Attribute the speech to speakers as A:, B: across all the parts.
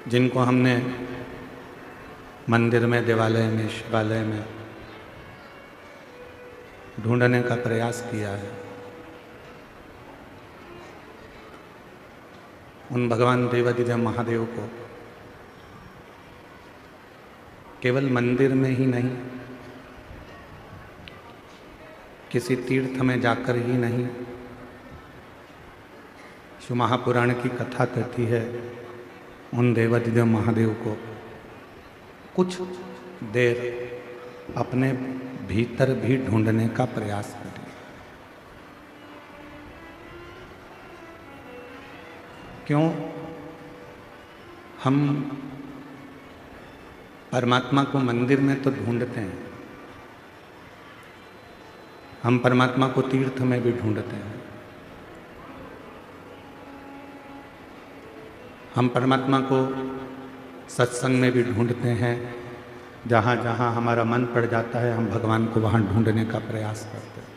A: जिनको हमने मंदिर में, देवालय में, शिवालय में ढूंढने का प्रयास किया है, उन भगवान देवाधिदेव महादेव को केवल मंदिर में ही नहीं, किसी तीर्थ में जाकर ही नहीं, शिव महापुराण की कथा कहती है उन देवाधिदेव महादेव को कुछ देर अपने भीतर भी ढूंढने का प्रयास करें। क्यों हम परमात्मा को मंदिर में तो ढूंढते हैं, हम परमात्मा को तीर्थ में भी ढूंढते हैं, हम परमात्मा को सत्संग में भी ढूंढते हैं। जहाँ जहाँ हमारा मन पड़ जाता है हम भगवान को वहाँ ढूंढने का प्रयास करते हैं।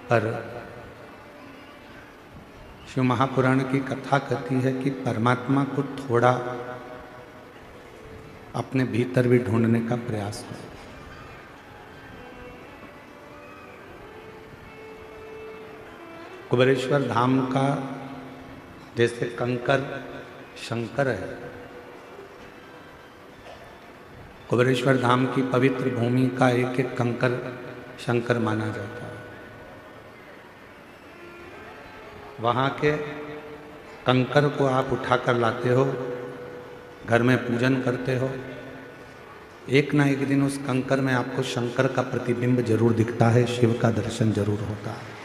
A: पर शिव महापुराण की कथा कहती है कि परमात्मा को थोड़ा अपने भीतर भी ढूंढने का प्रयास करें। कुबेरेश्वर धाम का जैसे कंकर शंकर है, कुबेरेश्वर धाम की पवित्र भूमि का एक एक कंकर शंकर माना जाता है। वहाँ के कंकर को आप उठाकर लाते हो, घर में पूजन करते हो, एक ना एक दिन उस कंकर में आपको शंकर का प्रतिबिंब जरूर दिखता है, शिव का दर्शन जरूर होता है।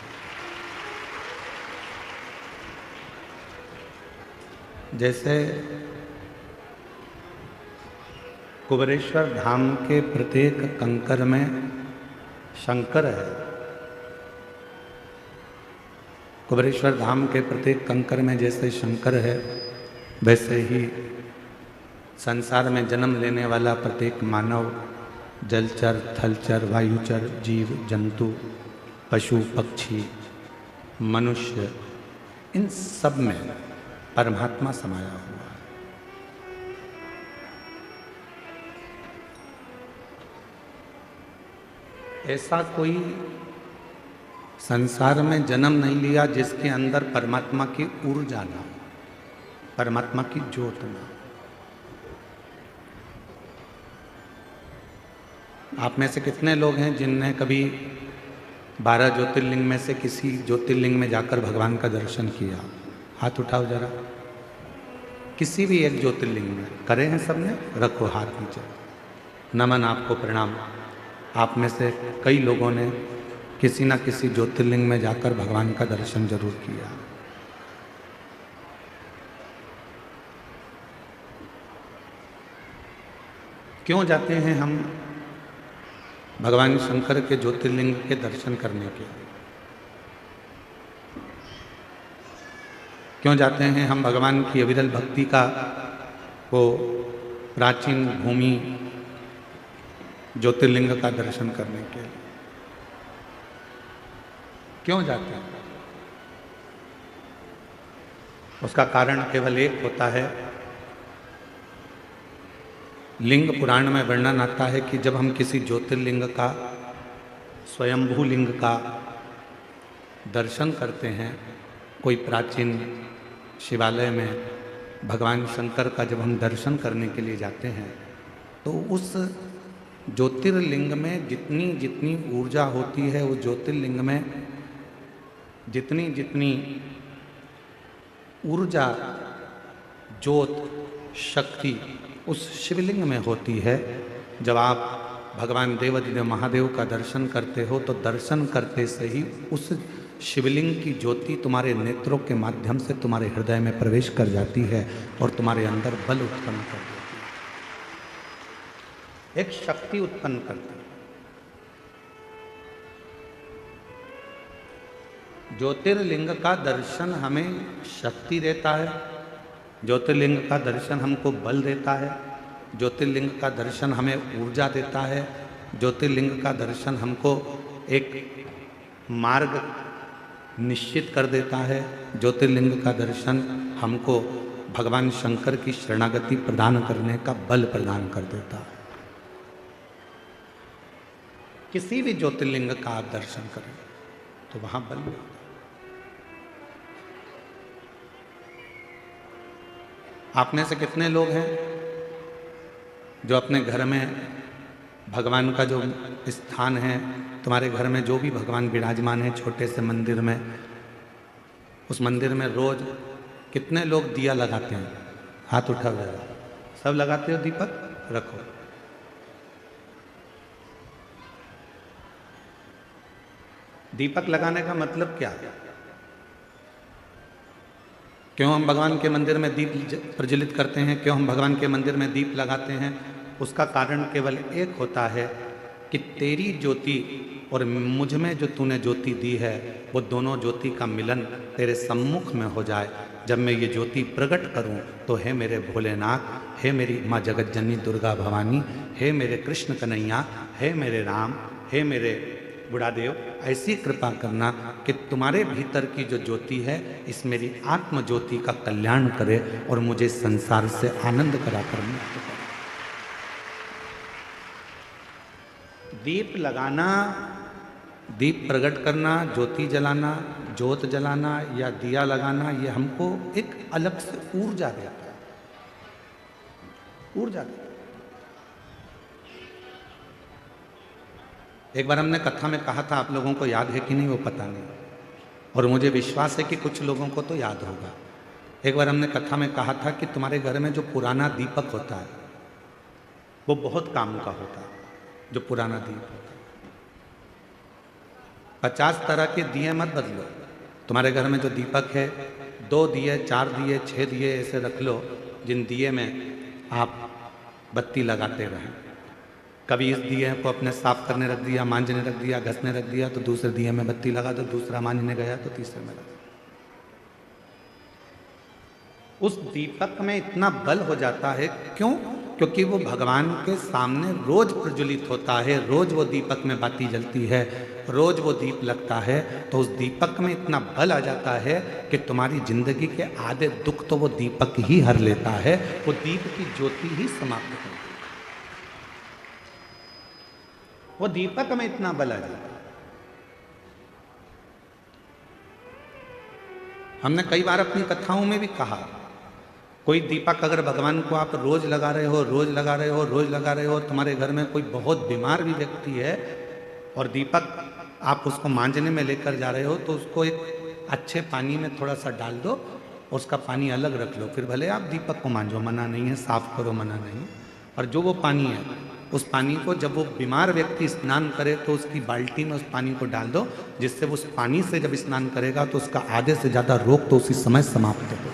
A: जैसे कुबेरेश्वर धाम के प्रत्येक कंकर में शंकर है, कुबेरेश्वर धाम के प्रत्येक कंकर में जैसे शंकर है, वैसे ही संसार में जन्म लेने वाला प्रत्येक मानव, जलचर, थलचर, वायुचर, जीव जंतु, पशु पक्षी, मनुष्य, इन सब में परमात्मा समाया हुआ है। ऐसा कोई संसार में जन्म नहीं लिया जिसके अंदर परमात्मा की ऊर्जा ना हो, परमात्मा की ज्योत ना हो। आप में से कितने लोग हैं जिनने कभी 12 ज्योतिर्लिंग में से किसी ज्योतिर्लिंग में जाकर भगवान का दर्शन किया? हाथ उठाओ जरा। किसी भी एक ज्योतिर्लिंग में करे हैं सबने? रखो हाथ नीचे। नमन, आपको प्रणाम। आप में से कई लोगों ने किसी न किसी ज्योतिर्लिंग में जाकर भगवान का दर्शन जरूर किया। क्यों जाते हैं हम भगवान शंकर के ज्योतिर्लिंग के दर्शन करने के लिए? क्यों जाते हैं हम भगवान की अविरल भक्ति का वो प्राचीन भूमि ज्योतिर्लिंग का दर्शन करने के लिए? क्यों जाते हैं? उसका कारण केवल एक होता है। लिंग पुराण में वर्णन आता है कि जब हम किसी ज्योतिर्लिंग का, स्वयंभू लिंग का दर्शन करते हैं, कोई प्राचीन शिवालय में भगवान शंकर का जब हम दर्शन करने के लिए जाते हैं, तो उस ज्योतिर्लिंग में जितनी जितनी ऊर्जा होती है, उस ज्योतिर्लिंग में जितनी जितनी ऊर्जा, ज्योत, शक्ति उस शिवलिंग में होती है, जब आप भगवान देवाधिदेव महादेव का दर्शन करते हो तो दर्शन करते से ही उस शिवलिंग की ज्योति तुम्हारे नेत्रों के माध्यम से तुम्हारे हृदय में प्रवेश कर जाती है और तुम्हारे अंदर बल उत्पन्न कर देती है, एक शक्ति उत्पन्न करती है। ज्योतिर्लिंग का दर्शन हमें शक्ति देता है, ज्योतिर्लिंग का दर्शन हमको बल देता है, ज्योतिर्लिंग का दर्शन हमें ऊर्जा देता है, ज्योतिर्लिंग का दर्शन हमको एक मार्ग निश्चित कर देता है। ज्योतिर्लिंग का दर्शन हमको भगवान शंकर की शरणागति प्रदान करने का बल प्रदान कर देता है। किसी भी ज्योतिर्लिंग का आप दर्शन करें तो वहां बल मिलता है। आप में से कितने लोग हैं जो अपने घर में भगवान का जो स्थान है, तुम्हारे घर में जो भी भगवान विराजमान है छोटे से मंदिर में, उस मंदिर में रोज कितने लोग दिया लगाते हैं? हाथ उठा हुआ है। सब लगाते हो दीपक? रखो। दीपक लगाने का मतलब क्या है? क्यों हम भगवान के मंदिर में दीप प्रज्वलित करते हैं? क्यों हम भगवान के मंदिर में दीप लगाते हैं? उसका कारण केवल एक होता है कि तेरी ज्योति और मुझ में जो तूने ज्योति दी है वो दोनों ज्योति का मिलन तेरे सम्मुख में हो जाए। जब मैं ये ज्योति प्रकट करूं तो हे मेरे भोलेनाथ, हे मेरी माँ जगतजननी दुर्गा भवानी, हे मेरे कृष्ण कन्हैया, हे मेरे राम, हे मेरे बुढ़ादेव, ऐसी कृपा करना कि तुम्हारे भीतर की जो ज्योति है इस मेरी आत्म ज्योति का कल्याण करे और मुझे संसार से आनंद कराकर मुक्त करे। दीप लगाना, दीप प्रकट करना, ज्योति जलाना, ज्योत जलाना या दिया लगाना, ये हमको एक अलग से ऊर्जा देता है। ऊर्जा देता है। एक बार हमने कथा में कहा था, आप लोगों को याद है कि नहीं वो पता नहीं, और मुझे विश्वास है कि कुछ लोगों को तो याद होगा। एक बार हमने कथा में कहा था कि तुम्हारे घर में जो पुराना दीपक होता है वो बहुत काम का होता है। जो पुराना दीप होता है, 50 तरह के दिए मत बदलो। तुम्हारे घर में जो दीपक है, 2 दिए, 4 दिए, 6 दिए ऐसे रख लो जिन दिए में आप बत्ती लगाते रहें। कभी इस दिए को अपने साफ करने रख दिया, मांजने रख दिया, घसने रख दिया, तो दूसरे दिए में बत्ती लगा दो, दूसरा मांजने गया तो तीसरे में लगा। उस दीपक में इतना बल हो जाता है। क्यों? क्योंकि वो भगवान के सामने रोज प्रज्वलित होता है, रोज वो दीपक में बाती जलती है, रोज वो दीप लगता है, तो उस दीपक में इतना बल आ जाता है कि तुम्हारी जिंदगी के आधे दुख तो वो दीपक ही हर लेता है। वो दीप की ज्योति ही समाप्त कर देती है। वो दीपक में इतना बल आ जाता है। हमने कई बार अपनी कथाओं में भी कहा, कोई दीपक अगर भगवान को आप रोज लगा रहे हो, रोज लगा रहे हो, रोज लगा रहे हो, तुम्हारे घर में कोई बहुत बीमार भी व्यक्ति है और दीपक आप उसको मांजने में लेकर जा रहे हो, तो उसको एक अच्छे पानी में थोड़ा सा डाल दो, उसका पानी अलग रख लो, फिर भले आप दीपक को मांजो, मना नहीं है, साफ करो, मना नहीं। और जो वो पानी है, उस पानी को जब वो बीमार व्यक्ति स्नान करे तो उसकी बाल्टी में उस पानी को डाल दो, जिससे उस पानी से जब स्नान करेगा तो उसका आधे से ज़्यादा रोग तो उसी समय समाप्त हो।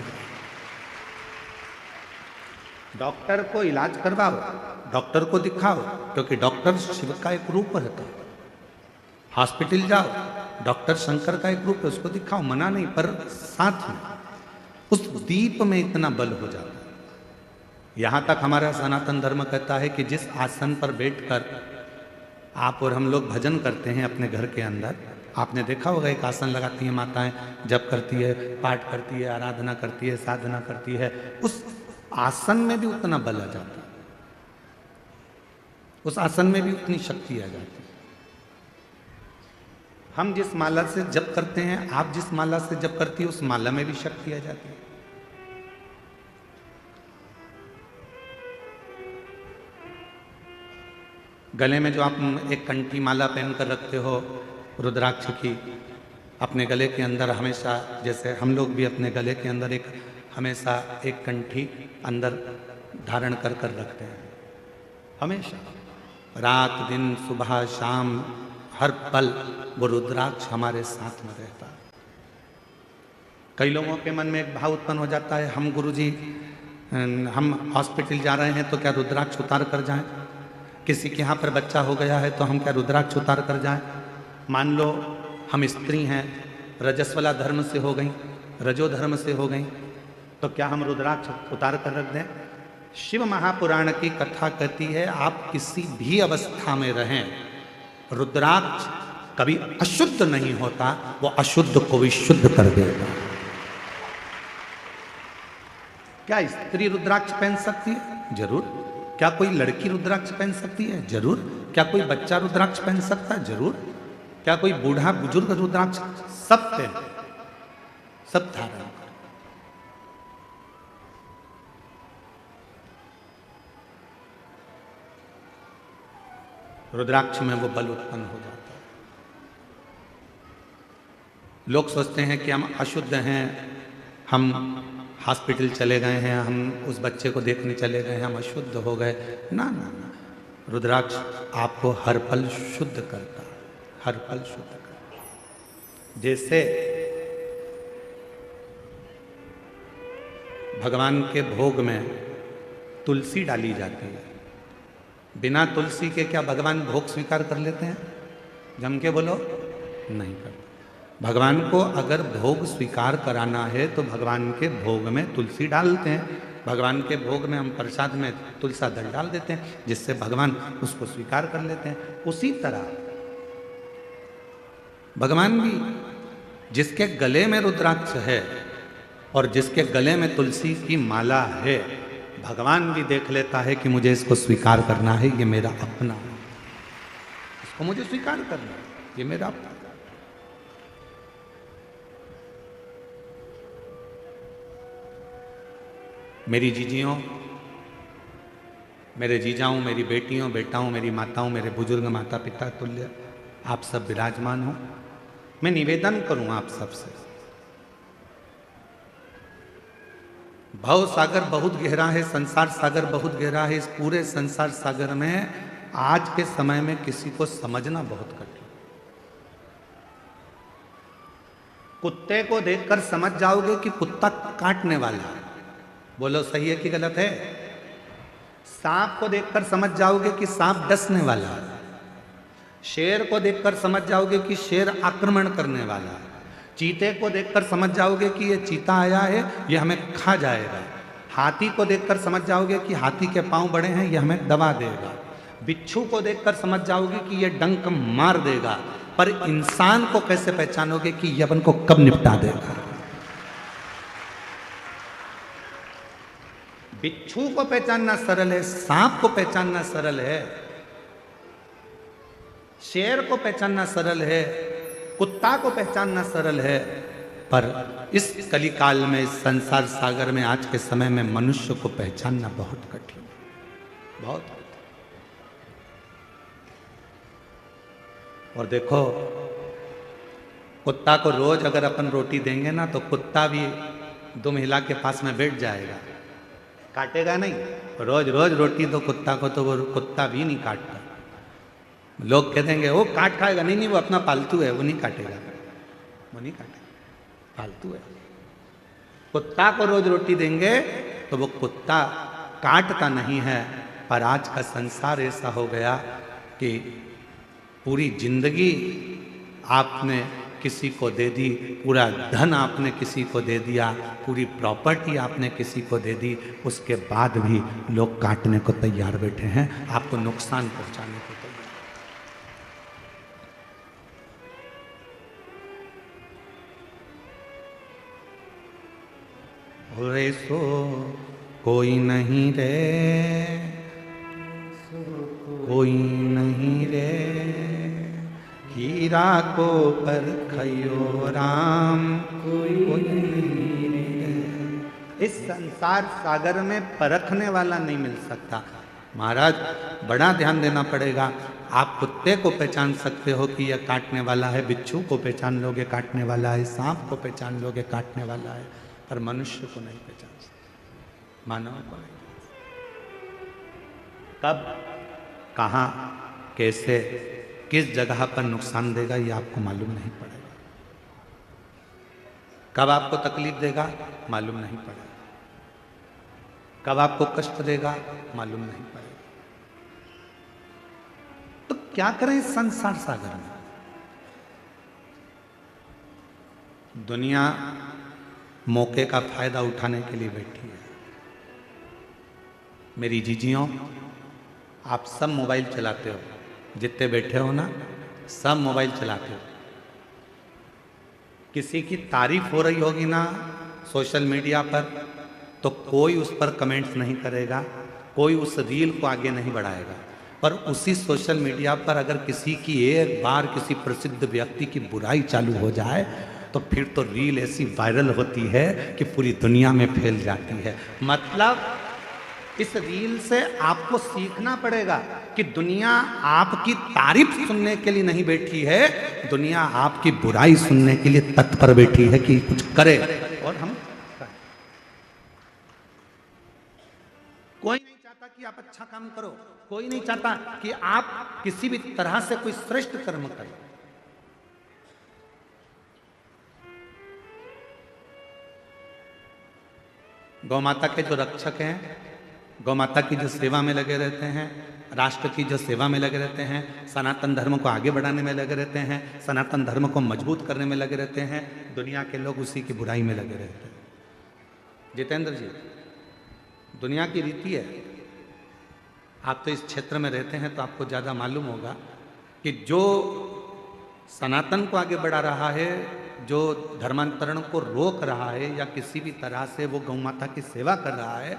A: डॉक्टर को इलाज करवाओ, डॉक्टर को दिखाओ, क्योंकि डॉक्टर शिव का एक रूप रहता है। हॉस्पिटल जाओ, डॉक्टर शंकर का एक रूप है, उसको दिखाओ, मना नहीं, पर साथ में उस दीप में इतना बल हो जाता है। यहाँ तक हमारा सनातन धर्म कहता है कि जिस आसन पर बैठकर आप और हम लोग भजन करते हैं अपने घर के अंदर, आपने देखा होगा एक आसन लगाती है माताएं, जप करती है, पाठ करती है, आराधना करती है, साधना करती है, उस आसन में भी उतना बल आ जाता है, उस आसन में भी उतनी शक्ति आ जाती है। हम जिस माला से जप करते हैं, आप जिस माला से जप करती है, उस माला में भी शक्ति आ जाती है। गले में जो आप एक कंठी माला पहनकर रखते हो रुद्राक्ष की, अपने गले के अंदर हमेशा, जैसे हम लोग भी अपने गले के अंदर एक हमेशा एक कंठी अंदर धारण कर कर रखते हैं, हमेशा, रात दिन सुबह शाम हर पल वो रुद्राक्ष हमारे साथ में रहता है। कई लोगों के मन में एक भाव उत्पन्न हो जाता है, हम गुरुजी हम हॉस्पिटल जा रहे हैं तो क्या रुद्राक्ष उतार कर जाएं? किसी के यहाँ पर बच्चा हो गया है तो हम क्या रुद्राक्ष उतार कर जाएं? मान लो हम स्त्री हैं, रजस्वला धर्म से हो गई, रजो धर्म से हो गई, तो क्या हम रुद्राक्ष उतार कर रख दें? शिव महापुराण की कथा कहती है, आप किसी भी अवस्था में रहें, रुद्राक्ष कभी अशुद्ध नहीं होता, वो अशुद्ध को भी शुद्ध कर देगा। क्या स्त्री रुद्राक्ष पहन सकती है? जरूर। क्या कोई लड़की रुद्राक्ष पहन सकती है? जरूर। क्या कोई बच्चा रुद्राक्ष पहन सकता है? जरूर। क्या कोई बूढ़ा बुजुर्ग रुद्राक्ष? सब पहन, सब धारण कर। रुद्राक्ष में वो बल उत्पन्न हो जाता है। लोग सोचते हैं कि हम अशुद्ध हैं, हम हॉस्पिटल चले गए हैं, हम उस बच्चे को देखने चले गए हैं, हम अशुद्ध हो गए। ना ना ना, रुद्राक्ष आपको हर पल शुद्ध करता है, हर पल शुद्ध करता है। जैसे भगवान के भोग में तुलसी डाली जाती है, बिना तुलसी के क्या भगवान भोग स्वीकार कर लेते हैं? जम के बोलो, नहीं करते। भगवान को अगर भोग स्वीकार कराना है तो भगवान के भोग में तुलसी डालते हैं। भगवान के भोग में हम प्रसाद में तुलसा दल डाल देते हैं, जिससे भगवान उसको स्वीकार कर लेते हैं। उसी तरह भगवान भी, जिसके गले में रुद्राक्ष है और जिसके गले में तुलसी की माला है, भगवान भी देख लेता है कि मुझे इसको स्वीकार करना है, ये मेरा अपना है, इसको मुझे स्वीकार करना है, ये मेरा अपना। मेरी जीजियों, मेरे जीजाओं, मेरी बेटियों, बेटाओं, मेरी माताओं, मेरे बुजुर्ग माता पिता तुल्य आप सब विराजमान हो। मैं निवेदन करूं आप सबसे, भव सागर बहुत गहरा है, संसार सागर बहुत गहरा है। इस पूरे संसार सागर में आज के समय में किसी को समझना बहुत कठिन। कुत्ते को देखकर समझ जाओगे कि कुत्ता काटने वाला है, बोलो सही है कि गलत है? सांप को देखकर समझ जाओगे कि सांप डसने वाला है। शेर को देखकर समझ जाओगे कि शेर आक्रमण करने वाला है। चीते को देखकर समझ जाओगे कि ये चीता आया है, ये हमें खा जाएगा। हाथी को देखकर समझ जाओगे कि हाथी के पांव बड़े हैं, ये हमें दबा देगा। बिच्छू को देखकर समझ जाओगे कि ये डंक मार देगा। पर इंसान को कैसे पहचानोगे कि ये अपन को कब निपटा देगा? बिच्छू को पहचानना सरल है, सांप को पहचानना सरल है, शेर को पहचानना सरल है, कुत्ता को पहचानना सरल है। पर इस कलिकाल में, इस संसार सागर में, आज के समय में मनुष्य को पहचानना बहुत कठिन, बहुत कठिन। और देखो, कुत्ता को रोज अगर अपन रोटी देंगे ना, तो कुत्ता भी दो महिला के पास में बैठ जाएगा, काटेगा नहीं। रोज रोज रोटी दो कुत्ता को तो वो कुत्ता भी नहीं काटता। लोग कह देंगे वो काट खाएगा, नहीं नहीं वो अपना पालतू है, वो नहीं काटेगा, वो नहीं काटेगा, पालतू है। कुत्ता को रोज रोटी देंगे तो वो कुत्ता काटता नहीं है। पर आज का संसार ऐसा हो गया कि पूरी जिंदगी आपने किसी को दे दी, पूरा धन आपने किसी को दे दिया, पूरी प्रॉपर्टी आपने किसी को दे दी, उसके बाद भी लोग काटने को तैयार बैठे हैं, आपको नुकसान पहुंचाने को तैयार। रे सो कोई नहीं रे, कोई नहीं रे, हीरा को परखयो राम, कोई नहीं रे। इस संसार सागर में परखने वाला नहीं मिल सकता। महाराज बड़ा ध्यान देना पड़ेगा। आप कुत्ते को पहचान सकते हो कि यह काटने वाला है, बिच्छू को पहचान लोगे काटने वाला है, सांप को पहचान लोगे काटने वाला है, पर मनुष्य को नहीं पहचान सकते, मानव को नहीं। कब, कहाँ, कैसे, किस जगह पर नुकसान देगा ये आपको मालूम नहीं पड़ेगा। कब आपको तकलीफ देगा मालूम नहीं पड़ेगा, कब आपको कष्ट देगा मालूम नहीं पड़ेगा। तो क्या करें इस संसार सागर में? दुनिया मौके का फायदा उठाने के लिए बैठी है। मेरी जीजियों, आप सब मोबाइल चलाते हो, जितने बैठे हो ना, सब मोबाइल चलाते हो। किसी की तारीफ हो रही होगी ना सोशल मीडिया पर, तो कोई उस पर कमेंट्स नहीं करेगा, कोई उस रील को आगे नहीं बढ़ाएगा। पर उसी सोशल मीडिया पर अगर किसी की एक बार किसी प्रसिद्ध व्यक्ति की बुराई चालू हो जाए तो फिर तो रील ऐसी वायरल होती है कि पूरी दुनिया में फैल जाती है। मतलब इस रील से आपको सीखना पड़ेगा कि दुनिया आपकी तारीफ सुनने के लिए नहीं बैठी है, दुनिया आपकी बुराई सुनने के लिए तत्पर बैठी है कि कुछ करे। और हम कोई नहीं चाहता कि आप अच्छा काम करो, कोई नहीं चाहता कि आप किसी भी तरह से कोई श्रेष्ठ कर्म करें। गौ माता के जो रक्षक हैं, गौ माता की जो सेवा में लगे रहते हैं, राष्ट्र की जो सेवा में लगे रहते हैं, सनातन धर्म को आगे बढ़ाने में लगे रहते हैं, सनातन धर्म को मजबूत करने में लगे रहते हैं, दुनिया के लोग उसी की बुराई में लगे रहते हैं। जितेंद्र जी, दुनिया की रीति है, आप तो इस क्षेत्र में रहते हैं तो आपको ज़्यादा मालूम होगा कि जो सनातन को आगे बढ़ा रहा है, जो धर्मांतरण को रोक रहा है या किसी भी तरह से वो गौ माता की सेवा कर रहा है,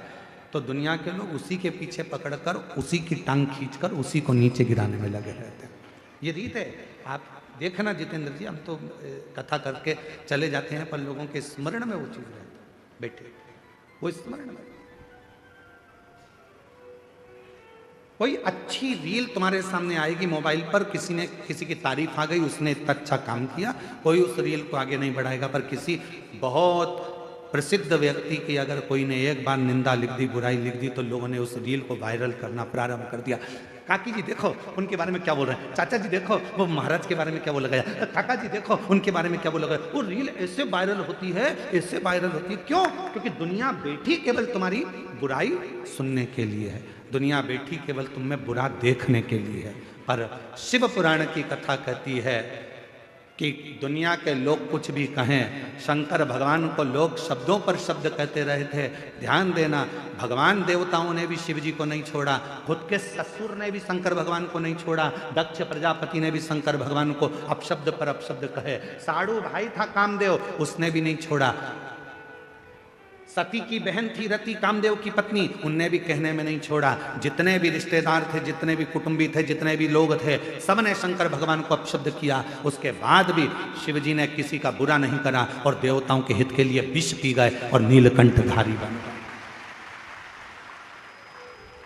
A: तो दुनिया के लोग उसी के पीछे पकड़कर उसी की टांग खींचकर उसी को नीचे गिराने में लगे रहते हैं। ये रीत है। आप देखना जितेंद्र जी, हम तो कथा करके चले जाते हैं पर लोगों के स्मरण में वो चीज़ रहती है, बैठे वो स्मरण में। कोई अच्छी रील तुम्हारे सामने आएगी मोबाइल पर, किसी की तारीफ आ गई, उसने इतना अच्छा काम किया, कोई उस रील को आगे नहीं बढ़ाएगा। पर किसी बहुत प्रसिद्ध व्यक्ति की अगर कोई ने एक बार निंदा लिख दी, बुराई लिख दी, तो लोगों ने उस रील को वायरल करना प्रारंभ कर दिया। काकी जी देखो उनके बारे में क्या बोल रहे हैं, चाचा जी देखो वो महाराज के बारे में क्या बोला गया, काका जी देखो उनके बारे में क्या बोला गया। वो रील ऐसे वायरल होती है, ऐसे वायरल होती है। क्यों? क्योंकि दुनिया बैठी केवल तुम्हारी बुराई सुनने के लिए है, दुनिया बैठी केवल तुम में बुरा देखने के लिए है। पर शिव पुराण की कथा कहती है कि दुनिया के लोग कुछ भी कहें, शंकर भगवान को लोग शब्दों पर शब्द कहते रहे थे। ध्यान देना, भगवान देवताओं ने भी शिव जी को नहीं छोड़ा, खुद के ससुर ने भी शंकर भगवान को नहीं छोड़ा, दक्ष प्रजापति ने भी शंकर भगवान को अपशब्द पर अपशब्द कहे, साड़ू भाई था कामदेव, उसने भी नहीं छोड़ा, सती की बहन थी रति कामदेव की पत्नी, उनने भी कहने में नहीं छोड़ा। जितने भी रिश्तेदार थे, जितने भी कुटुंबी थे, जितने भी लोग थे, सबने शंकर भगवान को अपशब्द किया। उसके बाद भी शिवजी ने किसी का बुरा नहीं करा और देवताओं के हित के लिए विष पी गए और नीलकंठधारी बन गए।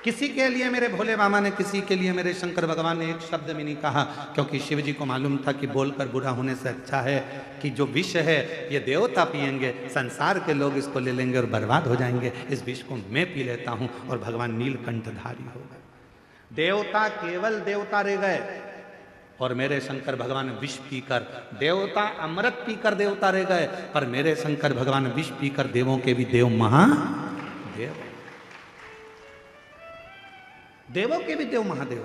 A: किसी के लिए मेरे भोले बाबा ने, किसी के लिए मेरे शंकर भगवान ने एक शब्द में नहीं कहा, क्योंकि शिव जी को मालूम था कि बोलकर बुरा होने से अच्छा है कि जो विष है ये देवता पिएंगे, संसार के लोग इसको ले लेंगे और बर्बाद हो जाएंगे, इस विष को मैं पी लेता हूं और भगवान नीलकंठधारी हो गए। देवता केवल देवता रह गए और मेरे शंकर भगवान विष पीकर, देवता अमृत पीकर देवता रह गए, पर मेरे शंकर भगवान विष पीकर देवों के भी देव महादेव, देवों के भी देव महादेव।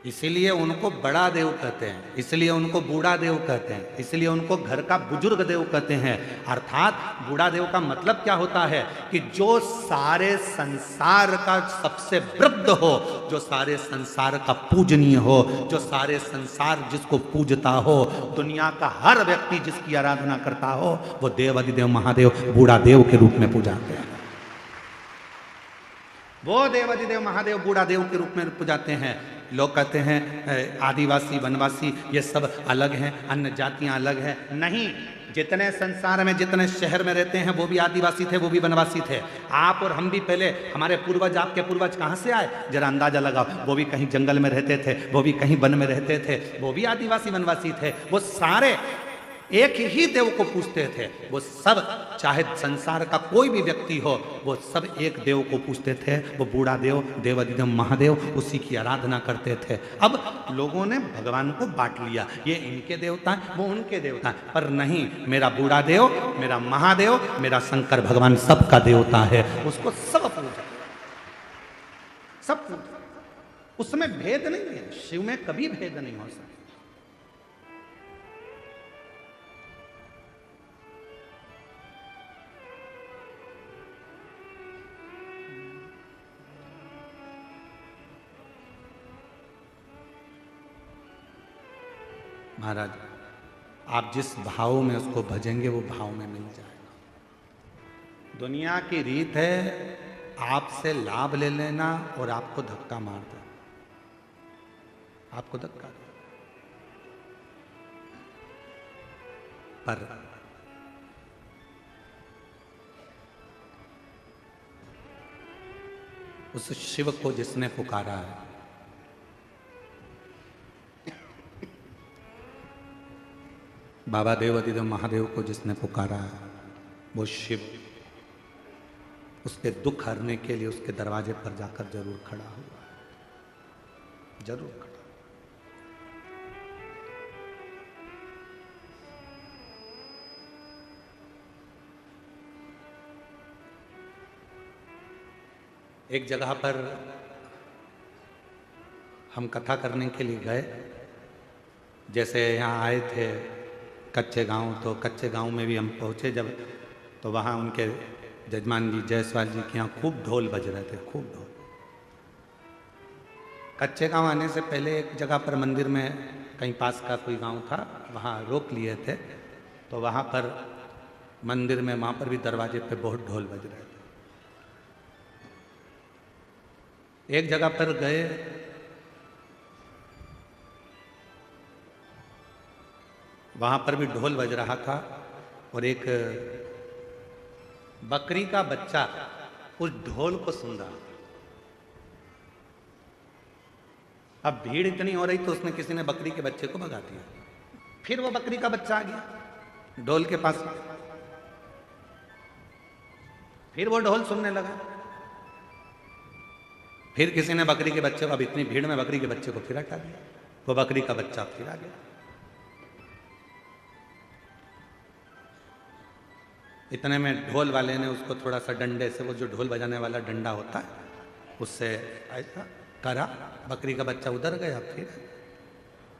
A: इसीलिए उनको बड़ा देव कहते हैं, इसलिए उनको बूढ़ा देव कहते हैं, इसलिए उनको घर का बुजुर्ग देव कहते हैं। अर्थात बूढ़ा देव का मतलब क्या होता है कि जो सारे संसार का सबसे वृद्ध हो, जो सारे संसार का पूजनीय हो, जो सारे संसार जिसको पूजता हो, दुनिया का हर व्यक्ति जिसकी आराधना करता हो, वो देवाधिदेव महादेव बूढ़ा देव के रूप में पूजाते हैं। वो देवाधिदेव महादेव बूढ़ा देव के रूप में पूजाते हैं। लोग कहते हैं आदिवासी वनवासी ये सब अलग हैं, अन्य जातियां अलग हैं। नहीं, जितने संसार में, जितने शहर में रहते हैं वो भी आदिवासी थे, वो भी वनवासी थे। आप और हम भी पहले, हमारे पूर्वज, आपके पूर्वज कहाँ से आए जरा अंदाजा लगाओ। वो भी कहीं जंगल में रहते थे, वो भी कहीं वन में रहते थे, वो भी आदिवासी वनवासी थे। वो सारे एक ही देव को पूजते थे। वो सब, चाहे संसार का कोई भी व्यक्ति हो, वो सब एक देव को पूजते थे। वो बूढ़ा देव, देवाधिदेव महादेव, उसी की आराधना करते थे। अब लोगों ने भगवान को बांट लिया, ये इनके देवता हैं, वो उनके देवता हैं। पर नहीं, मेरा बूढ़ा देव, मेरा महादेव, मेरा शंकर भगवान सबका देवता है, उसको सब पूजा, सब पूजा। उसमें भेद नहीं है, शिव में कभी भेद नहीं हो सकता। महाराज, आप जिस भाव में उसको भजेंगे वो भाव में मिल जाएगा। दुनिया की रीत है आपसे लाभ ले लेना और आपको धक्का मार दे, आपको धक्का दे। पर उस शिव को जिसने पुकारा है, बाबा देवाधिदेव महादेव को जिसने पुकारा है, वो शिव उसके दुख हरने के लिए उसके दरवाजे पर जाकर जरूर खड़ा हुआ है, जरूर खड़ा। एक जगह पर हम कथा करने के लिए गए, जैसे यहाँ आए थे कच्चे गांव, तो कच्चे गांव में भी हम पहुँचे जब, तो वहाँ उनके जजमान जी जायसवाल जी के यहाँ खूब ढोल बज रहे थे, खूब ढोल। कच्चे गांव आने से पहले एक जगह पर मंदिर में कहीं पास का कोई गांव था, वहाँ रोक लिए थे, तो वहाँ पर मंदिर में वहाँ पर भी दरवाजे पे बहुत ढोल बज रहे थे। एक जगह पर गए, वहां पर भी ढोल बज रहा था और एक बकरी का बच्चा उस ढोल को सुन रहा था। अब भीड़ इतनी हो रही तो उसने किसी ने बकरी के बच्चे को भगा दिया। फिर वो बकरी का बच्चा आ गया ढोल के पास, फिर वो ढोल सुनने लगा। फिर किसी ने बकरी के बच्चे को, अब इतनी भीड़ में बकरी के बच्चे को फिर हटा दिया, वो बकरी का बच्चा फिर आ गया। इतने में ढोल वाले ने उसको थोड़ा सा डंडे से, वो जो ढोल बजाने वाला डंडा होता है, उससे ऐसा करा, बकरी का बच्चा उधर गया। फिर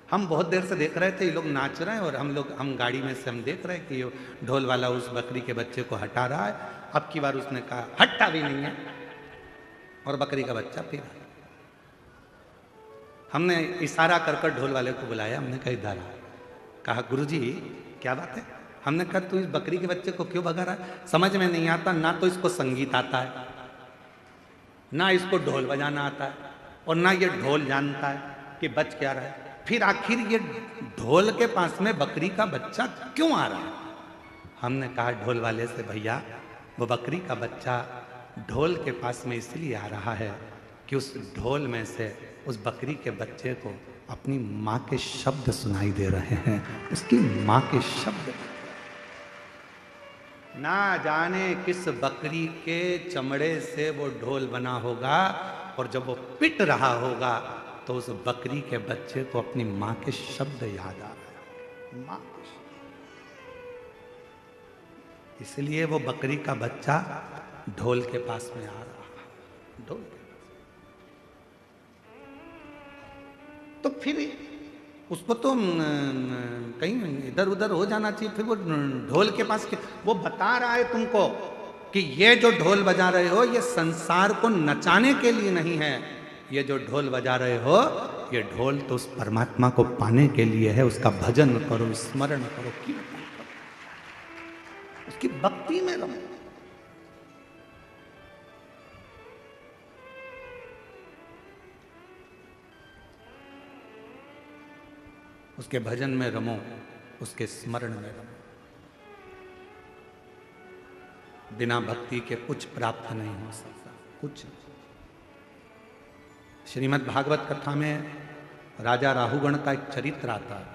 A: हम बहुत देर से देख रहे थे, ये लोग नाच रहे हैं और हम गाड़ी में से हम देख रहे हैं कि ये ढोल वाला उस बकरी के बच्चे को हटा रहा है। अब की बार उसने कहा हटता भी नहीं है, और बकरी का बच्चा फिर आया। हमने इशारा कर कर ढोल वाले को बुलाया, हमने कहा इधर आ। कहा गुरुजी क्या बात है? हमने कहा तू इस बकरी के बच्चे को क्यों भगा रहा है? समझ में नहीं आता, ना तो इसको संगीत आता है, ना इसको ढोल बजाना आता है, और ना ये ढोल जानता है कि बच क्या रहा है। फिर आखिर ये ढोल के पास में बकरी का बच्चा क्यों आ रहा है? हमने कहा ढोल वाले से, भैया वो बकरी का बच्चा ढोल के पास में इसलिए आ रहा है कि उस ढोल में से उस बकरी के बच्चे को अपनी माँ के शब्द सुनाई दे रहे हैं, उसकी माँ के शब्द। ना जाने किस बकरी के चमड़े से वो ढोल बना होगा, और जब वो पिट रहा होगा तो उस बकरी के बच्चे को अपनी माँ के शब्द याद आ रहे हैं, माँ के शब्द। इसलिए वो बकरी का बच्चा ढोल के पास में आ रहा है, ढोल के पास। तो फिर उसको तो कहीं इधर उधर हो जाना चाहिए। फिर वो ढोल के पास, वो बता रहा है तुमको कि ये जो ढोल बजा रहे हो ये संसार को नचाने के लिए नहीं है, ये जो ढोल बजा रहे हो ये ढोल तो उस परमात्मा को पाने के लिए है। उसका भजन करो, स्मरण करो, कीर्तन करो, उसकी भक्ति में रहो। उसके भजन में रमो, उसके स्मरण में रमो। बिना भक्ति के कुछ प्राप्त नहीं हो सकता, कुछ। श्रीमद् भागवत कथा में राजा राहुगण का एक चरित्र आता है।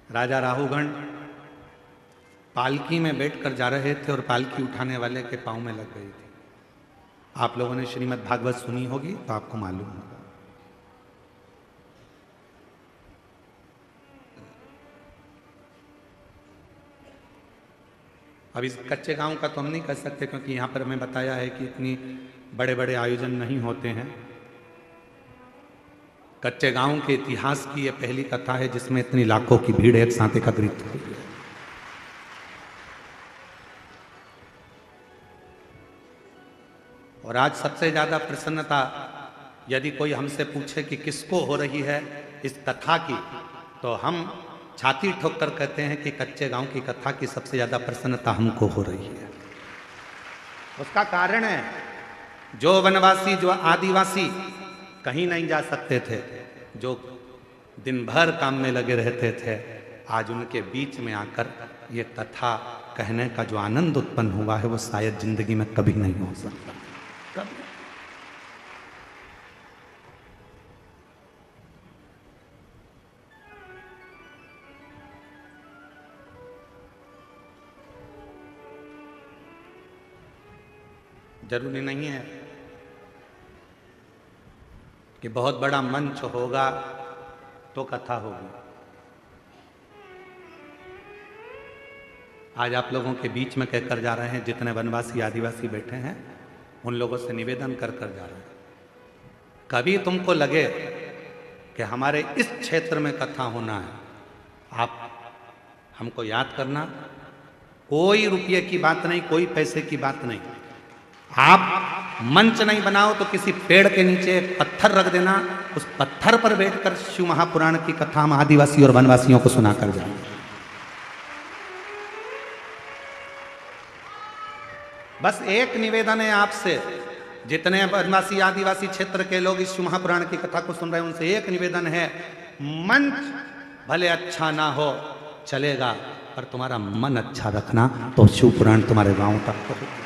A: राजा राहुगण पालकी में बैठकर जा रहे थे और पालकी उठाने वाले के पांव में लग गई थी। आप लोगों ने श्रीमद् भागवत सुनी होगी तो आपको मालूम होगा। अब इस कच्चे गांव का तो हम नहीं कर सकते, क्योंकि यहाँ पर हमें बताया है कि इतनी बड़े बड़े आयोजन नहीं होते हैं। कच्चे गांव के इतिहास की यह पहली कथा है जिसमें इतनी लाखों की भीड़ एक साथ एकत्रित हुई है। और आज सबसे ज्यादा प्रसन्नता यदि कोई हमसे पूछे कि किसको हो रही है, इस कथा की, तो हम छाती ठोक कर कहते हैं कि कच्चे गांव की कथा की सबसे ज्यादा प्रसन्नता हमको हो रही है। उसका कारण है, जो वनवासी, जो आदिवासी कहीं नहीं जा सकते थे, जो दिन भर काम में लगे रहते थे, आज उनके बीच में आकर ये कथा कहने का जो आनंद उत्पन्न हुआ है वो शायद जिंदगी में कभी नहीं हो सकता। कभी जरूरी नहीं है कि बहुत बड़ा मंच होगा तो कथा होगी। आज आप लोगों के बीच में कहकर जा रहे हैं, जितने वनवासी आदिवासी बैठे हैं उन लोगों से निवेदन कर कर जा रहे हैं, कभी तुमको लगे कि हमारे इस क्षेत्र में कथा होना है, आप हमको याद करना। कोई रुपये की बात नहीं, कोई पैसे की बात नहीं। आप मंच नहीं बनाओ तो किसी पेड़ के नीचे पत्थर रख देना, उस पत्थर पर बैठकर शिव महापुराण की कथा हम आदिवासी और वनवासियों को सुनाकर जाएंगे। बस एक निवेदन है आपसे, जितने वनवासी आदिवासी क्षेत्र के लोग इस शिव महापुराण की कथा को सुन रहे हैं, उनसे एक निवेदन है, मंच भले अच्छा ना हो चलेगा, पर तुम्हारा मन अच्छा रखना तो शिव पुराण तुम्हारे गांव तक पहुंचे।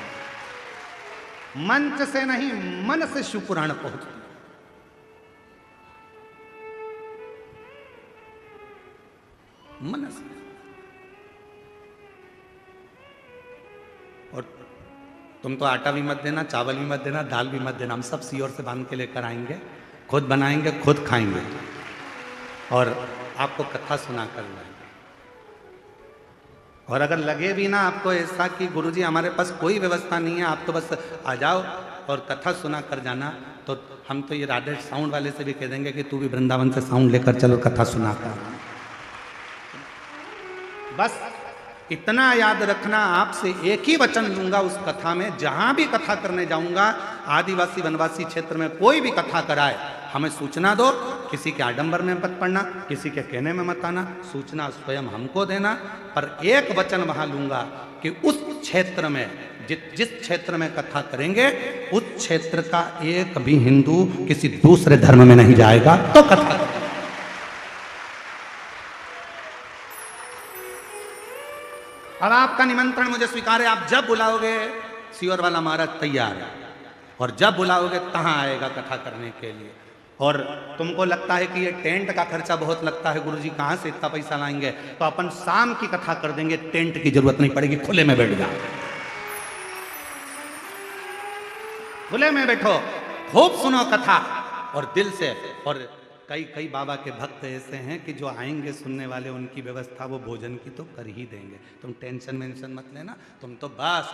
A: मंच से नहीं, मन से शिव पुराण पहुंचती। मन से। और तुम तो आटा भी मत देना, चावल भी मत देना, दाल भी मत देना, हम सब सीओर से बांध के लेकर आएंगे, खुद बनाएंगे, खुद खाएंगे और आपको कथा सुना कर लाएंगे। और अगर लगे भी ना आपको ऐसा कि गुरुजी हमारे पास कोई व्यवस्था नहीं है, आप तो बस आ जाओ और कथा सुना कर जाना, तो हम तो ये राधे साउंड वाले से भी कह देंगे कि तू भी वृंदावन से साउंड लेकर चलो, कथा सुना कर। बस इतना याद रखना, आपसे एक ही वचन लूंगा उस कथा में, जहां भी कथा करने जाऊंगा, आदिवासी वनवासी क्षेत्र में कोई भी कथा कराए, हमें सूचना दो। किसी के आडंबर में मत पड़ना, किसी के कहने में मत आना, सूचना स्वयं हमको देना। पर एक वचन वहां लूंगा कि उस क्षेत्र में जिस क्षेत्र में कथा करेंगे, उस क्षेत्र का एक भी हिंदू किसी दूसरे धर्म में नहीं जाएगा तो कथा। अब आपका निमंत्रण मुझे स्वीकार है, आप जब बुलाओगे सीओर वाला महाराज तैयार है, और जब बुलाओगे कहाँ आएगा कथा करने के लिए। और तुमको लगता है कि ये टेंट का खर्चा बहुत लगता है, गुरुजी कहाँ से इतना पैसा लाएंगे, तो अपन शाम की कथा कर देंगे, टेंट की जरूरत नहीं पड़ेगी, खुले में बैठ जाओ, खुले में बैठो, खूब सुनो कथा और दिल से। और कई बाबा के भक्त ऐसे हैं कि जो आएंगे सुनने वाले, उनकी व्यवस्था वो भोजन की तो कर ही देंगे, तुम टेंशन मेंशन मत लेना। तुम तो बस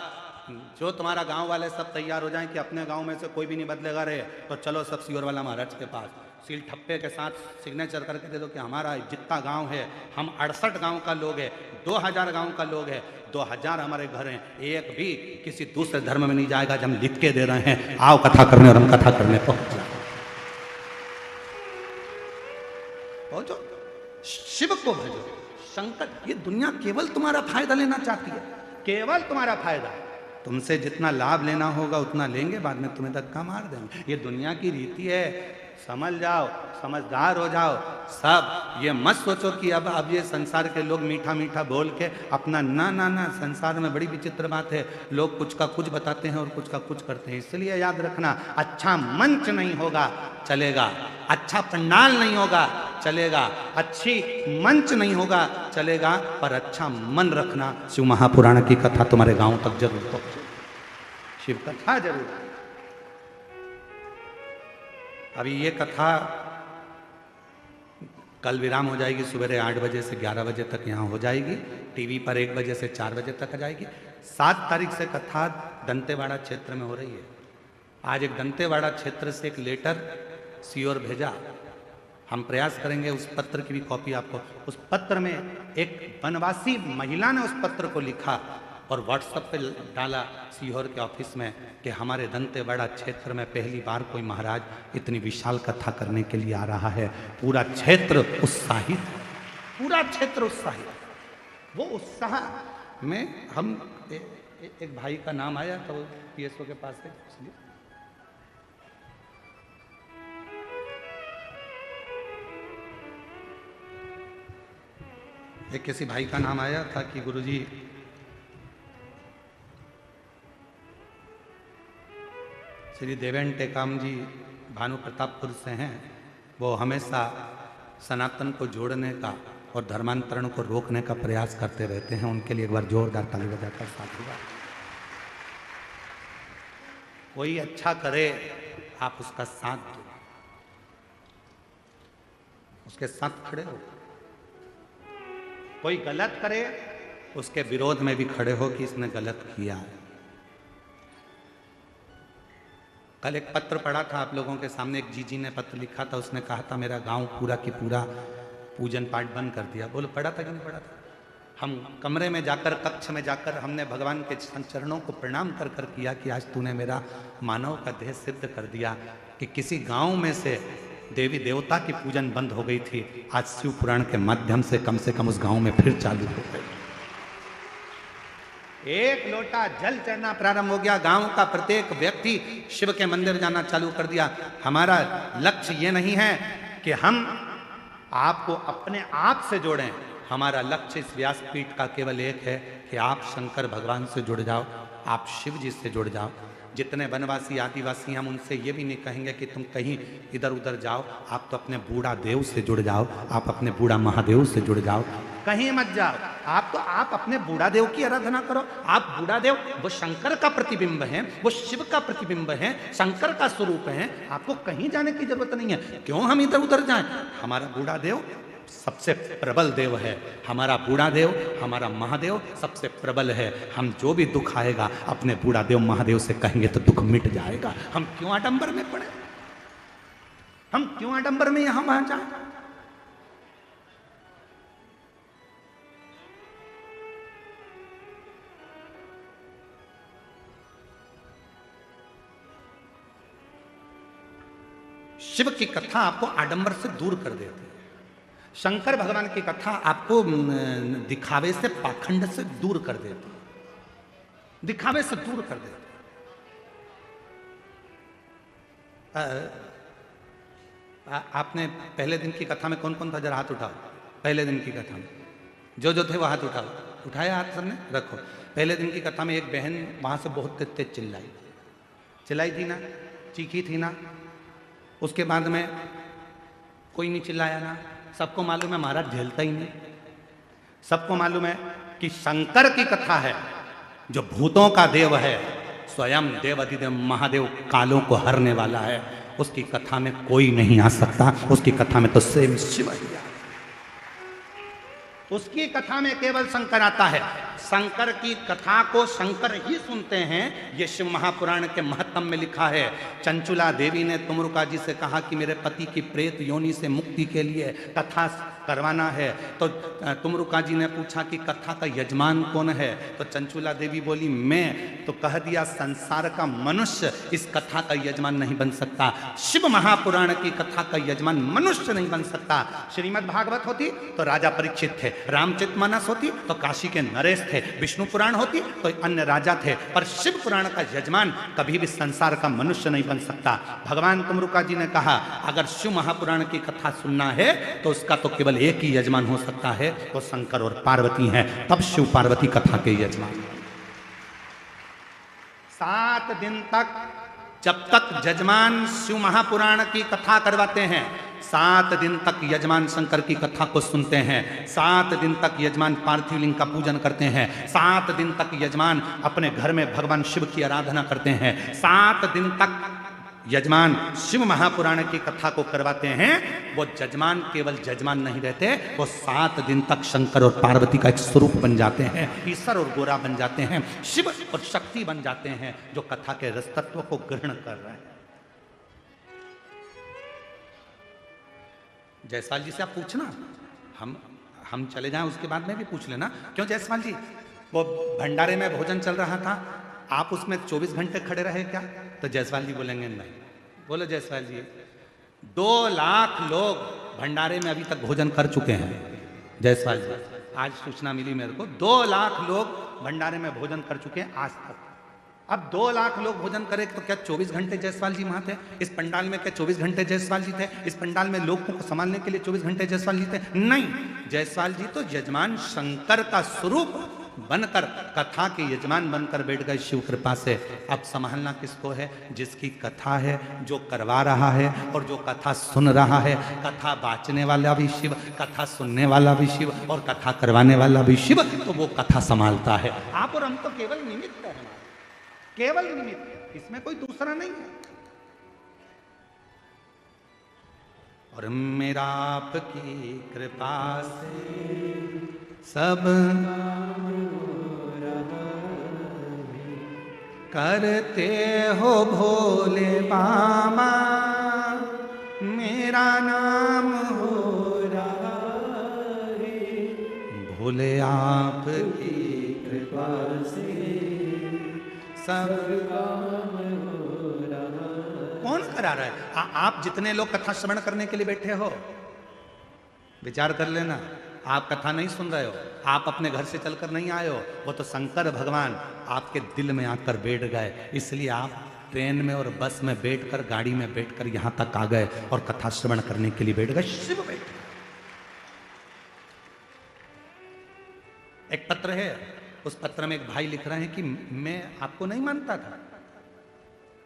A: जो तुम्हारा गांव वाले सब तैयार हो जाएं कि अपने गांव में से कोई भी नहीं बदलेगा रे, तो चलो सब सीओर वाला महाराज के पास, सील ठप्पे के साथ सिग्नेचर करके दे दो कि हमारा जितना गांव है, हम 68 गांव का लोग है, 2000 गांव का लोग है, 2000 हमारे घर हैं, एक भी किसी दूसरे धर्म में नहीं जाएगा, जब हम लिख के दे रहे हैं, आओ कथा करने, और हम कथा करने पहुंच जाए। जो शिव को भजो, शंकर, ये दुनिया केवल तुम्हारा फायदा लेना चाहती है, केवल तुम्हारा फायदा। तुमसे जितना लाभ लेना होगा उतना लेंगे, बाद में तुम्हें धक्का मार देंगे। ये दुनिया की रीति है, समझ जाओ, समझदार हो जाओ सब। ये मत सोचो कि अब ये संसार के लोग मीठा मीठा बोल के अपना, ना ना ना, संसार में बड़ी विचित्र बात है, लोग कुछ का कुछ बताते हैं और कुछ का कुछ करते हैं। इसलिए याद रखना, अच्छा मंच नहीं होगा चलेगा, अच्छा पंडाल नहीं होगा चलेगा, अच्छी मंच नहीं होगा चलेगा, पर अच्छा मन रखना। शिव महापुराण की कथा तुम्हारे गांव तक जरूर पहुंचे, शिव कथा जरूर। अभी ये कथा कल विराम हो जाएगी, सवेरे 8 बजे से 11 बजे तक यहाँ हो जाएगी, टीवी पर 1 बजे से 4 बजे तक आ जाएगी। 7 तारीख से कथा दंतेवाड़ा क्षेत्र में हो रही है। आज एक दंतेवाड़ा क्षेत्र से एक लेटर सीओर भेजा, हम प्रयास करेंगे उस पत्र की भी कॉपी आपको। उस पत्र में एक वनवासी महिला ने उस पत्र को लिखा और व्हाट्सएप पे डाला सीहोर के ऑफिस में कि हमारे दंतेवाड़ा क्षेत्र में पहली बार कोई महाराज इतनी विशाल कथा करने के लिए आ रहा है। पूरा क्षेत्र उत्साहित, पूरा क्षेत्र उत्साहित। वो उत्साह में हम एक भाई का नाम आया तो पीएसओ के पास है, इसलिए एक किसी भाई का नाम आया था कि गुरुजी श्री देवेंद्र टेकाम जी भानु प्रतापपुर से हैं, वो हमेशा सनातन को जोड़ने का और धर्मांतरण को रोकने का प्रयास करते रहते हैं। उनके लिए एक बार जोरदार ताली बजाकर साधुवाद। कोई अच्छा करे आप उसका साथ दो, उसके साथ खड़े हो। कोई गलत करे उसके विरोध में भी खड़े हो कि इसने गलत किया है। कल एक पत्र पढ़ा था आप लोगों के सामने, एक जीजी ने पत्र लिखा था, उसने कहा था मेरा गांव पूरा की पूरा पूजन पाठ बंद कर दिया। बोलो पढ़ा था कि नहीं पढ़ा था? हम कमरे में जाकर, कक्ष में जाकर हमने भगवान के चरणों को प्रणाम कर कर किया कि आज तूने मेरा मानव का देह सिद्ध कर दिया कि किसी गांव में से देवी देवता की पूजन बंद हो गई थी, आज शिव पुराण के माध्यम से कम उस गांव में फिर चालू हो गई। एक लोटा जल चढ़ना प्रारंभ हो गया, गांव का प्रत्येक व्यक्ति शिव के मंदिर जाना चालू कर दिया। हमारा लक्ष्य ये नहीं है कि हम आपको अपने आप से जोड़ें, हमारा लक्ष्य इस व्यासपीठ का केवल एक है कि आप शंकर भगवान से जुड़ जाओ, आप शिव जी से जुड़ जाओ। जितने वनवासी आदिवासी हम उनसे ये भी नहीं कहेंगे कि तुम कहीं इधर उधर जाओ, आप तो अपने बूढ़ा देव से जुड़ जाओ, आप अपने बूढ़ा महादेव से जुड़ जाओ, कहीं मत जाओ। आप अपने बूढ़ा देव की आराधना करो। आप बूढ़ा देव वो शंकर का प्रतिबिंब है, वो शिव का प्रतिबिंब है, शंकर का स्वरूप है। आपको कहीं जाने की जरूरत नहीं है। क्यों हम इधर उधर जाएं? हमारा बूढ़ा देव सबसे प्रबल देव है। हमारा बूढ़ा देव, हमारा महादेव सबसे प्रबल है। हम जो भी दुख आएगा अपने बूढ़ा देव महादेव से कहेंगे तो दुख मिट जाएगा। हम क्यों आडंबर में पड़े? हम क्यों आडंबर में यहां वहां जाए? शिव की कथा आपको आडंबर से दूर कर देती है। शंकर भगवान की कथा आपको दिखावे से, पाखंड से दूर कर देती है, दिखावे से दूर कर देती है। आपने पहले दिन की कथा में कौन कौन था? जरा हाथ उठाओ। पहले दिन की कथा में जो थे वो हाथ उठाओ। उठाया हाथ सबने? रखो। पहले दिन की कथा में एक बहन वहां से बहुत तेज चिल्लाई थी ना, चीखी थी ना। उसके बाद में कोई नहीं चिल्लाया ना। सबको मालूम है महाराज झेलता ही नहीं। सबको मालूम है कि शंकर की कथा है, जो भूतों का देव है, स्वयं देव अधिदेव महादेव कालों को हरने वाला है। उसकी कथा में कोई नहीं आ सकता। उसकी कथा में तो स्वयं शिव ही है। उसकी कथा में केवल शंकर आता है। शंकर की कथा को शंकर ही सुनते हैं। ये शिव महापुराण के महत्तम में लिखा है। चंचुला देवी ने तुमरुका जी से कहा कि मेरे पति की प्रेत योनि से मुक्ति के लिए कथा करवाना है। तो तुमरुका जी ने पूछा कि कथा का यजमान कौन है? तो चंचुला देवी बोली मैं। तो कह दिया संसार का मनुष्य इस कथा का यजमान नहीं बन सकता। शिव महापुराण की कथा का यजमान मनुष्य नहीं बन सकता। श्रीमद् भागवत होती तो राजा परीक्षित थे, रामचरितमानस होती तो काशी के नरेश थे, विष्णु पुराण होती तो अन्य राजा थे, पर शिव पुराण का यजमान कभी भी संसार का मनुष्य नहीं बन सकता। भगवान तुमरुका जी ने कहा अगर शिव महापुराण की कथा सुनना है तो उसका तो केवल एक ही यजमान हो सकता है, वो शंकर और पार्वती हैं। तब शिव पार्वती कथा के यजमान। 7 दिन तक जब तक यजमान शिव महापुराण की कथा करवाते हैं, 7 दिन तक यजमान शंकर की कथा को सुनते हैं। 7 दिन तक यजमान पार्थिव लिंग का पूजन करते हैं। 7 दिन तक यजमान अपने घर में भगवान शिव की आराधना करते हैं। 7 दिन तक यजमान शिव महापुराण की कथा को करवाते हैं। वो यजमान केवल यजमान नहीं रहते, वो 7 दिन तक शंकर और पार्वती का एक स्वरूप बन जाते हैं, ईश्वर और गोरा बन जाते हैं, शिव और शक्ति बन जाते हैं, जो कथा के रस तत्व को ग्रहण कर रहे हैं। जायसवाल जी से आप पूछना, हम चले जाएं उसके बाद में भी पूछ लेना। क्यों जायसवाल जी? वो भंडारे में भोजन चल रहा था, आप उसमें 24 घंटे खड़े रहे क्या? तो जायसवाल जी बोलेंगे नहीं। बोलो जायसवाल जी, 2 लाख लोग भंडारे में अभी तक भोजन कर चुके हैं। जायसवाल जी, आज सूचना मिली मेरे को, 2 लाख लोग भंडारे में भोजन कर चुके हैं आज तक। अब 2 लाख लोग भोजन करें तो क्या 24 घंटे जायसवाल जी वहां थे? इस पंडाल में क्या 24 घंटे जायसवाल जी थे? इस पंडाल में लोगों को संभालने के लिए 24 घंटे जायसवाल जी थे? नहीं, जायसवाल जी तो यजमान शंकर का स्वरूप बनकर, कथा के यजमान बनकर बैठ गए शिव कृपा से। अब संभालना किसको है? जिसकी कथा है, जो करवा रहा है और जो कथा सुन रहा है। कथा बांचने वाला भी शिव, कथा सुनने वाला भी शिव और कथा करवाने वाला भी शिव, तो वो कथा संभालता है। आप और हम तो केवल निमित्त है, केवल निमित्त, इसमें कोई दूसरा नहीं है। और मेरा आपकी कृपा से सब करते हो भोले बाबा, मेरा नाम हो रहा है। भोले आपकी कृपा से सब काम हो रहा। कौन करा रहा है? आप जितने लोग कथा श्रवण करने के लिए बैठे हो, विचार कर लेना, आप कथा नहीं सुन रहे हो, आप अपने घर से चलकर नहीं आए हो, वो तो शंकर भगवान आपके दिल में आकर बैठ गए। इसलिए आप ट्रेन में और बस में बैठकर, गाड़ी में बैठकर यहां तक आ गए और कथा श्रवण करने के लिए बैठ गए। शिव बैठ। एक पत्र है, उस पत्र में एक भाई लिख रहे हैं कि मैं आपको नहीं मानता था,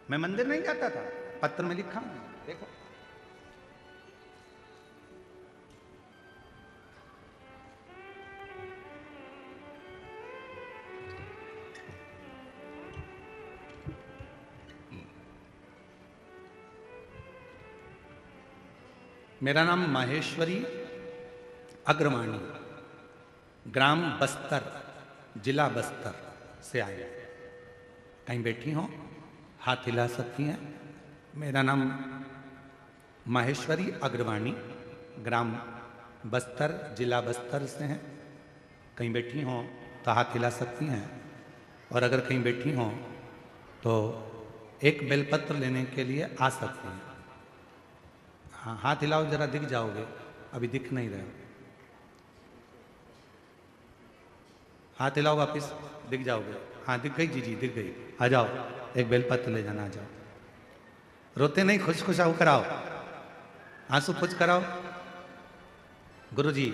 A: मैं मंदिर नहीं जाता था। पत्र में लिखा, देखो, मेरा नाम माहेश्वरी अग्रवाणी, ग्राम बस्तर, जिला बस्तर से आया। कहीं बैठी हो, हाथ हिला सकती हैं। मेरा नाम माहेश्वरी अग्रवाणी, ग्राम बस्तर, जिला बस्तर से हैं। कहीं बैठी हो तो हाथ हिला सकती हैं। और अगर कहीं बैठी हो तो एक बेलपत्र लेने के लिए आ सकती हैं। हाँ, हाथ हिलाओ, जरा दिख जाओगे, अभी दिख नहीं रहे। हाथ हिलाओ, वापिस दिख जाओगे। हाँ, दिख गई जी, जी दिख गई। आ जाओ, एक बेलपत्र ले जाना, आ जाओ। रोते नहीं, खुश खुश होकर आओ, आंसू खुश कराओ। गुरुजी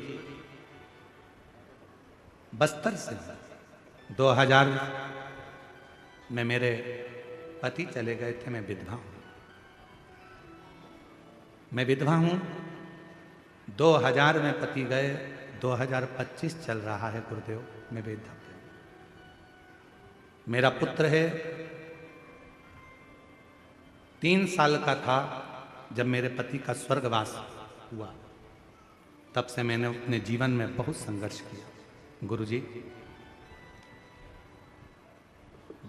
A: बस्तर से 2000 में मेरे पति चले गए थे। मैं विधवा हूं, मैं विधवा हूं। 2000 में पति गए, 2025 चल रहा है गुरुदेव, मैं विधवा। मेरा पुत्र है, 3 साल का था जब मेरे पति का स्वर्गवास हुआ। तब से मैंने अपने जीवन में बहुत संघर्ष किया। गुरुजी,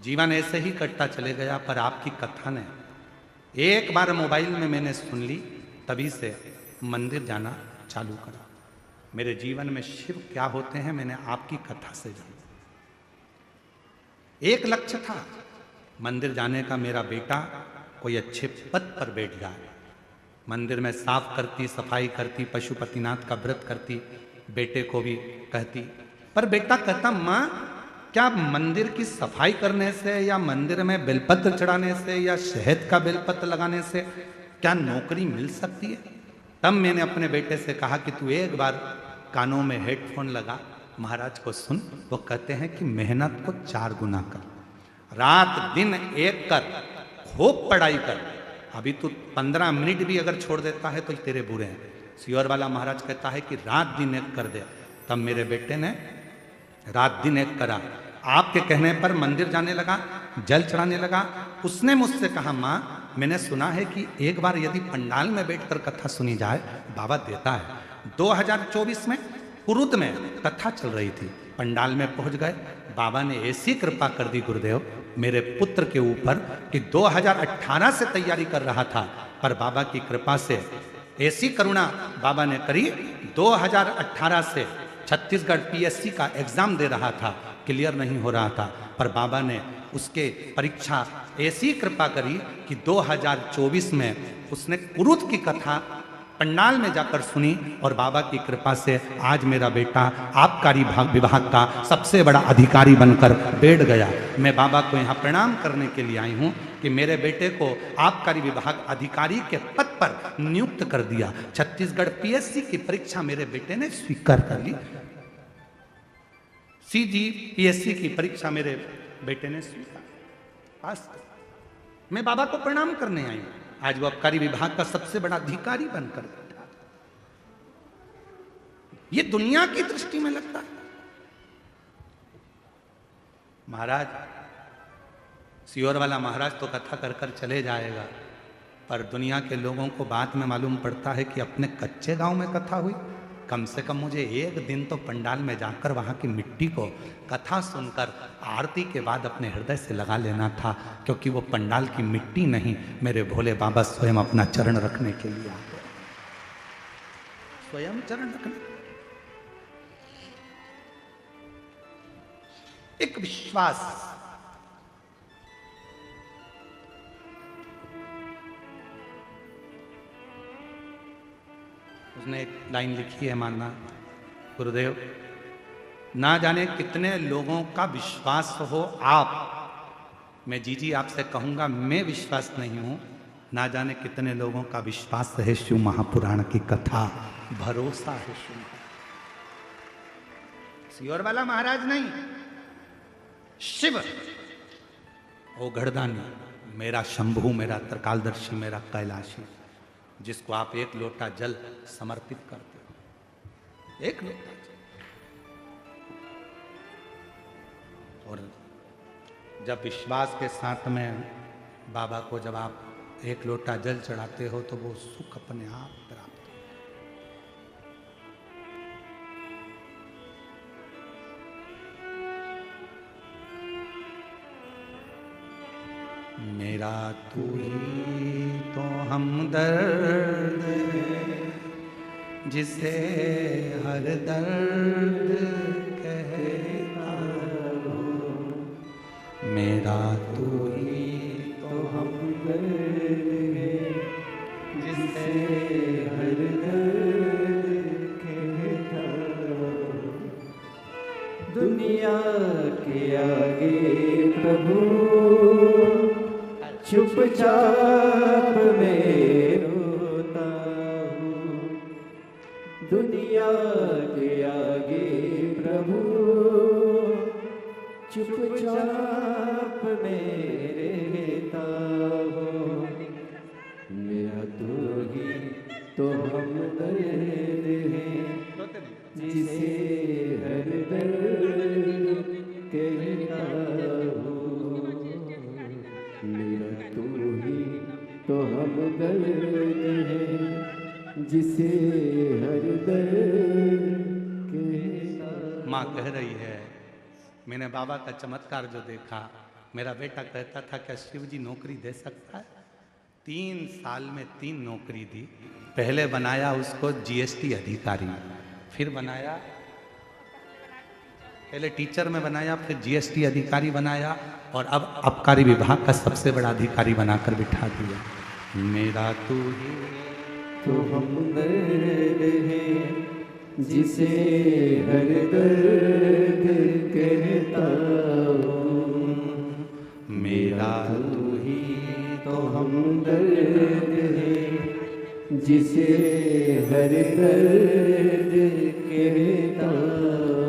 A: जीवन ऐसे ही कटता चले गया, पर आपकी कथा ने एक बार मोबाइल में मैंने सुन ली, तभी से मंदिर जाना चालू करा। मेरे जीवन में शिव क्या होते हैं मैंने आपकी कथा से जाना। एक लक्ष्य था मंदिर जाने का, मेरा बेटा कोई अच्छे पद पर बैठ जाए। मंदिर में साफ करती, सफाई करती, पशुपतिनाथ का व्रत करती, बेटे को भी कहती। पर बेटा कहता, माँ क्या मंदिर की सफाई करने से या मंदिर में बेलपत्र चढ़ाने से या शहद का बेलपत्र लगाने से क्या नौकरी मिल सकती है? तब मैंने अपने बेटे से कहा कि तू एक बार कानों में हेडफोन लगा, महाराज को सुन। वो कहते हैं कि मेहनत को 4 गुना कर, रात दिन एक कर, खूब पढ़ाई कर। अभी तू 15 मिनट भी अगर छोड़ देता है तो तेरे बुरे हैं। सियोर वाला महाराज कहता है कि रात दिन एक कर दे। तब मेरे बेटे ने रात दिन एक करा। आपके कहने पर मंदिर जाने लगा, जल चढ़ाने लगा। उसने मुझसे कहा, माँ मैंने सुना है कि एक बार यदि पंडाल में बैठकर कथा सुनी जाए बाबा देता है। 2024 में कुरुद में कथा चल रही थी, पंडाल में पहुंच गए। बाबा ने ऐसी कृपा कर दी गुरुदेव मेरे पुत्र के ऊपर कि 2018 से तैयारी कर रहा था, पर बाबा की कृपा से ऐसी करुणा बाबा ने करी। 2018 से छत्तीसगढ़ पीएससी का एग्जाम दे रहा था, क्लियर नहीं हो रहा था, पर बाबा ने उसके परीक्षा ऐसी कृपा करी कि 2024 में उसने कुरुत की कथा पंडाल में जाकर सुनी और बाबा की कृपा से आज मेरा बेटा आबकारी विभाग का सबसे बड़ा अधिकारी बनकर बैठ गया। मैं बाबा को यहाँ प्रणाम करने के लिए आई हूँ कि मेरे बेटे को आबकारी विभाग अधिकारी के पद पर नियुक्त कर दिया। छत्तीसगढ़ पीएससी की परीक्षा मेरे बेटे ने स्वीकार कर ली। सीजी पीएससी की परीक्षा मेरे बेटे ने स्वीकार पास। मैं बाबा को प्रणाम करने आई हूं। आज वो आबकारी विभाग का सबसे बड़ा अधिकारी बनकर बैठा। ये दुनिया की दृष्टि में लगता है। महाराज सियोर वाला महाराज तो कथा कर कर चले जाएगा, पर दुनिया के लोगों को बाद में मालूम पड़ता है कि अपने कच्चे गांव में कथा हुई। कम से कम मुझे एक दिन तो पंडाल में जाकर वहां की मिट्टी को कथा सुनकर आरती के बाद अपने हृदय से लगा लेना था, क्योंकि वो पंडाल की मिट्टी नहीं, मेरे भोले बाबा स्वयं अपना चरण रखने के लिए आ गए। स्वयं चरण रखने, एक विश्वास। उसने एक लाइन लिखी है, मानना गुरुदेव, ना जाने कितने लोगों का विश्वास हो आप, मैं जी आपसे कहूंगा मैं विश्वास नहीं हूं, ना जाने कितने लोगों का विश्वास है शिव महापुराण की कथा, भरोसा है शिव। सियोर वाला महाराज नहीं, शिव ओ गढ़दानी, मेरा शंभू, मेरा त्रिकालदर्शी, मेरा कैलाशी, जिसको आप एक लोटा जल समर्पित करते हो, एक लोटा जल। और जब विश्वास के साथ में बाबा को जब आप एक लोटा जल चढ़ाते हो तो वो सुख अपने आप प्राप्त हो। मेरा तू ही तो हमदर्द है, जिसे हर दर्द कहता हो। मेरा तू ही तो हमदर्द है, जिसे हर दर्द कहता हो।
B: दुनिया के आगे प्रभु चुपचाप में रोता हूँ। दुनिया के आगे प्रभु चुपचाप में रहता हूँ। मेरा तो ही तो हमदर्द है, जिसे हर दर्द कहता हूँ। मेरा तू ही तो हमदर्द है, जिसे हर दर्द कहता।
A: माँ कह रही है, मैंने बाबा का चमत्कार जो देखा, मेरा बेटा कहता था क्या शिव जी नौकरी दे सकता है? 3 साल में 3 नौकरी दी। पहले बनाया उसको जीएसटी अधिकारी, फिर बनाया, पहले टीचर में बनाया, फिर जीएसटी अधिकारी बनाया, और अब आबकारी विभाग का सबसे बड़ा अधिकारी बनाकर बिठा दिया। मेरा तू ही
B: तो हमदर्द है, जिसे हर दर्द कहता हूँ।
A: मेरा
B: तू ही तो हमदर्द है, जिसे हर दर्द कहता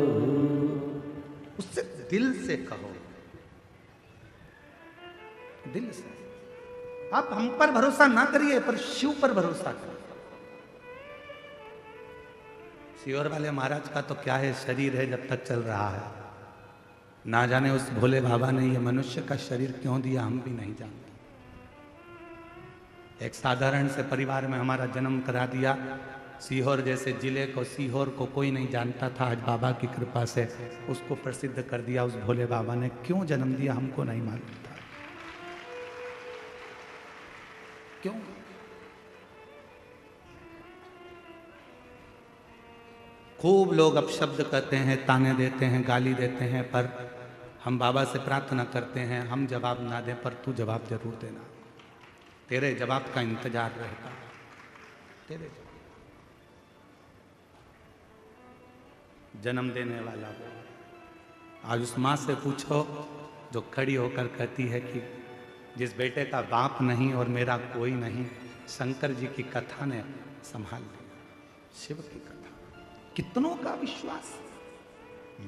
B: हूँ।
A: उससे दिल से कहो, दिल से। आप हम पर भरोसा ना करिए, पर शिव पर भरोसा करिए। सियोर वाले महाराज का तो क्या है, शरीर है जब तक चल रहा है। ना जाने उस भोले बाबा ने ये मनुष्य का शरीर क्यों दिया, हम भी नहीं जानते। एक साधारण से परिवार में हमारा जन्म करा दिया। सीहोर जैसे जिले को, सीहोर को कोई नहीं जानता था, आज बाबा की कृपा से उसको प्रसिद्ध कर दिया। उस भोले बाबा ने क्यों जन्म दिया हमको नहीं मालूम था। क्यों? खूब लोग अपशब्द कहते हैं, ताने देते हैं, गाली देते हैं, पर हम बाबा से प्रार्थना करते हैं हम जवाब ना दें, पर तू जवाब जरूर देना। तेरे जवाब का इंतजार रहेगा, तेरे जन्म देने वाला वो। आज उस माँ से पूछो जो खड़ी होकर कहती है कि जिस बेटे का बाप नहीं और मेरा कोई नहीं, शंकर जी की कथा ने संभाल लिया। शिव की कथा, कितनों का विश्वास।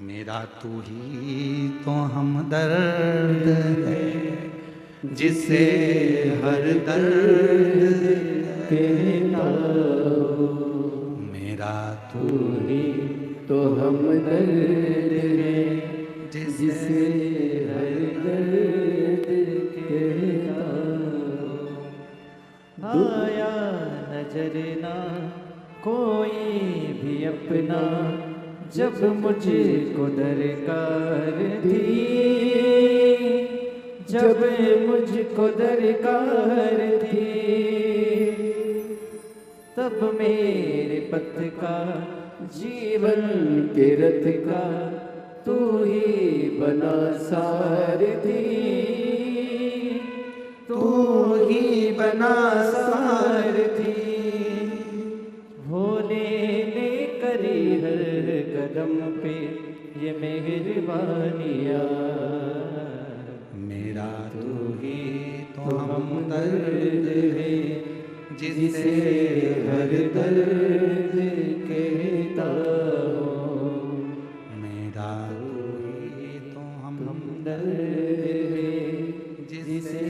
A: मेरा तू ही तो हमदर्द है जिसे हर दर्द कहता हूँ। मेरा तू
B: ही तो हमदर्द है जिसे हर दर्द कहता हूँ। आया नजर ना कोई भी अपना जब मुझको दरकार थी, जब मुझको दरकार थी, तब मेरे पथ का जीवन के रथ का तू ही बना सारथी, तू ही बना सारथी। भोले ने करी हर कदम पे ये मेहरबानियाँ।
A: मेरा तू ही तो हमदर्द है जिसे
B: हर दर्द कहता हूँ।
A: मेरा तू ही तो
B: हमदर्द है जिसे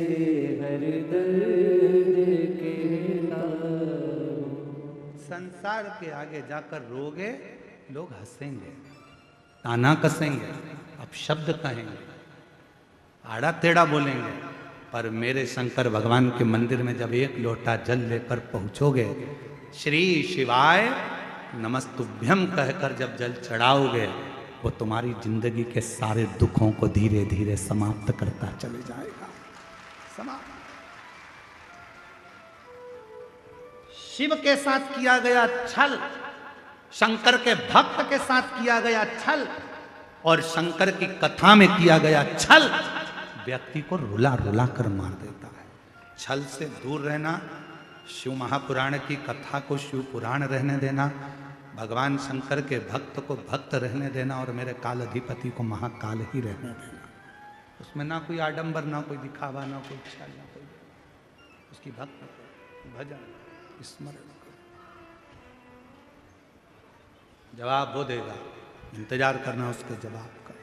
B: हर दर्द कहता हूँ।
A: संसार के आगे जाकर रोगे, लोग हंसेंगे, ताना कसेंगे, अपशब्द कहेंगे, आड़ा टेढ़ा बोलेंगे, पर मेरे शंकर भगवान के मंदिर में जब एक लोटा जल लेकर पहुंचोगे, श्री शिवाय नमस्तुभ्यम कहकर जब जल चढ़ाओगे, वो तुम्हारी जिंदगी के सारे दुखों को धीरे धीरे समाप्त करता चले जाएगा। समाप्त। शिव के साथ किया गया छल, शंकर के भक्त के साथ किया गया छल, और शंकर की कथा में किया गया छल व्यक्ति को रुला रुला कर मार देता है। छल से दूर रहना, शिव महापुराण की कथा को शिव पुराण रहने देना, भगवान शंकर के भक्त को भक्त रहने देना, और मेरे काल अधिपति को महाकाल ही रहने देना। उसमें ना कोई आडंबर, ना कोई दिखावा, ना कोई छल, ना कोई, उसकी भक्त भजन स्मरण। जवाब वो देगा, इंतजार करना उसके जवाब का।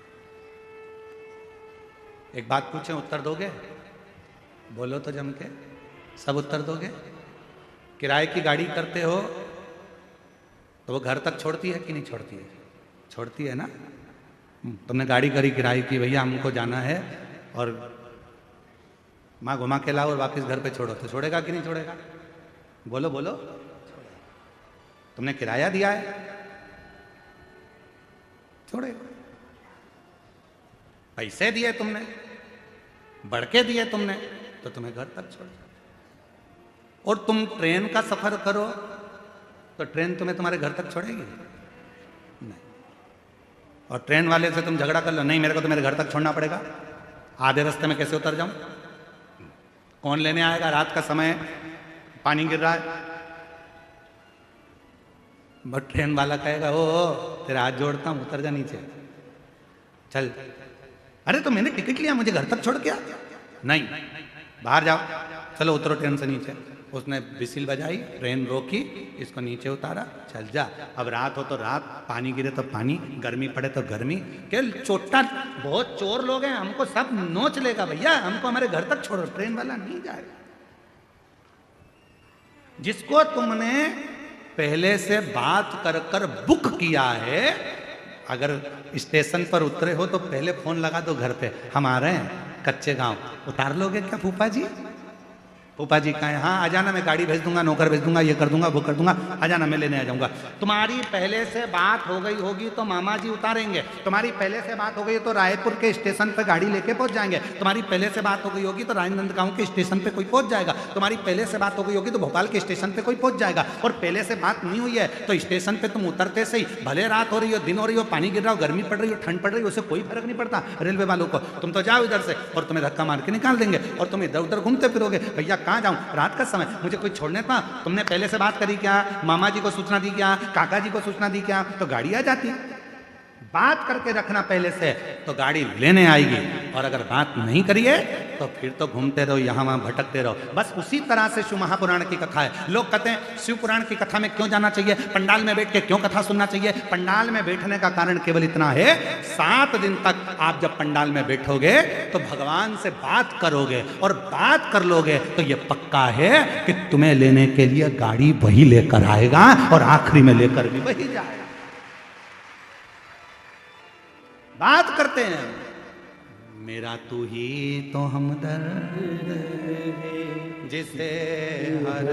A: एक बात पूछें, उत्तर दोगे? बोलो तो जम के, सब उत्तर दोगे? किराए की गाड़ी करते हो तो वो घर तक छोड़ती है कि नहीं छोड़ती है? छोड़ती है ना। तुमने गाड़ी करी किराए की, भैया हमको जाना है और माँ घुमा के लाओ और वापस घर पे छोड़ो, तो छोड़ेगा कि नहीं छोड़ेगा? बोलो बोलो। तुमने किराया दिया है, छोड़ेगा। पैसे दिए तुमने, बढ़ के दिए तुमने, तो तुम्हें घर तक छोड़। और तुम ट्रेन का सफर करो तो ट्रेन तुम्हें तुम्हारे घर तक छोड़ेगी? नहीं। और ट्रेन वाले से तुम झगड़ा कर लो, नहीं मेरे को तो मेरे घर तक छोड़ना पड़ेगा, आधे रास्ते में कैसे उतर जाऊं? कौन लेने आएगा? रात का समय, पानी गिर रहा है। बट ट्रेन वाला कहेगा, ओ तेरा हाथ जोड़ता हूं, उतर जा नीचे, चल। अरे तो मैंने टिकट लिया, मुझे घर तक छोड़ के आ। नहीं, बाहर जाओ, चलो उतरो ट्रेन से नीचे। उसने बिसिल बजाई, ट्रेन रोकी, इसको नीचे उतारा, चल जा। अब रात हो तो रात, पानी गिरे तो पानी, गर्मी पड़े तो गर्मी। क्या चोटा, बहुत चोर लोग हैं, हमको सब नोच लेगा भैया, हमको हमारे घर तक छोड़ो। ट्रेन वाला नहीं जाएगा। जिसको तुमने पहले से बात कर कर बुक किया है, अगर स्टेशन पर उतरे हो तो पहले फोन लगा दो घर पे, हम आ रहे हैं कच्चे गांव, उतार लोगे क्या फूफा जी? फूफा जी कहें हाँ आ जाना, मैं गाड़ी भेज दूंगा, नौकर भेज दूंगा, ये कर दूंगा, वो कर दूंगा, आ जाना, मैं लेने आ जाऊंगा। तुम्हारी पहले से बात हो गई होगी तो मामा जी उतारेंगे, तुम्हारी पहले से बात हो गई तो रायपुर के स्टेशन पे गाड़ी लेके पहुंच जाएंगे, तुम्हारी पहले से बात हो गई होगी तो राजनांदगांव के स्टेशन पे कोई पहुंच जाएगा, तुम्हारी पहले से बात हो गई होगी तो भोपाल के स्टेशन पे कोई पहुंच जाएगा। और पहले से बात नहीं हुई है तो स्टेशन पे तुम उतरते से ही, भले रात हो रही हो, दिन हो रही हो, पानी गिर रहा हो, गर्मी पड़ रही हो, ठंड पड़ रही हो, उससे कोई फर्क नहीं पड़ता रेलवे वालों को। तुम तो जाओ इधर से और तुम्हें धक्का मार के निकाल देंगे और तुम इधर उधर घूमते फिरोगे। भैया कहाँ जाऊं, रात का समय, मुझे कोई छोड़ने था, तुमने पहले से बात करी क्या, मामा जी को सूचना दी क्या, काका जी को सूचना दी क्या, तो गाड़ी आ जाती। बात करके रखना पहले से तो गाड़ी लेने आएगी, और अगर बात नहीं करिए तो फिर तो घूमते रहो, यहां वहां भटकते रहो। बस उसी तरह से शिव महापुराण की कथा है। लोग कहते हैं शिव पुराण की कथा में क्यों जाना चाहिए, पंडाल में बैठ के क्यों कथा सुनना चाहिए। पंडाल में बैठने का कारण केवल इतना है, 7 दिन तक आप जब पंडाल में बैठोगे तो भगवान से बात करोगे, और बात कर लोगे तो यह पक्का है कि तुम्हें लेने के लिए गाड़ी वही लेकर आएगा और आखिरी में लेकर भी वही जाएगा। बात करते हैं, मेरा तू ही तो हमदर्द है जिसे हर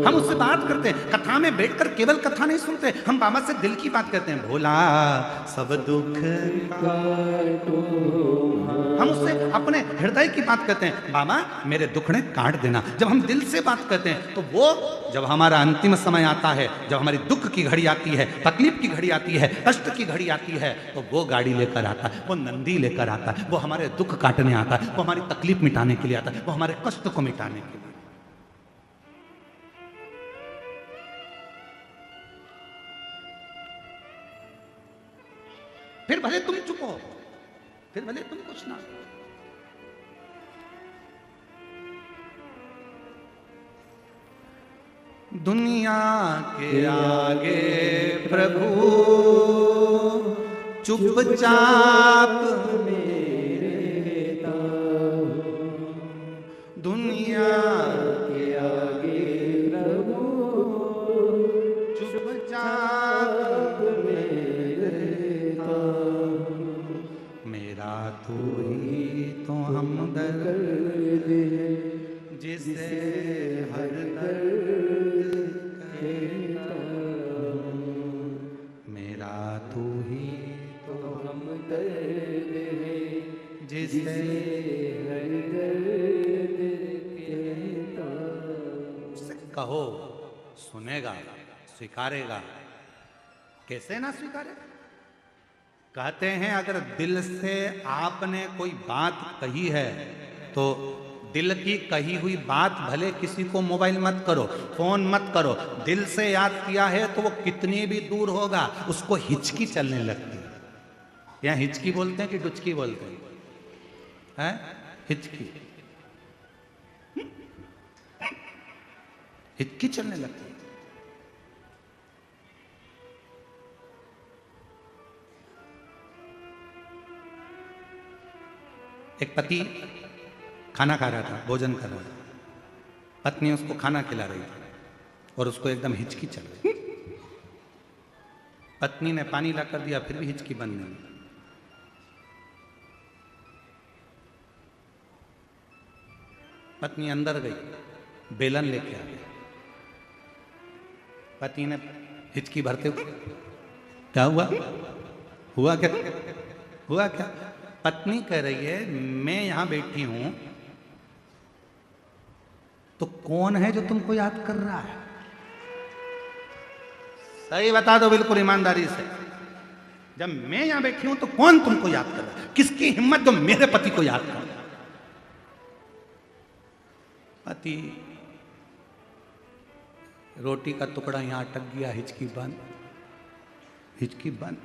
A: हम उससे बात करते हैं। कथा में बैठकर केवल कथा नहीं सुनते, हम बाबा से दिल की बात करते हैं। भोला सब दुख काटो, हम उससे अपने हृदय की बात करते हैं। बाबा मेरे दुखड़े काट देना। जब हम दिल से बात करते हैं तो वो, जब हमारा अंतिम समय आता है, जब हमारी दुख की घड़ी आती है, तकलीफ की घड़ी आती है, कष्ट की घड़ी आती है, तो वो गाड़ी लेकर आता है, वो नंदी लेकर आता है, वो हमारे दुख काटने आता है, वो हमारी तकलीफ मिटाने के लिए आता है, वो हमारे कष्ट को मिटाने के लिए। फिर भले तुम चुप हो, फिर भले तुम कुछ ना। दुनिया के आगे प्रभु चुपचाप मेरे ताऊ, दुनिया के आगे प्रभु चुपचाप मेरे ताऊ, मेरा तू ही तो हमदर्द है जिसे हर दर्द कहता हूँ, मेरा तू ही तो हमदर्द है जिसे हर दर्द कहता हूँ। उससे कहो, सुनेगा, स्वीकारेगा। कैसे ना स्वीकारेगा। कहते हैं अगर दिल से आपने कोई बात कही है तो दिल की कही हुई बात भले किसी को मोबाइल मत करो, फोन मत करो, दिल से याद किया है तो वो कितनी भी दूर होगा, उसको हिचकी चलने लगती है। यहाँ हिचकी बोलते हैं कि डुचकी बोलते हैं? हिचकी, हिचकी चलने लगती है। एक पति खाना खा रहा था, भोजन कर रहा था, पत्नी उसको खाना खिला रही थी और उसको एकदम हिचकी चल रही। पत्नी ने पानी ला कर दिया, फिर भी हिचकी बंद नहीं। पत्नी अंदर गई, बेलन लेके आ गई। पति ने हिचकी भरते हुए, क्या हुआ, हुआ क्या, हुआ क्या? पत्नी कह रही है मैं यहां बैठी हूं तो कौन है जो तुमको याद कर रहा है? सही बता दो बिल्कुल ईमानदारी से। जब मैं यहां बैठी हूं तो कौन तुमको याद कर रहा है? किसकी हिम्मत जो मेरे पति को याद कर रहा है? पति, रोटी का टुकड़ा यहां अटक गया, हिचकी बंद, हिचकी बंद।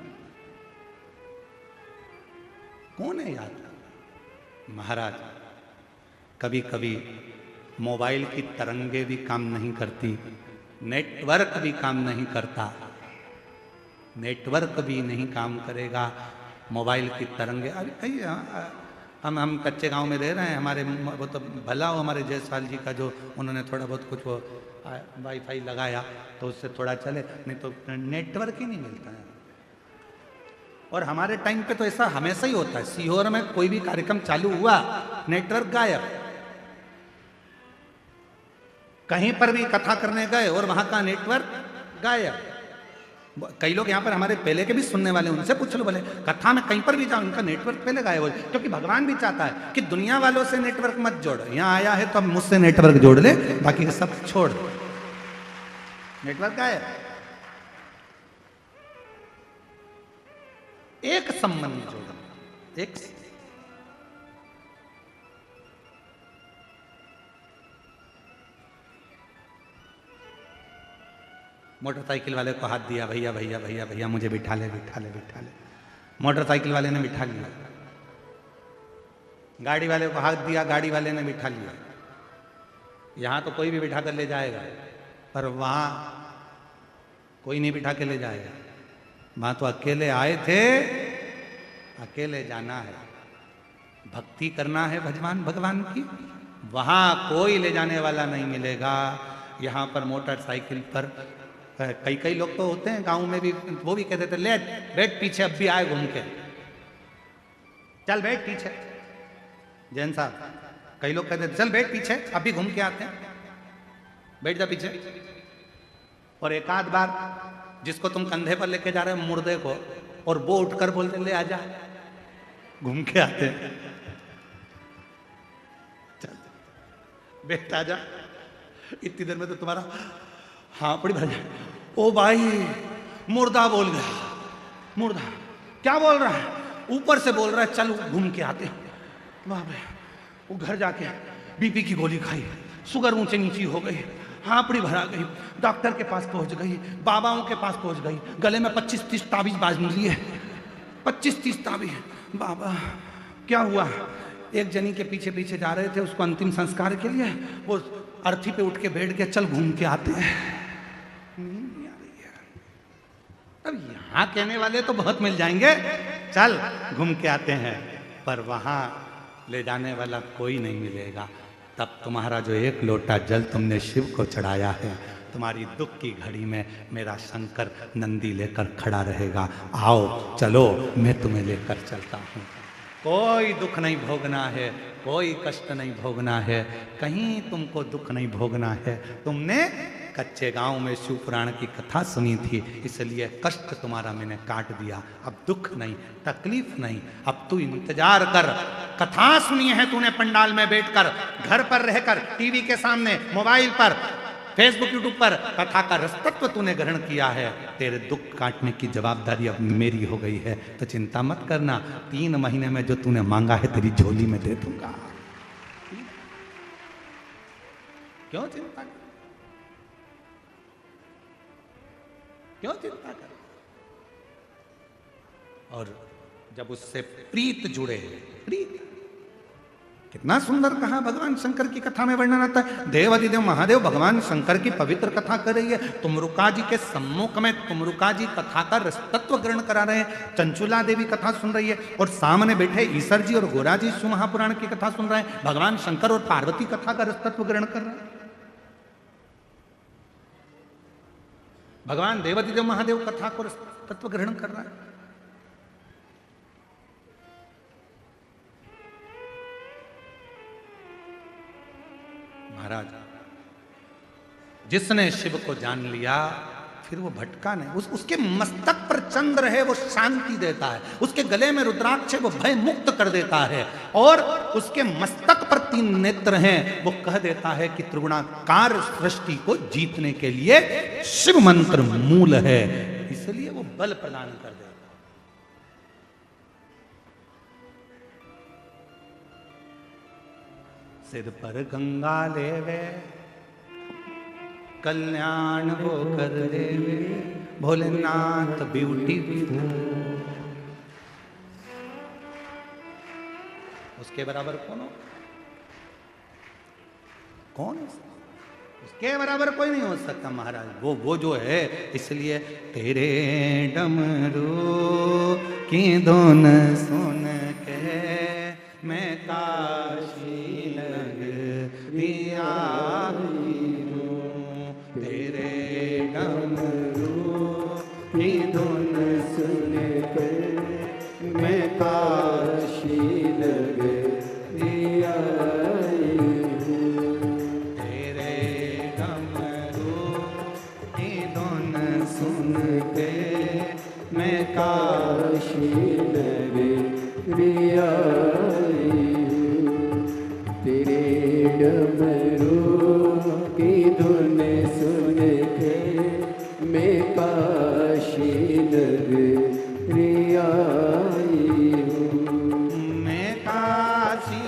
A: कौन है याद? महाराज, कभी कभी मोबाइल की तरंगे भी काम नहीं करती, नेटवर्क भी काम नहीं करता, नेटवर्क भी नहीं काम करेगा, मोबाइल की तरंगे। अभी हम कच्चे गांव में रह रहे हैं, हमारे वो तो भला हो हमारे जयसवाल जी का, जो उन्होंने थोड़ा बहुत कुछ वो वाईफाई लगाया तो उससे थोड़ा चले, नहीं तो नेटवर्क ही नहीं मिलता है। और हमारे टाइम पे तो ऐसा हमेशा ही होता है, सीहोर में कोई भी कार्यक्रम चालू हुआ नेटवर्क गायब, कहीं पर भी कथा करने गए और वहां का नेटवर्क गायब। कई लोग यहाँ पर हमारे पहले के भी सुनने वाले, उनसे पूछ लो, बोले कथा में कहीं पर भी जाओ उनका नेटवर्क पहले गायब हो, क्योंकि भगवान भी चाहता है कि दुनिया वालों से नेटवर्क मत जोड़, यहाँ आया है तो अब मुझसे नेटवर्क जोड़ ले, बाकी सब छोड़, नेटवर्क गायब। एक संबंध जोड़ो, एक मोटरसाइकिल वाले को हाथ दिया, भैया भैया भैया भैया मुझे बिठा ले बिठा ले बिठा ले, मोटरसाइकिल वाले ने बिठा लिया। गाड़ी वाले को हाथ दिया, गाड़ी वाले ने बिठा लिया। यहाँ तो कोई भी बिठा कर ले जाएगा, पर वहाँ कोई नहीं बिठा के ले जाएगा। वहाँ तो अकेले आए थे, अकेले जाना है, भक्ति करना है भगवान भगवान की, वहाँ कोई ले जाने वाला नहीं मिलेगा। यहाँ पर मोटरसाइकिल पर कई कई लोग तो होते हैं गांव में भी, वो भी कहते थे ले बैठ पीछे, अब भी आए घूम के, चल बैठ पीछे। जैन साहब, कई लोग कहते थे चल बैठ पीछे, अब भी घूम के आते हैं, बैठ जा पीछे। और एक आध बार जिसको तुम कंधे पर लेके जा रहे हो मुर्दे को, और वो उठकर बोलते ले आजा, घूम के आते हैं, चल बैठ आजा, इतनी देर में तो तुम्हारा हाँ पड़ी भर जाए। ओ भाई मुर्दा बोल गया, मुर्दा क्या बोल रहा है, ऊपर से बोल रहा है चल घूम के आते। वाह भाई, वो घर जाके बीपी की गोली खाई, शुगर ऊंचे नीची हो गई, हांपड़ी भरा गई, डॉक्टर के पास पहुंच गई, बाबाओं के पास पहुंच गई, गले में 25-30 ताबीज बाज लिए, 25-30 ताबीज। बाबा क्या हुआ, एक जनी के पीछे पीछे जा रहे थे उसको अंतिम संस्कार के लिए, वो अर्थी पे उठ के बैठ गया, चल घूम के आते हैं। अब यहां कहने वाले तो बहुत मिल जाएंगे, चल घूम के आते हैं, पर वहां ले जाने वाला कोई नहीं मिलेगा। तब तुम्हारा जो एक लोटा जल तुमने शिव को चढ़ाया है, तुम्हारी दुख की घड़ी में मेरा शंकर नंदी लेकर खड़ा रहेगा। आओ चलो मैं तुम्हें लेकर चलता हूँ। कोई दुख नहीं भोगना है, कोई कष्ट नहीं भोगना है, कहीं तुमको दुख नहीं भोगना है। तुमने कच्चे गांव में शिव पुराण की कथा सुनी थी, इसलिए कष्ट तुम्हारा मैंने काट दिया। अब दुख नहीं, तकलीफ नहीं, अब तू इंतजार कर। कथा सुनी है तूने पंडाल में बैठकर, घर पर रहकर, टीवी के सामने, मोबाइल पर, फेसबुक यूट्यूब पर, कथा का रसतत्व तूने ग्रहण किया है। तेरे दुख काटने की जवाबदारी अब मेरी हो गई है, तो चिंता मत करना, 3 महीने में जो तूने मांगा है तेरी झोली में दे दूंगा। क्यों चिंता कर, क्यों चिंता कर। और जब उससे प्रीत जुड़े, प्रीत कितना सुंदर कहा भगवान शंकर की कथा में वर्णन आता है। देवाधिदेव महादेव भगवान शंकर की पवित्र कथा कर रही है, तुमरुका जी के सम्मुख में तुमरुका जी कथा का रसतत्व ग्रहण करा रहे हैं, चंचुला देवी कथा सुन रही है, और सामने बैठे ईश्वर जी और गोरा जी शिव महापुराण की कथा सुन रहे हैं। भगवान शंकर और पार्वती कथा का रसतत्व ग्रहण कर रहे हैं, भगवान देवाधिदेव महादेव कथा को रसतत्व ग्रहण कर रहा है। महाराज, जिसने शिव को जान लिया फिर वो भटका नहीं। उसके मस्तक पर चंद्र है, वो शांति देता है, उसके गले में रुद्राक्ष है, वो भय मुक्त कर देता है, और उसके मस्तक पर 3 नेत्र हैं, वो कह देता है कि त्रिगुणाकार सृष्टि को जीतने के लिए शिव मंत्र मूल है, इसलिए वो बल प्रदान कर देता है। सिर पर गंगा लेवे, कल्याण वो कर देवे, भोलेनाथ ब्यूटीफुल। उसके बराबर कौन हो, कौन हो? उसके बराबर कोई नहीं हो सकता महाराज, वो जो है। इसलिए तेरे डमरू की धुन सुन के मैं काशी नगरिया हूँ, तेरे डमरू की धुन सुन के
B: सुन के मैं काशी नगरी आई हूँ। तेरे डमरू की धुन सुन के मैं काशी नगरी आई हूँ।
A: मैं काशी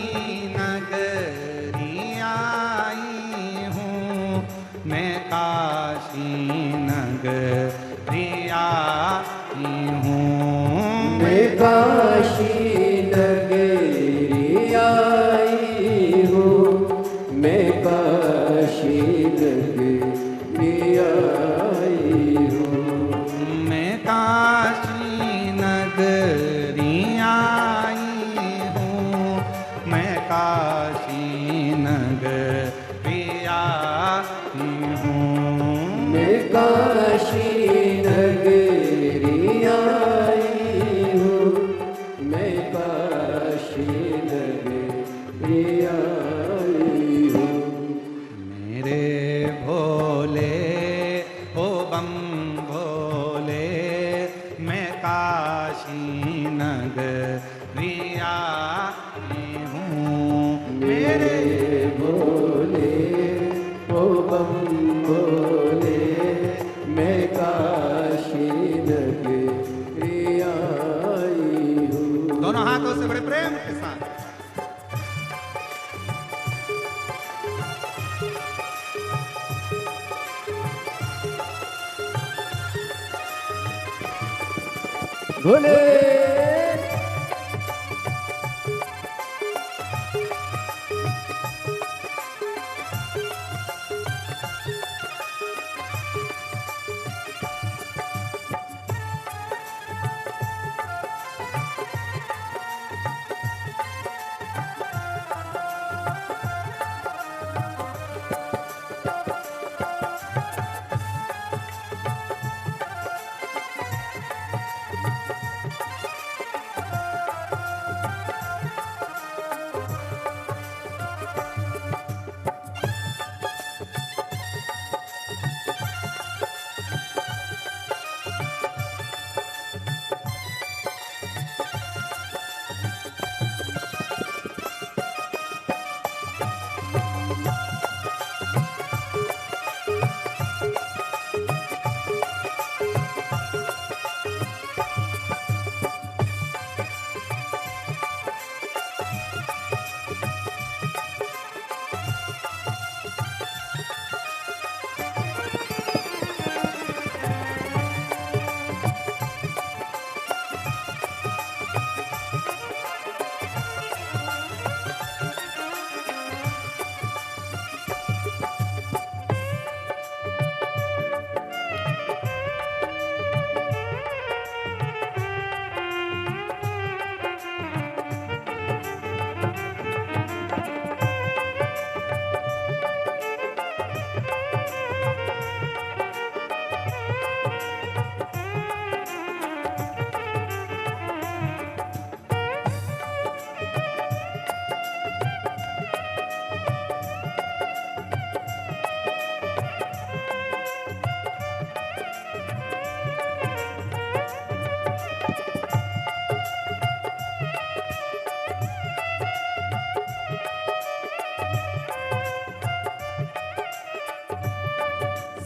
A: नगरी आई हूँ, मैं काशी नगरी आई हूँ।
B: मैं काशी नगरी आई हूँ, मैं काशी नगरी आई हूँ।
A: मैं काशी नगरी आई हूँ, मैं काशी नगरी आई हूँ।
B: मैं काशी नगरी आई हूँ, मैं काशी नगरी आई हूँ।
A: मेरे भोले ओ बम भोले, मैं काशी नगरी आई हूँ। मेरे
B: भोले ओ बम भोले, मैं काशी नगरी आई हूँ।
A: दोनों हाथों से बड़े प्रेम के साथ
B: भोले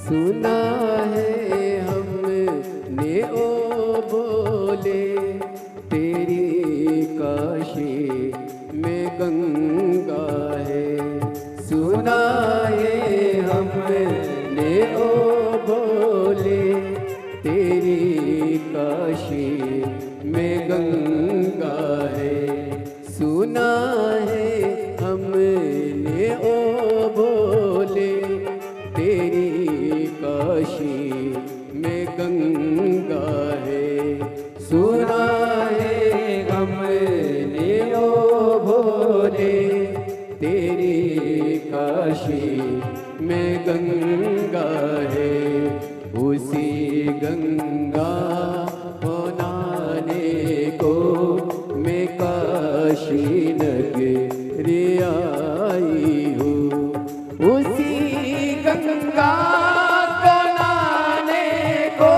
B: सुना है हमने ओ बोले, तेरी काशी में गंगा है। सुना है हमने ओ बोले, तेरी काशी में गंगा है। सुना है हमने ओ बोले, तेरी काशी में गंगा है। सुना है हमने ओ भोले, तेरी काशी में गंगा है। उसी गंगा को नहाने को मैं काशी नगरी आई हूँ। उसी गंगा को नहाने को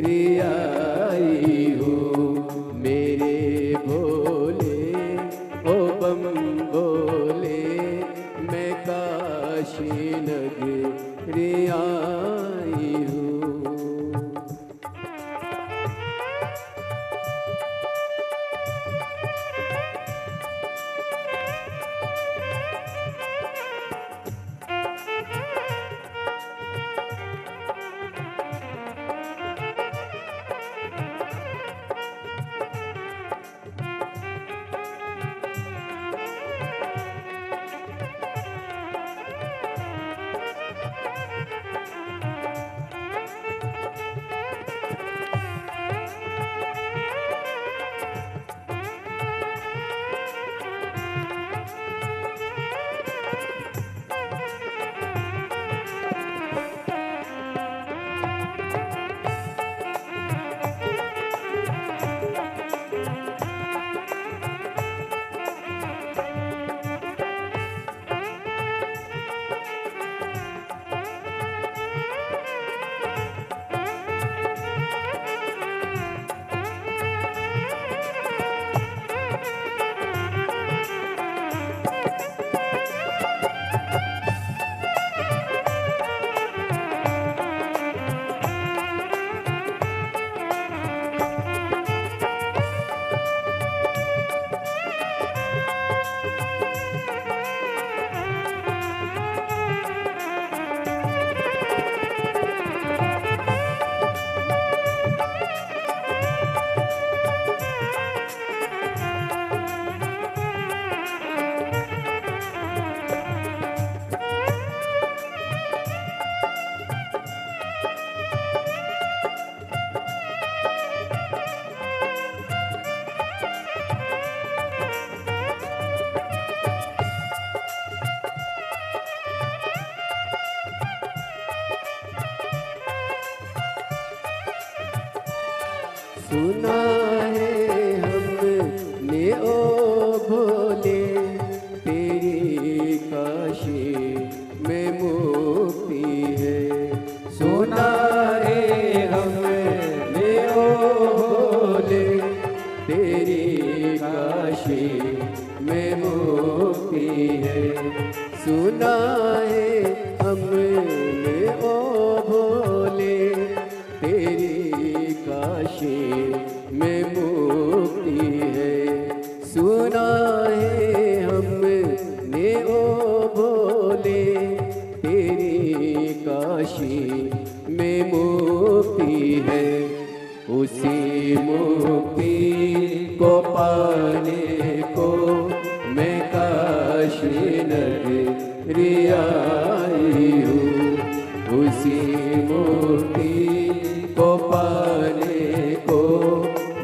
B: रियाई हूँ। मेरे भोले ओ बम बोले, मैं काशी नगरी आई हूँ। सुना है हमने ओ भोले, तेरी काशी में मुक्ति है। सुना है हमने ओ भोले, तेरी काशी में मुक्ति है। सुना है हमने ओ भोले, तेरी काशी में मुक्ति है। सुना है हमने ओ भोले, तेरी काशी में मुक्ति है। उसी मुक्ति को पाने को मैं काशी नगरी आई हूँ। उसी मुक्ति को पाने को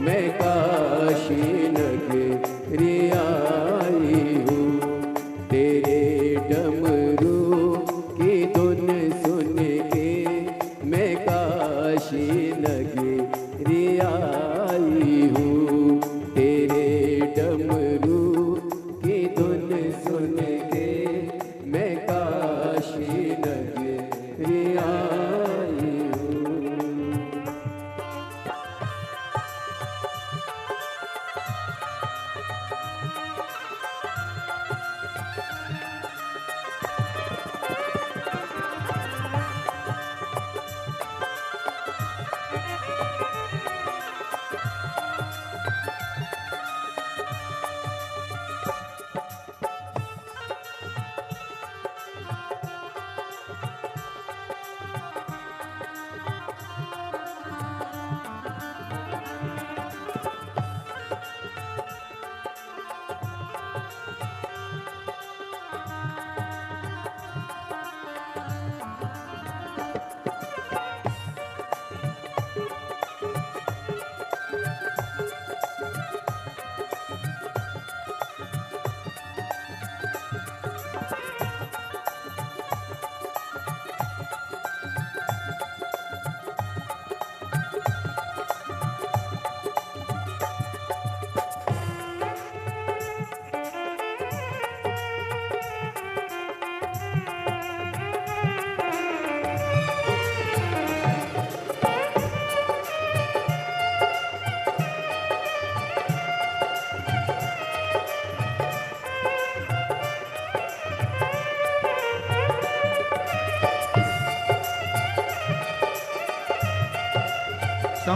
B: मैं काशी नगरी आई हूँ। तेरे डमरू की धुन सुन के मैं काशी नगरी आई हूँ। तेरे डमरू की धुन सुन के मैं काशी नगरी आई हूँ।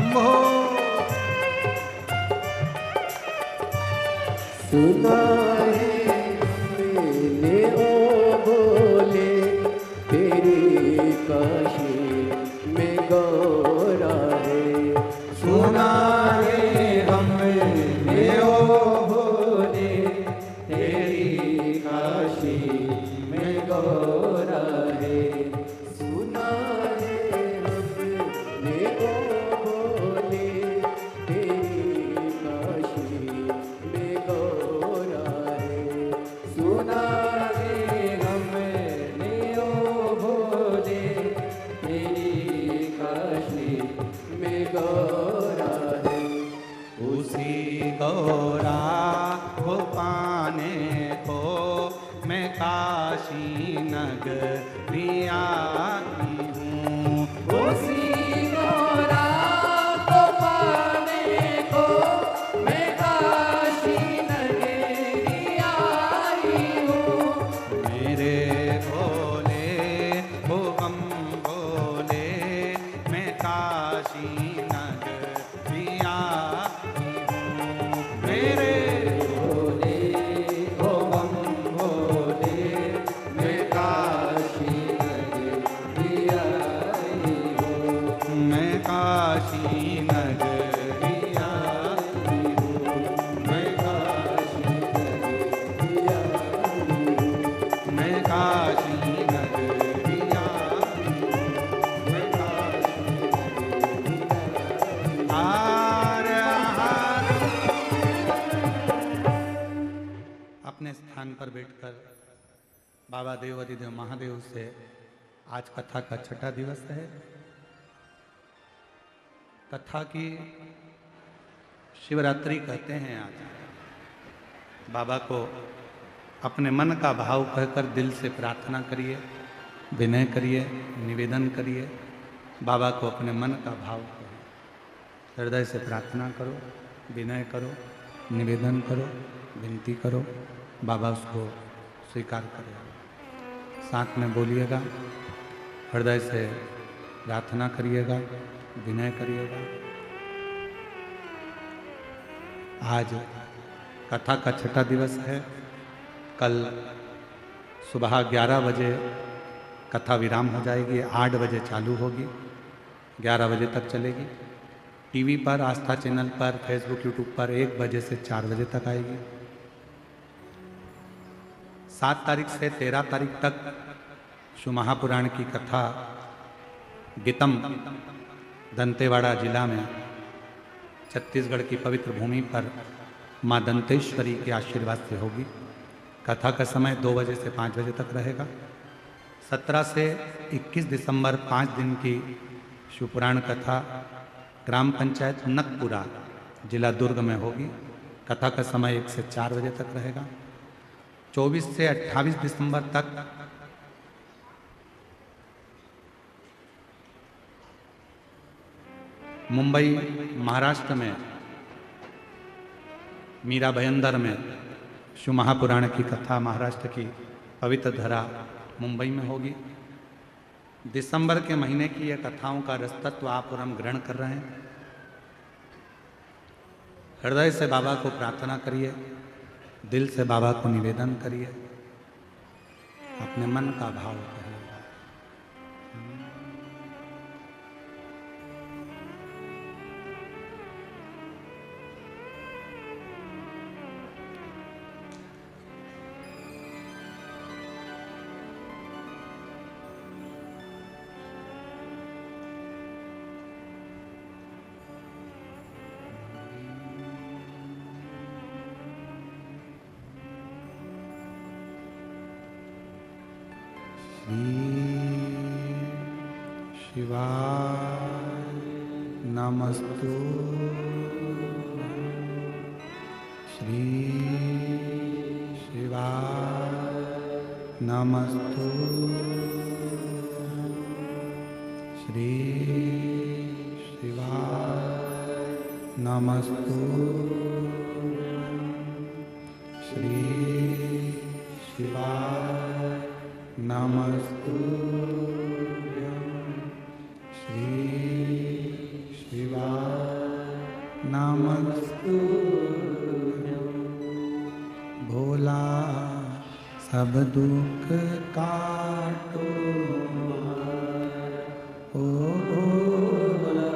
A: शंभो।
B: सुना है हमने ओ भोले तेरी काशी में गौरा है।
A: सुना है हमने ओ
B: भोले तेरी काशी में गौरा है। सुना है हमने ओ भोले तेरी काशी में गौरा है। सुना है हमने ओ भोले तेरी काशी में गौरा है।
A: उसी गौरा को पाने को मैं काशी नगरी आई हूँ।
B: उसी गौरा को पाने को मैं काशी नगरी आई हूँ।
A: मेरे भोले हो बम भोले मैं काशी नगरी आई हूँ। मेरे
B: भोले ओ बम भोले मैं काशी नगरी आई हूँ।
A: मैं काशी नगरी आई हूँ।
B: मैं काशी नगरी आई हूँ।
A: मैं काशी नगरी आई हूँ।
B: मैं काशी
A: आर्य आहार। अपने स्थान पर बैठकर बाबा देव अधिदेव महादेव से आज कथा का छठा दिवस है। कथा की शिवरात्रि कहते हैं आज। बाबा को अपने मन का भाव कहकर दिल से प्रार्थना करिए, विनय करिए, निवेदन करिए। बाबा को अपने मन का भाव कहो, हृदय से प्रार्थना करो, विनय करो, निवेदन करो, विनती करो। बाबा उसको स्वीकार करेगा। साथ में बोलिएगा, हृदय से प्रार्थना करिएगा, विनय करिएगा। आज कथा का छठा दिवस है। कल सुबह 11 बजे कथा विराम हो जाएगी, 8 बजे चालू होगी, 11 बजे तक चलेगी। टीवी पर, आस्था चैनल पर, फेसबुक, यूट्यूब पर 1 बजे से 4 बजे तक आएगी। 7 तारीख से 13 तारीख तक शिव महापुराण की कथा गीतम दंतेवाड़ा जिला में छत्तीसगढ़ की पवित्र भूमि पर माँ दंतेश्वरी के आशीर्वाद से होगी। कथा का समय 2 बजे से 5 बजे तक रहेगा। 17 से 21 दिसंबर 5 दिन की शिवपुराण कथा ग्राम पंचायत नकपुरा जिला दुर्ग में होगी। कथा का समय 1 से 4 बजे तक रहेगा। 24 से 28 दिसंबर तक मुंबई महाराष्ट्र में मीरा भयंदर में शिव महापुराण की कथा महाराष्ट्र की पवित्र धरा मुंबई में होगी। दिसंबर के महीने की ये कथाओं का रसतत्व आप और हम ग्रहण कर रहे हैं। हृदय से बाबा को प्रार्थना करिए, दिल से बाबा को निवेदन करिए, अपने मन का भाव करिए। शिवाय नमस्तु। श्री शिवाय नमस्तु। श्री शिवाय नमस्तु। श्री शिवाय नमस्तुभ्यं। श्री शिवाय नमस्तु भोला सब दुख काटो ओ भोला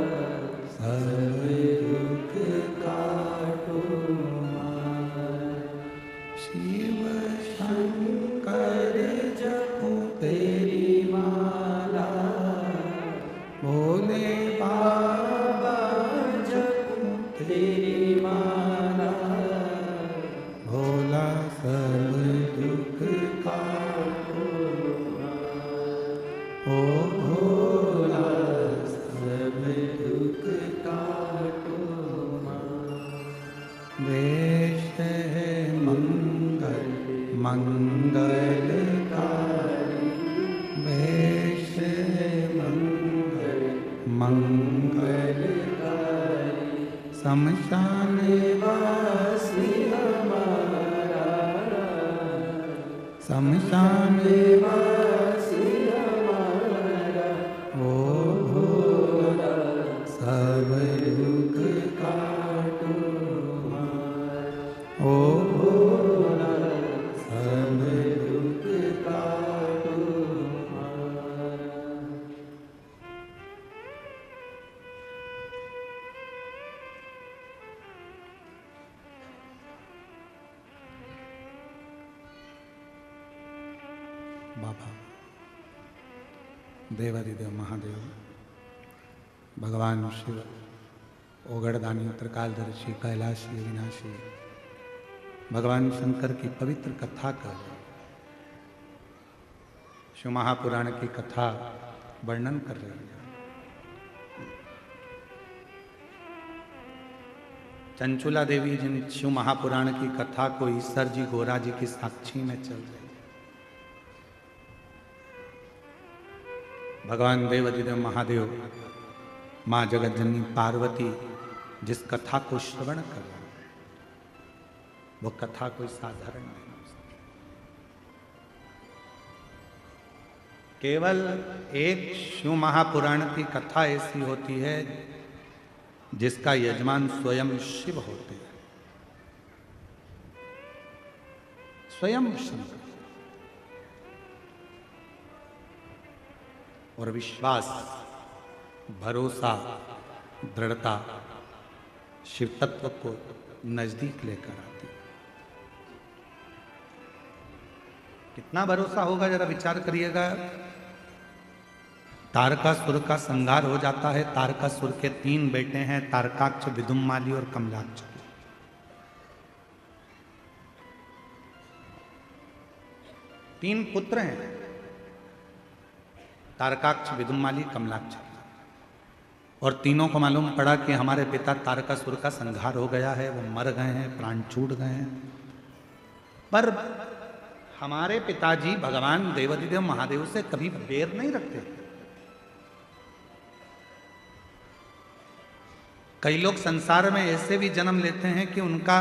A: सब दुख काटो शिव शंकर जपो तेरी माला भोले बाबा जपो तेरी माला भोला सब दुख काटो ओ भोला सब दुख काटो वेश है मंगल मंगलकारी वेश है मंगल मंगलकारी शमशान वासी हमारा शमशान वासी हमारा ओ भोला सब दुख काटो ओ भोला सब दुख काटो बाबा देवादिदेव महादेव भगवान शिव ओगड़दानी त्रिकालदर्शी कैलाशी विनाशी भगवान शंकर की पवित्र कथा कर शिव महापुराण की कथा वर्णन कर रही है। चंचुला देवी जिन शिव महापुराण की कथा को ईश्वर जी गोरा जी की साक्षी में चल रही है। भगवान देवादिदेव महादेव माँ जगत जननी पार्वती जिस कथा को श्रवण कर रहे हैं वो कथा कोई साधारण नहीं हो सकती। केवल एक शिव महापुराण की कथा ऐसी होती है जिसका यजमान स्वयं शिव होते हैं, स्वयं शंकर। और विश्वास भरोसा दृढ़ता शिव तत्व को नजदीक लेकर आती है। कितना भरोसा होगा जरा विचार करिएगा। तारकासुर का संहार हो जाता है। तारकासुर के 3 बेटे हैं, तारकाक्ष, विदुम्माली और कमलाक्ष। 3 पुत्र हैं, तारकाक्ष, विदुम्माली, कमलाक्ष। और तीनों को मालूम पड़ा कि हमारे पिता तारकासुर का संहार हो गया है, वो मर गए हैं, प्राण छूट गए हैं। पर हमारे पिताजी भगवान देवादिदेव महादेव से कभी बैर नहीं रखते। कई लोग संसार में ऐसे भी जन्म लेते हैं कि उनका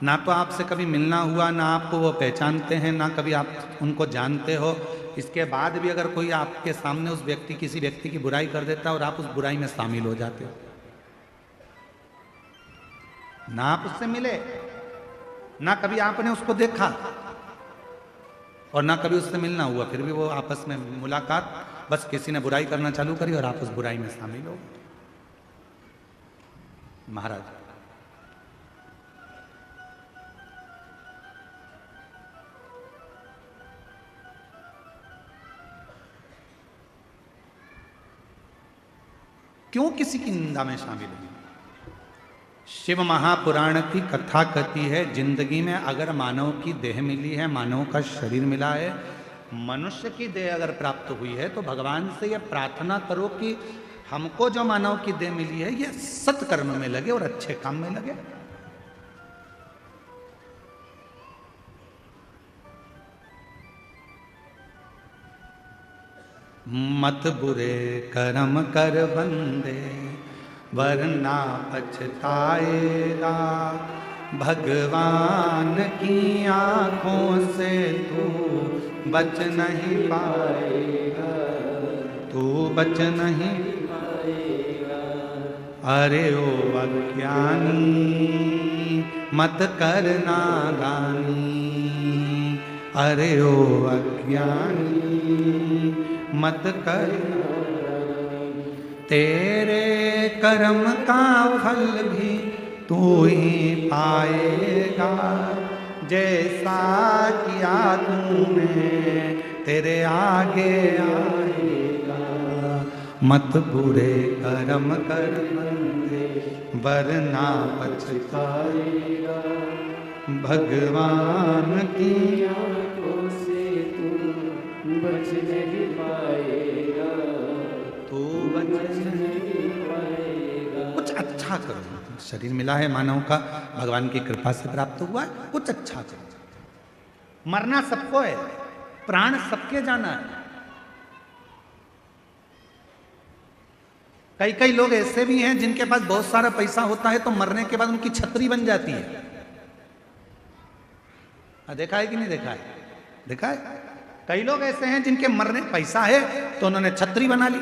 A: ना तो आपसे कभी मिलना हुआ, ना आपको वो पहचानते हैं, ना कभी आप उनको जानते हो। इसके बाद भी अगर कोई आपके सामने उस व्यक्ति किसी व्यक्ति की बुराई कर देता है और आप उस बुराई में शामिल हो जाते हो। ना आप उससे मिले, ना कभी आपने उसको देखा और ना कभी उससे मिलना हुआ, फिर भी वो आपस में मुलाकात, बस किसी ने बुराई करना चालू करी और आप उस बुराई में शामिल हो। महाराज क्यों किसी की निंदा में शामिल हुई? शिव महापुराण की कथा कहती है जिंदगी में अगर मानव की देह मिली है, मानव का शरीर मिला है, मनुष्य की देह अगर प्राप्त हुई है तो भगवान से यह प्रार्थना करो कि हमको जो मानव की देह मिली है यह सत्कर्म में लगे और अच्छे काम में लगे। मत बुरे कर्म कर बंदे वरना पछताएगा, भगवान की आंखों से तू बच नहीं पाएगा, तू बच नहीं पाएगा। अरे ओ अज्ञानी मत कर नादानी, अरे ओ अज्ञानी मत कर, तेरे कर्म का फल भी तू ही पाएगा, जैसा किया तूने तेरे आगे आएगा। मत बुरे कर्म कर बंदे वरना पछताएगा, भगवान की
B: आंखों से तू बच नहीं पाएगा,
A: तू बच
B: नहीं पाएगा।
A: कुछ अच्छा करो। शरीर मिला है मानव का, भगवान की कृपा से प्राप्त हुआ है, कुछ अच्छा करो। मरना सबको है, प्राण सबके जाना है। कई कई लोग ऐसे भी हैं जिनके पास बहुत सारा पैसा होता है तो मरने के बाद उनकी छतरी बन जाती है। देखा है कि नहीं देखा है? देखा है। कई लोग ऐसे हैं जिनके मरने पैसा है तो उन्होंने छतरी बना ली।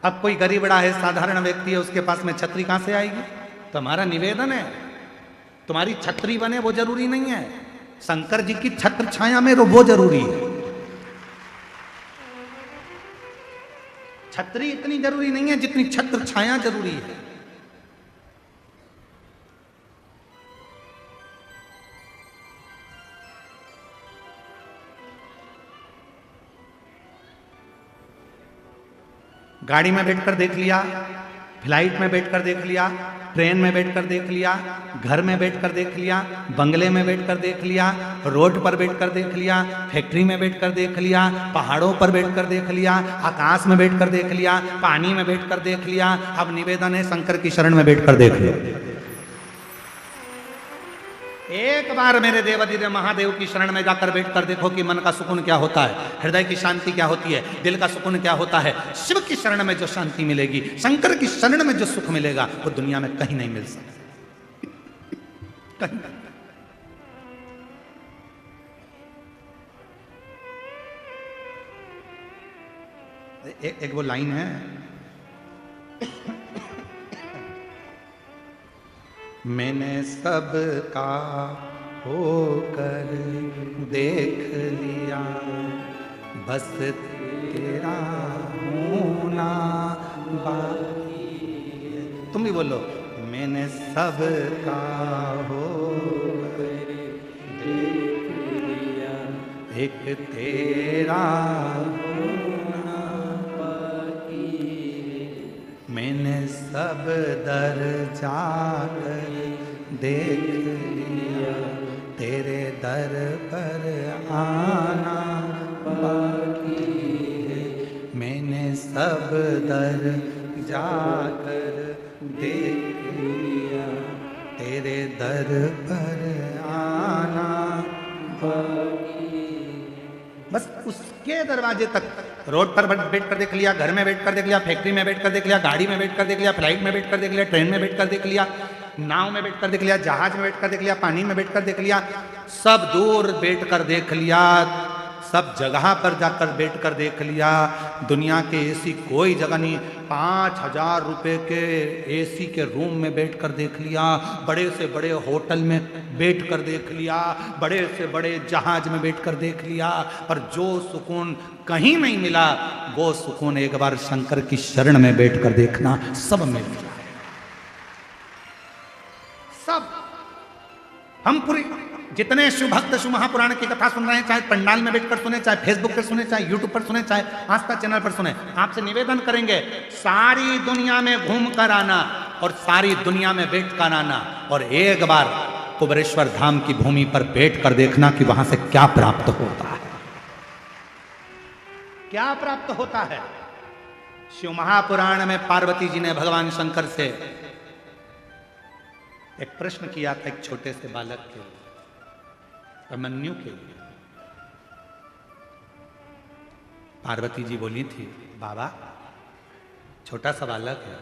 A: अब कोई गरीबड़ा है, साधारण व्यक्ति है, उसके पास में छतरी कहां से आएगी? तो हमारा निवेदन है, तुम्हारी छतरी बने वो जरूरी नहीं है, शंकर जी की छत्र छाया में वो जरूरी है। छतरी इतनी जरूरी नहीं है जितनी छत्र छाया जरूरी है। गाड़ी में बैठकर देख लिया, फ्लाइट में बैठकर देख लिया, ट्रेन में बैठकर देख लिया, घर में बैठकर देख लिया, बंगले में बैठकर देख लिया, रोड पर बैठकर देख लिया, फैक्ट्री में बैठकर देख लिया, पहाड़ों पर बैठकर देख लिया, आकाश में बैठकर देख लिया, पानी में बैठकर देख लिया। अब निवेदन है शंकर की शरण में बैठकर देख लिया। एक बार मेरे देवाधिदेव महादेव की शरण में जाकर बैठकर देखो कि मन का सुकून क्या होता है, हृदय की शांति क्या होती है, दिल का सुकून क्या होता है। शिव की शरण में जो शांति मिलेगी, शंकर की शरण में जो सुख मिलेगा, वो दुनिया में कहीं नहीं मिल सकता, कहीं नहीं। एक वो लाइन है, मैंने सबका होकर देख लिया, बस तेरा होना बाकी है। तुम भी बोलो, मैंने सबका होकर देख लिया, एक तेरा होना बाकी है। मैंने सब दर जाकर देख लिया, तेरे दर पर आना बाकी है। मैंने सब दर जाकर देख लिया, तेरे दर पर आना बाकी। बस उसके दरवाजे तक, रोड पर बैठ कर देख लिया, घर में बैठ कर देख लिया, फैक्ट्री में बैठ कर देख लिया, गाड़ी में बैठ कर देख लिया, फ्लाइट में बैठ कर देख लिया, ट्रेन में बैठ कर देख लिया, नाव में बैठ कर देख लिया, जहाज में बैठ कर देख लिया, पानी में बैठ कर देख लिया, सब दूर बैठ कर देख लिया, सब जगह पर जाकर बैठ कर देख लिया। दुनिया के ऐसी कोई जगह नहीं। 5,000 रुपए के एसी के रूम में बैठ कर देख लिया, बड़े से बड़े होटल में बैठ कर देख लिया, बड़े से बड़े जहाज में बैठ कर देख लिया, पर जो सुकून कहीं नहीं मिला, वो सुकून एक बार शंकर की शरण में बैठ कर देखना, सब मिल जाए। सब हम पूरी जितने शिव भक्त शिव महापुराण की कथा सुन रहे हैं, चाहे पंडाल में बैठकर सुने, चाहे फेसबुक पर सुने, चाहे यूट्यूब पर सुने, चाहे आस्था चैनल पर सुने, आपसे निवेदन करेंगे सारी दुनिया में घूम कर आना और सारी दुनिया में बैठ कर आना, और एक बार कुबेरेश्वर धाम की भूमि पर बैठ कर देखना कि वहां से क्या प्राप्त होता है, क्या प्राप्त होता है। शिव महापुराण में पार्वती जी ने भगवान शंकर से एक प्रश्न किया था, एक छोटे से बालक के लिए, अभिमन्यु के लिए। पार्वती जी बोली थी, बाबा छोटा सा बालक है,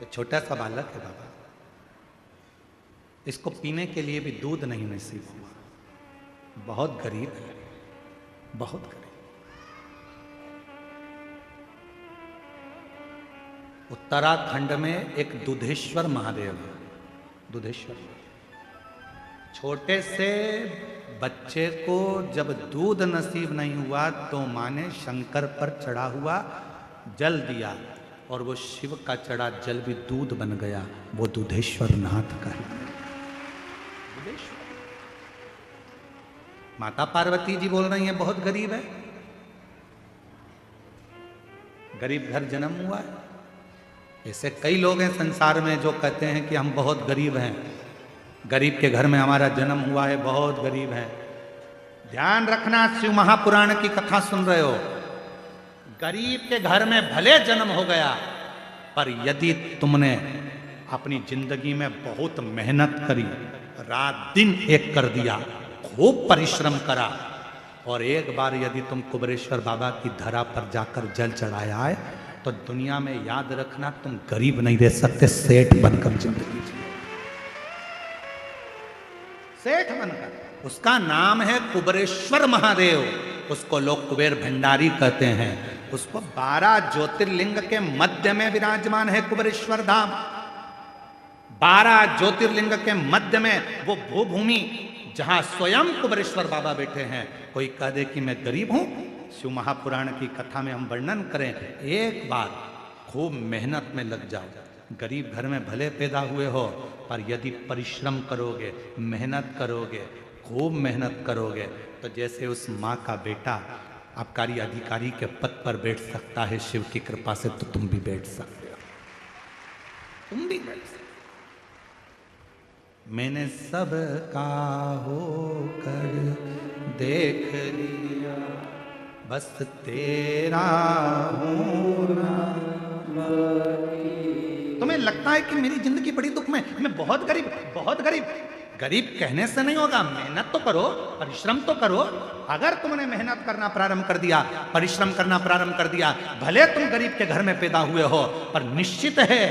A: छोटा सा बालक है बाबा, इसको पीने के लिए भी दूध नहीं नसीब हुआ, बहुत गरीब है, बहुत गरीब। उत्तराखंड में एक दुधेश्वर महादेव है। दुधेश्वर छोटे से बच्चे को जब दूध नसीब नहीं हुआ तो माँ ने शंकर पर चढ़ा हुआ जल दिया और वो शिव का चढ़ा जल भी दूध बन गया। वो दुधेश्वर नाथ का है। माता पार्वती जी बोल रही हैं बहुत गरीब है, गरीब घर जन्म हुआ है। ऐसे कई लोग हैं संसार में जो कहते हैं कि हम बहुत गरीब हैं, गरीब के घर में हमारा जन्म हुआ है, बहुत गरीब है। ध्यान रखना, शिव महापुराण की कथा सुन रहे हो, गरीब के घर में भले जन्म हो गया, पर यदि तुमने अपनी जिंदगी में बहुत मेहनत करी, रात दिन एक कर दिया, खूब परिश्रम करा, और एक बार यदि तुम कुबेरेश्वर बाबा की धरा पर जाकर जल चढ़ाया है, तो दुनिया में याद रखना तुम गरीब नहीं रह सकते, सेठ बनकर जिंदगी जियो। सेठ बनकर। उसका नाम है कुबेरेश्वर महादेव। उसको लोग कुबेर भंडारी कहते हैं। उसको 12 ज्योतिर्लिंग के मध्य में विराजमान है कुबेरेश्वर धाम। 12 ज्योतिर्लिंग के मध्य में वो भूभूमि जहां स्वयं कुबेरेश्वर बाबा बैठे हैं। कोई कह दे कि मैं गरीब हूं, शिव महापुराण की कथा में हम वर्णन करें, एक बार खूब मेहनत में लग जाओ। गरीब घर में भले पैदा हुए हो, पर यदि परिश्रम करोगे, मेहनत करोगे, खूब मेहनत करोगे, तो जैसे उस माँ का बेटा आबकारी अधिकारी के पद पर बैठ सकता है शिव की कृपा से, तो तुम भी बैठ सकते हो। तुम भी बैठ सकते। मैंने सबका होकर देख लिया, बस तेरा होना बाकी। तुम्हें लगता है कि मेरी जिंदगी बड़ी दुख में, मैं बहुत गरीब, बहुत गरीब। गरीब कहने से नहीं होगा, मेहनत तो करो, परिश्रम तो करो। अगर तुमने मेहनत करना प्रारंभ कर दिया, परिश्रम करना प्रारंभ कर दिया, भले तुम गरीब के घर में पैदा हुए हो, पर निश्चित है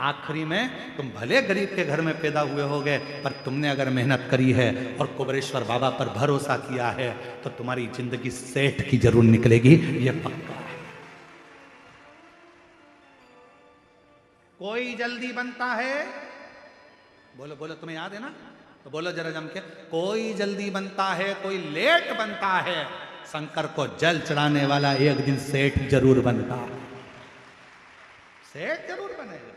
A: आखिरी में तुम भले गरीब के घर में पैदा हुए होगे, पर तुमने अगर मेहनत करी है और कुबेरेश्वर बाबा पर भरोसा किया है, तो तुम्हारी जिंदगी सेठ की जरूर निकलेगी, ये पक्का है। कोई जल्दी बनता है, बोलो बोलो, तुम्हें याद है ना, तो बोलो जरा जम के, कोई जल्दी बनता है, कोई लेट बनता है। शंकर को जल चढ़ाने वाला एक दिन सेठ जरूर बनता है, सेठ जरूर बनेगा।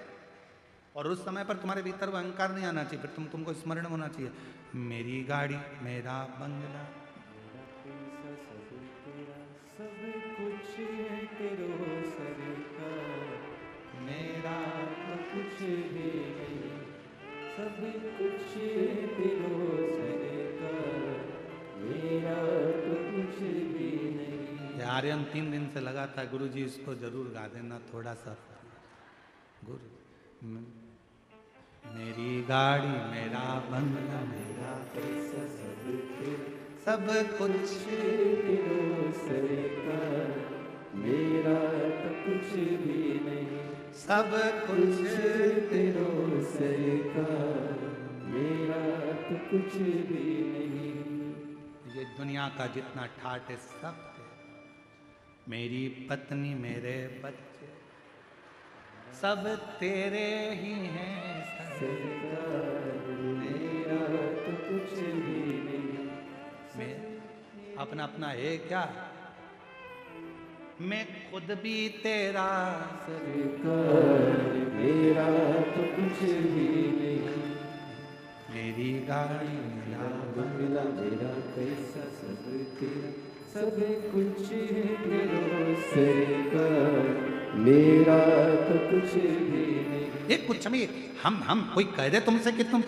A: और उस समय पर तुम्हारे भीतर वो अहंकार नहीं आना चाहिए, फिर तुमको स्मरण होना चाहिए, मेरी गाड़ी, मेरा बंगला,
B: सब कुछ है तेरो सरकार, मेरा तो कुछ भी नहीं, सब कुछ है तेरो सरकार, मेरा तो कुछ भी नहीं।
A: ये आर्यन 3 दिन से लगा था, गुरुजी इसको जरूर गा देना थोड़ा सा। गुरु मेरी गाड़ी, मेरा बंगला, मेरा पैसा, सब कुछ
B: तेरो सरकार, मेरा तो कुछ भी नहीं,
A: सब कुछ
B: तेरो सरकार, मेरा तो कुछ भी नहीं।
A: ये दुनिया का जितना ठाट है सब तेरा। मेरी पत्नी, मेरे बच्चे, सब तेरे ही हैं।
B: सरकार, मेरा तो कुछ भी नहीं।
A: मैं अपना अपना है क्या, मैं खुद भी तेरा।
B: सरकार, मेरा तो कुछ भी नहीं।
A: मेरी गाड़ी, मेरा
B: बंगला, मेरा पैसा, सब तेरा, सब कुछ है तेरो सरकार, मेरा तो कुछ भी नहीं।
A: ये कुछ भी हम कोई कह दे तुमसे कि तुम,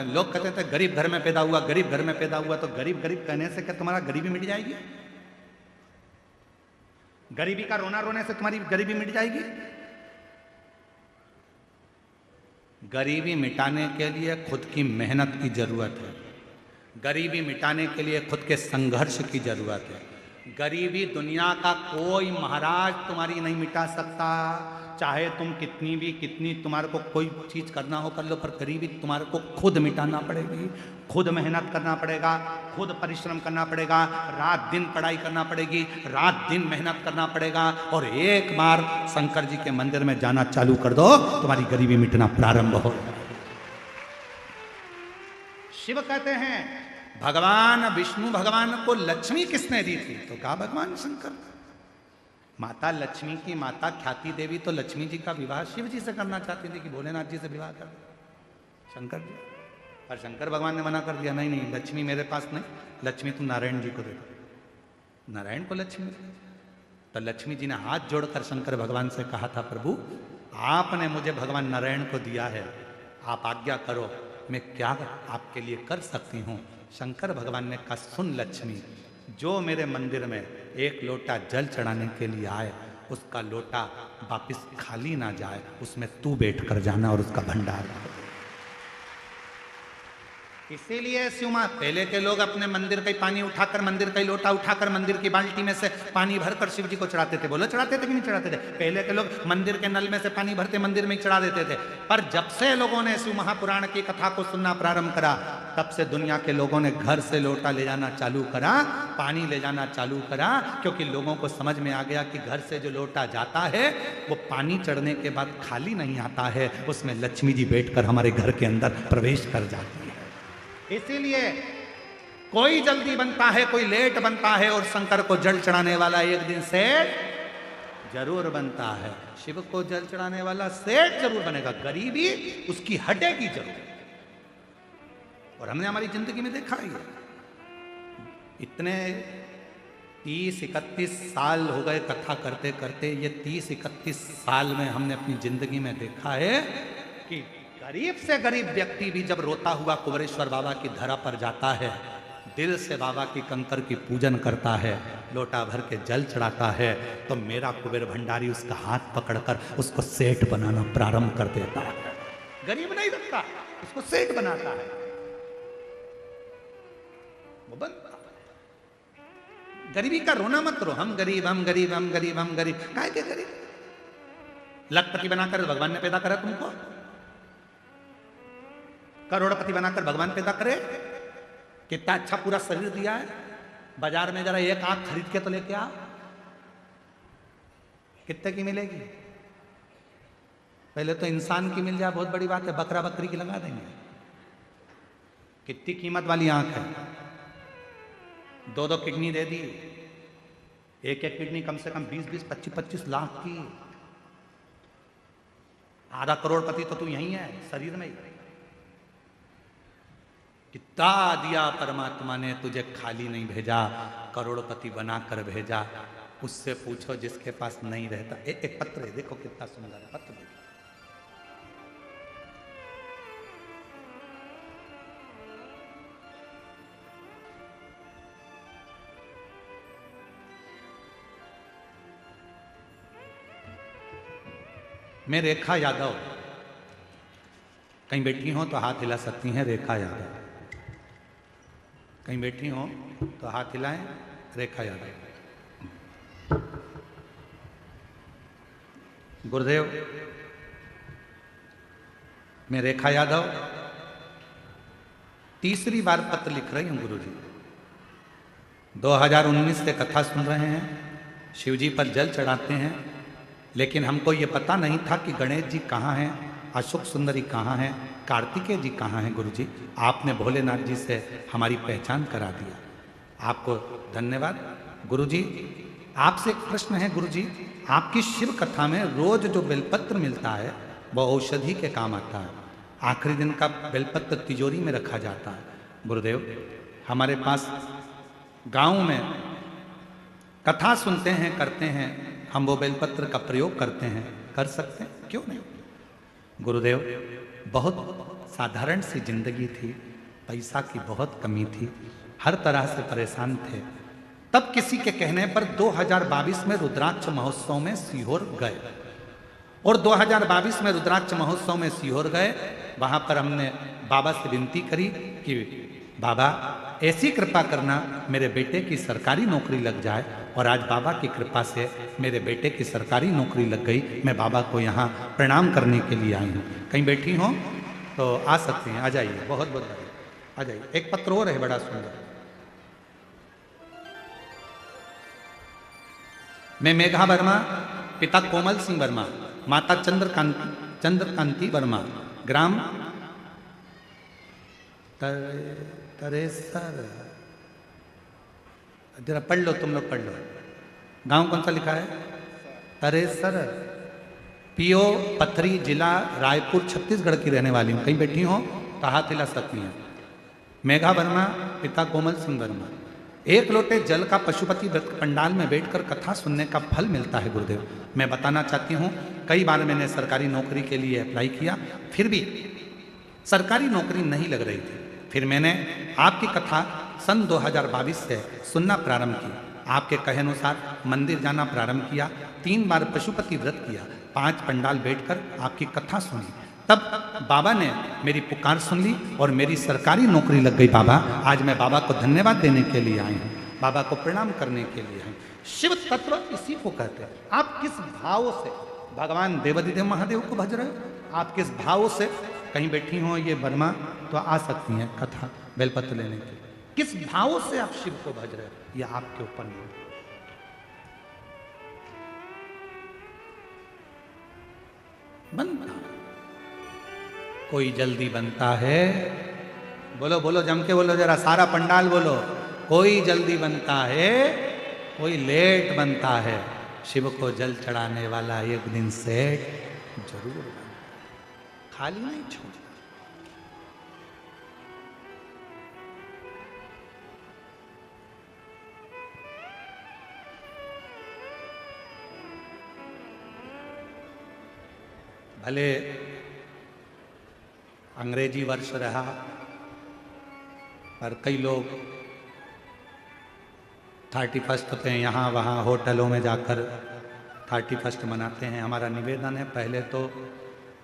A: लोग कहते थे गरीब घर में पैदा हुआ, गरीब घर में पैदा हुआ, तो गरीब गरीब कहने से क्या तुम्हारा गरीबी मिट जाएगी? गरीबी का रोना रोने से तुम्हारी गरीबी मिट जाएगी? गरीबी मिटाने के लिए खुद की मेहनत की जरूरत है। गरीबी मिटाने के लिए खुद के संघर्ष की जरूरत है। गरीबी दुनिया का कोई महाराज तुम्हारी नहीं मिटा सकता। चाहे तुम कितनी तुम्हारे को कोई चीज करना हो कर लो, पर गरीबी तुम्हारे को खुद मिटाना पड़ेगी, खुद मेहनत करना पड़ेगा, खुद परिश्रम करना पड़ेगा, रात दिन पढ़ाई करना पड़ेगी, रात दिन मेहनत करना पड़ेगा। और एक बार शंकर जी के मंदिर में जाना चालू कर दो, तुम्हारी गरीबी मिटना प्रारंभ हो। शिव कहते हैं भगवान विष्णु भगवान को लक्ष्मी किसने दी थी? तो कहा भगवान शंकर। माता लक्ष्मी की माता ख्याति देवी तो लक्ष्मी जी का विवाह शिव जी से करना चाहती थी कि भोलेनाथ जी से विवाह कर शंकर जी, पर शंकर भगवान ने मना कर दिया, नहीं नहीं लक्ष्मी मेरे पास नहीं, लक्ष्मी तुम नारायण जी को दे दो। नारायण को लक्ष्मी दे। तो लक्ष्मी जी ने हाथ जोड़कर शंकर भगवान से कहा था, प्रभु आपने मुझे भगवान नारायण को दिया है, आप आज्ञा करो मैं क्या आपके लिए कर सकती हूँ। शंकर भगवान ने कहा, सुन लक्ष्मी, जो मेरे मंदिर में एक लोटा जल चढ़ाने के लिए आए उसका लोटा वापिस खाली ना जाए, उसमें तू बैठ कर जाना और उसका भंडार। इसीलिए सिमा पहले के लोग अपने मंदिर का पानी उठाकर, मंदिर का लोटा उठाकर मंदिर की बाल्टी में से पानी भरकर शिव जी को चढ़ाते थे। बोलो चढ़ाते थे कि नहीं चढ़ाते थे? पहले के लोग मंदिर के नल में से पानी भरते मंदिर में ही चढ़ा देते थे। पर जब से लोगों ने शिव महापुराण की कथा को सुनना प्रारंभ करा, तब से दुनिया के लोगों ने घर से लोटा ले जाना चालू करा, पानी ले जाना चालू करा, क्योंकि लोगों को समझ में आ गया कि घर से जो लोटा जाता है वो पानी चढ़ने के बाद खाली नहीं आता है, उसमें लक्ष्मी जी बैठकर हमारे घर के अंदर प्रवेश कर जाती है। इसीलिए कोई जल्दी बनता है, कोई लेट बनता है, और शंकर को जल चढ़ाने वाला एक दिन सेठ जरूर बनता है। शिव को जल चढ़ाने वाला सेठ जरूर बनेगा, गरीबी उसकी हटेगी जरूर। और हमने हमारी जिंदगी में देखा ही है, इतने 30-31 साल हो गए कथा करते करते। ये 30-31 साल में हमने अपनी जिंदगी में देखा है कि गरीब से गरीब व्यक्ति भी जब रोता हुआ कुबेरेश्वर बाबा की धरा पर जाता है, दिल से बाबा की कंकर की पूजन करता है, लोटा भर के जल चढ़ाता है, तो मेरा कुबेर भंडारी उसका हाथ पकड़कर उसको सेठ बनाना प्रारंभ कर देता है। गरीब नहीं रखता, उसको सेठ बनाता है, वो बनता है। गरीबी का रोना मत रो, हम गरीब हम गरीब हम गरीब हम गरीब, काहे के गरीब? लखपति बनाकर भगवान ने पैदा करा तुमको, करोड़पति बनाकर भगवान पैदा करे, कितना अच्छा पूरा शरीर दिया है। बाजार में जरा एक आंख खरीद के तो लेके आ, कितने की मिलेगी? पहले तो इंसान की मिल जाए बहुत बड़ी बात है, बकरा बकरी की लगा देंगे। कितनी कीमत वाली आंख है, 2-2 किडनी दे दी, एक किडनी कम से कम 20-20, 25-25 लाख की। आधा करोड़पति तो तू यही है शरीर में ही। कितना दिया परमात्मा ने तुझे, खाली नहीं भेजा, करोड़पति बनाकर भेजा। उससे पूछो जिसके पास नहीं रहता। एक पत्र है, देखो कितना सुंदर है पत्र, देखो। मैं रेखा यादव, कहीं बैठी हो तो हाथ हिला सकती हैं, रेखा यादव। कहीं बैठी हो तो हाथ हिलाएं, रेखा यादव। गुरुदेव, मैं रेखा यादव तीसरी बार पत्र लिख रही हूं गुरुजी। 2019 से कथा सुन रहे हैं, शिवजी पर जल चढ़ाते हैं, लेकिन हमको ये पता नहीं था कि गणेश जी कहाँ हैं, अशोक सुंदरी कहाँ हैं, कार्तिकेय जी कहाँ हैं। गुरुजी, आपने भोलेनाथ जी से हमारी पहचान करा दिया, आपको धन्यवाद। गुरुजी, आपसे एक प्रश्न है गुरुजी, आपकी शिव कथा में रोज जो बेलपत्र मिलता है वो औषधि के काम आता है, आखिरी दिन का बेलपत्र तिजोरी में रखा जाता है। गुरुदेव, हमारे पास गांव में कथा सुनते हैं, करते हैं, हम वो बेलपत्र का प्रयोग करते हैं, कर सकते हैं, क्यों नहीं? गुरुदेव, बहुत साधारण सी जिंदगी थी, पैसा की बहुत कमी थी, हर तरह से परेशान थे। तब किसी के कहने पर 2022 में रुद्राक्ष महोत्सव में सीहोर गए, और 2022 में रुद्राक्ष महोत्सव में सीहोर गए। वहाँ पर हमने बाबा से विनती करी कि बाबा ऐसी कृपा करना मेरे बेटे की सरकारी नौकरी लग जाए। और आज बाबा की कृपा से मेरे बेटे की सरकारी नौकरी लग गई। मैं बाबा को यहाँ प्रणाम करने के लिए आई हूँ। कहीं बैठी हो तो आ सकती हैं, आ जाइए। बहुत बहुत आ जाइए। एक पत्र और है बड़ा सुंदर। मैं मेघा वर्मा, पिता कोमल सिंह वर्मा, माता चंद्रकांति वर्मा, ग्राम तरेसर, जरा पढ़ लो, तुम लोग पढ़ लो। गांव कौन सा लिखा है? तरेसर, पीओ पथरी, जिला रायपुर, छत्तीसगढ़ की रहने वाली हूँ। कहीं बैठी हो तो हाथ हिला सकती हैं। मेघा वर्मा, पिता कोमल सिंह वर्मा। एक लोटे जल का पशुपति व्रत पंडाल में बैठकर कथा सुनने का फल मिलता है गुरुदेव। मैं बताना चाहती हूँ, कई बार मैंने सरकारी नौकरी के लिए अप्लाई किया, फिर भी सरकारी नौकरी नहीं लग रही थी। फिर मैंने आपकी कथा सन 2022 से सुनना प्रारंभ की। आपके कहे अनुसार मंदिर जाना प्रारंभ किया। 3 बार पशुपति व्रत किया, 5 पंडाल बैठकर आपकी कथा सुनी। तब बाबा ने मेरी पुकार सुन ली और मेरी सरकारी नौकरी लग गई। बाबा, आज मैं बाबा को धन्यवाद देने के लिए आई हूँ, बाबा को प्रणाम करने के लिए आई। शिव तत्व इसी को कहते हैं। आप किस भाव से भगवान देवाधिदेव महादेव को भज रहे हो, आप किस भाव से, कहीं बैठी हो ये वर्मा तो आ सकती हैं कथा बेलपत्र लेने के, किस भाव से आप शिव को भज रहे हो, यह आपके ऊपर नहीं। बनता कोई जल्दी बनता है, बोलो बोलो जम के बोलो जरा, सारा पंडाल बोलो। कोई जल्दी बनता है, कोई लेट बनता है। शिव को जल चढ़ाने वाला एक दिन सेठ जरूर बनता, खाली नहीं छोड़ता। भले अंग्रेजी वर्ष रहा, पर कई लोग 31 पे यहाँ वहाँ होटलों में जाकर 31 मनाते हैं। हमारा निवेदन है, पहले तो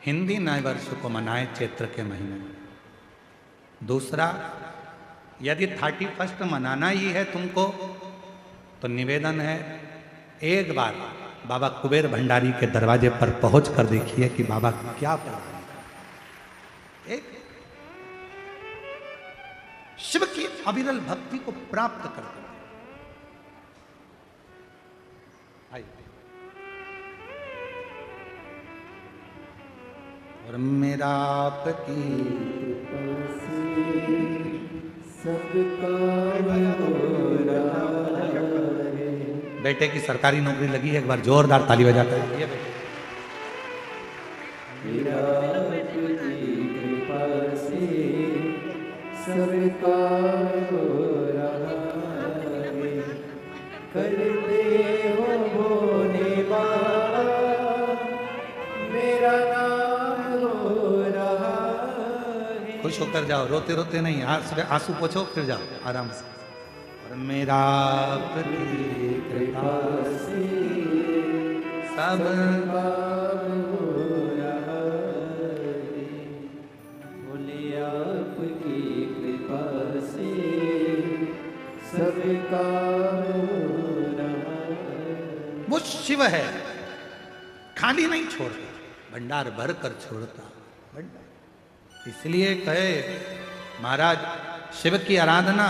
A: हिंदी नए वर्ष को मनाएं चैत्र के महीने में। दूसरा, यदि 31 मनाना ही है तुमको, तो निवेदन है एक बार बाबा कुबेर भंडारी के दरवाजे पर पहुंच कर देखिए कि बाबा क्या प्रदान कर। एक शिव की अविरल भक्ति को प्राप्त करते हैं। और मेरा आपकी बेटे की सरकारी नौकरी लगी है, एक बार जोरदार ताली बजाकर ये बेटे।
B: मेरा आपकी कृपा से सब काम हो रहा है, करते हो बोने वाला मेरा नाम हो रहा है।
A: खुश होकर जाओ, रोते रोते नहीं, आंसू पोछो फिर जाओ आराम से। और मेरा आपकी
B: कृपा से
A: सब
B: काम हो रहा है, बोले आपकी कृपा से सब काम हो रहा है।
A: वो शिव है, खाली नहीं छोड़ता, भंडार भर कर छोड़ता भंडार। इसलिए कहे महाराज, शिव की आराधना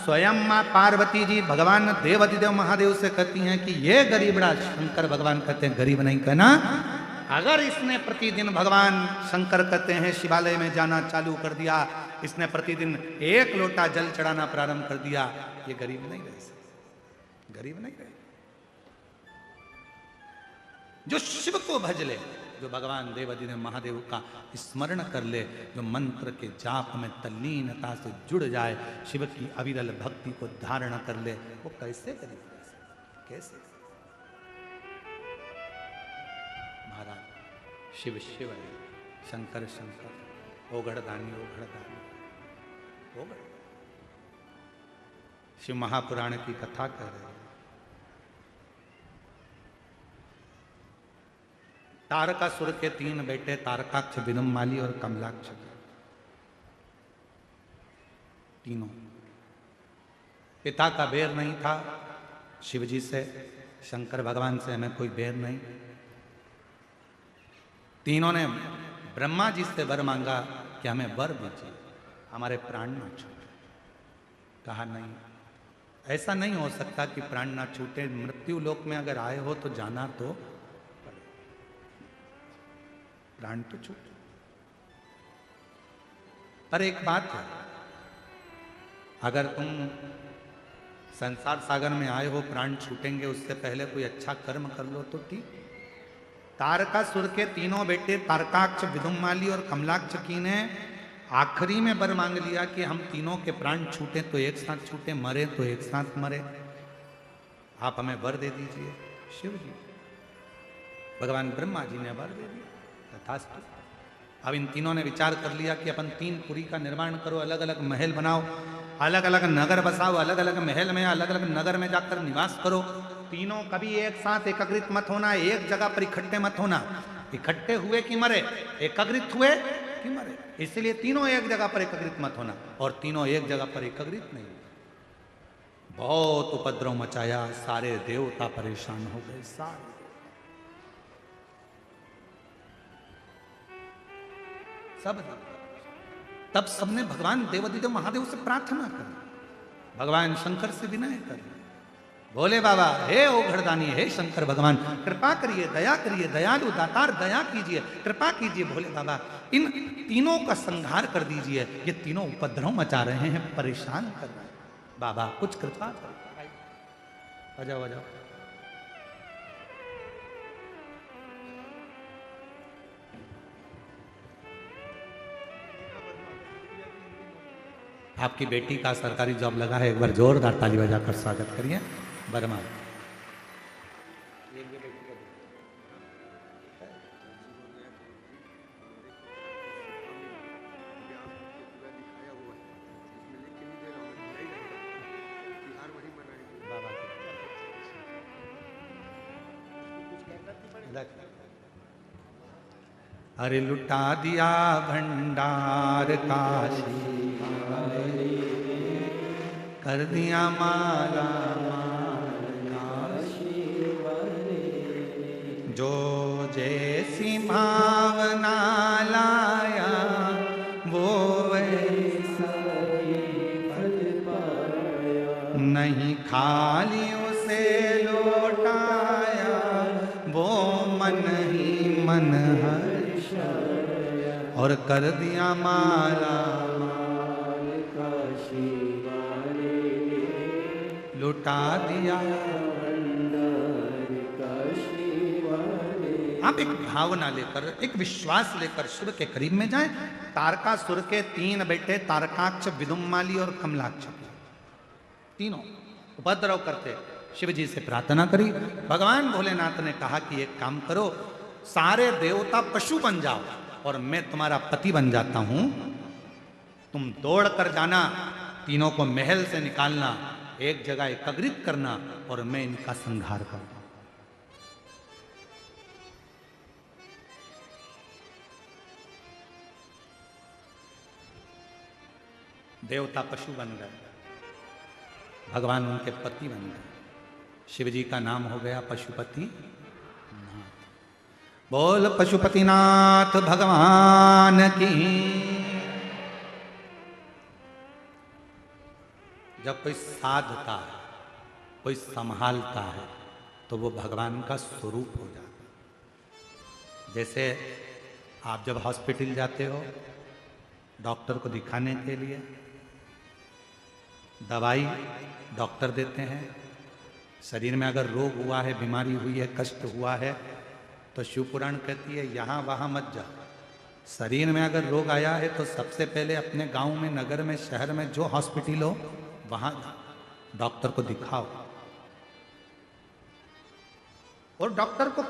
A: स्वयं मां पार्वती जी भगवान देवाधिदेव महादेव से कहती हैं कि ये गरीबड़ा, शंकर भगवान कहते हैं गरीब नहीं कहना, अगर इसने प्रतिदिन, भगवान शंकर कहते हैं शिवालय में जाना चालू कर दिया, इसने प्रतिदिन 1 लोटा जल चढ़ाना प्रारंभ कर दिया, ये गरीब नहीं रह सकता, गरीब नहीं रहे। जो शिव को भज ले, जो भगवान देवाधिदेव महादेव का स्मरण कर ले, जो मंत्र के जाप में तल्लीनता से जुड़ जाए, शिव की अविरल भक्ति को धारण कर ले, वो कैसे गरीब रह सकता, कैसे? महाराज शिव शिव है, शंकर शंकर, ओघड़दानी ओघड़दानी ओघड़। शिव महापुराण की कथा कह रहे हैं। तारकासुर के 3 बेटे, तारकाक्ष, विदुम्माली और कमलाक्ष, तीनों पिता का बैर नहीं था शिव जी से, शंकर भगवान से हमें कोई बैर नहीं। तीनों ने ब्रह्मा जी से वर मांगा कि हमें वर दीजिए, हमारे प्राण ना छूटे। कहा नहीं, ऐसा नहीं हो सकता कि प्राण ना छूटे। मृत्यु लोक में अगर आए हो तो जाना तो पड़े, प्राण तो छूटे। पर एक बात है, अगर तुम संसार सागर में आए हो, प्राण छूटेंगे, उससे पहले कोई अच्छा कर्म कर लो तो ठीक। तारकासुर के तीनों बेटे तारकाक्ष, विदुम्माली और कमलाक्ष की ने आखिरी में वर मांग लिया कि हम तीनों के प्राण छूटे तो एक साथ छूटे, मरे तो एक साथ मरे, आप हमें वर दे दीजिए। शिव जी, भगवान ब्रह्मा जी ने वर दे दिया, तथास्तु। अब इन तीनों ने विचार कर लिया कि अपन 3 पुरी का निर्माण करो, अलग अलग महल बनाओ, अलग अलग नगर बसाओ, अलग अलग महल में अलग अलग नगर में जाकर निवास करो। तीनों कभी एक साथ एकत्रित मत होना, एक जगह पर इकट्ठे मत होना। इकट्ठे हुए कि मरे, एकत्रित हुए कि मरे, इसलिए तीनों एक जगह पर एकत्रित मत होना। और तीनों एक जगह पर एकत्रित नहीं, बहुत उपद्रव मचाया, सारे देवता परेशान हो गए, सारे। सब तब सबने भगवान देवादिदेव महादेव से प्रार्थना करी, भगवान शंकर से विनय कर, बोले बाबा हे ओघड़दानी, हे शंकर भगवान कृपा करिए, दया करिए, दयालु दातार दया कीजिए, कृपा कीजिए। भोले बाबा इन तीनों का संहार कर दीजिए, ये तीनों उपद्रव मचा रहे हैं, परेशान कर रहे हैं, बाबा कुछ कृपा करो। बजाओ बजाओ। आपकी बेटी का सरकारी जॉब लगा है, एक बार जोरदार ताली बजाकर स्वागत करिए। वर्मा अरे लुटा दिया भंडार काशी, कर दिया माला जो जैसी भावना लाया वो वैसा ही फल पाया, नहीं खाली उसे लौटाया वो मन ही मन हर्षाया, और कर दिया माला लुटा दिया। आप एक भावना लेकर, एक विश्वास लेकर शिव के करीब में जाएं। तारकासुर के 3 बेटे तारकाक्ष, विदुम्माली और कमलाक्ष, तीनों उपद्रव करते, शिव जी से प्रार्थना करी। भगवान भोलेनाथ ने कहा कि एक काम करो, सारे देवता पशु बन जाओ और मैं तुम्हारा पति बन जाता हूं, तुम दौड़ कर जाना, तीनों को महल से निकालना, एक जगह एकत्रित करना और मैं इनका संहार करूंगा। देवता पशु बन गए, भगवान उनके पति बन गए। शिव जी का नाम हो गया पशुपति नाथ। बोल पशुपतिनाथ भगवान की। जब कोई साधता है, कोई संभालता है, तो वो भगवान का स्वरूप हो जाता है। जैसे आप जब हॉस्पिटल जाते हो डॉक्टर को दिखाने के लिए, दवाई डॉक्टर देते हैं, शरीर में अगर रोग हुआ है, बीमारी हुई है, कष्ट हुआ है, तो शिव पुराण कहती है यहाँ वहाँ मत जाओ। शरीर में अगर रोग आया है तो सबसे पहले अपने गांव में, नगर में, शहर में जो हॉस्पिटल हो वहां डॉक्टर को दिखाओ, और डॉक्टर को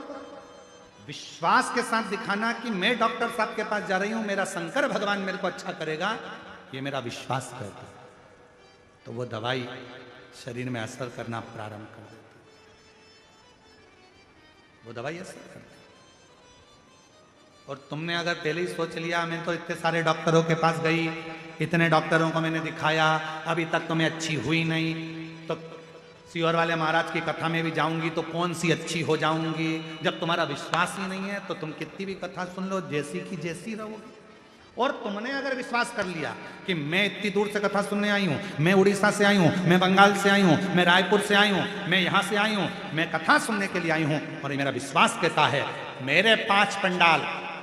A: विश्वास के साथ दिखाना कि मैं डॉक्टर साहब के पास जा रही हूं, मेरा शंकर भगवान मेरे को अच्छा करेगा, ये मेरा विश्वास करता है। तो वो दवाई शरीर में असर करना प्रारंभ कर देती, वो दवाई असर करती। और तुमने अगर पहले ही सोच लिया मैं तो इतने सारे डॉक्टरों के पास गई, इतने डॉक्टरों को मैंने दिखाया, अभी तक तो मैं अच्छी हुई नहीं, सीहोर वाले महाराज की कथा में भी जाऊंगी तो कौन सी अच्छी हो जाऊंगी। जब तुम्हारा विश्वास ही नहीं है तो तुम कितनी भी कथा सुन लो, जैसी की जैसी रहोगी। और तुमने अगर विश्वास कर लिया कि मैं इतनी दूर से कथा सुनने आई हूँ, मैं उड़ीसा से आई हूँ, मैं बंगाल से आई हूँ, मैं रायपुर से आई हूँ, मैं यहाँ से आई हूँ, मैं कथा सुनने के लिए आई हूँ, और ये मेरा विश्वास कहता है मेरे 5 पंडाल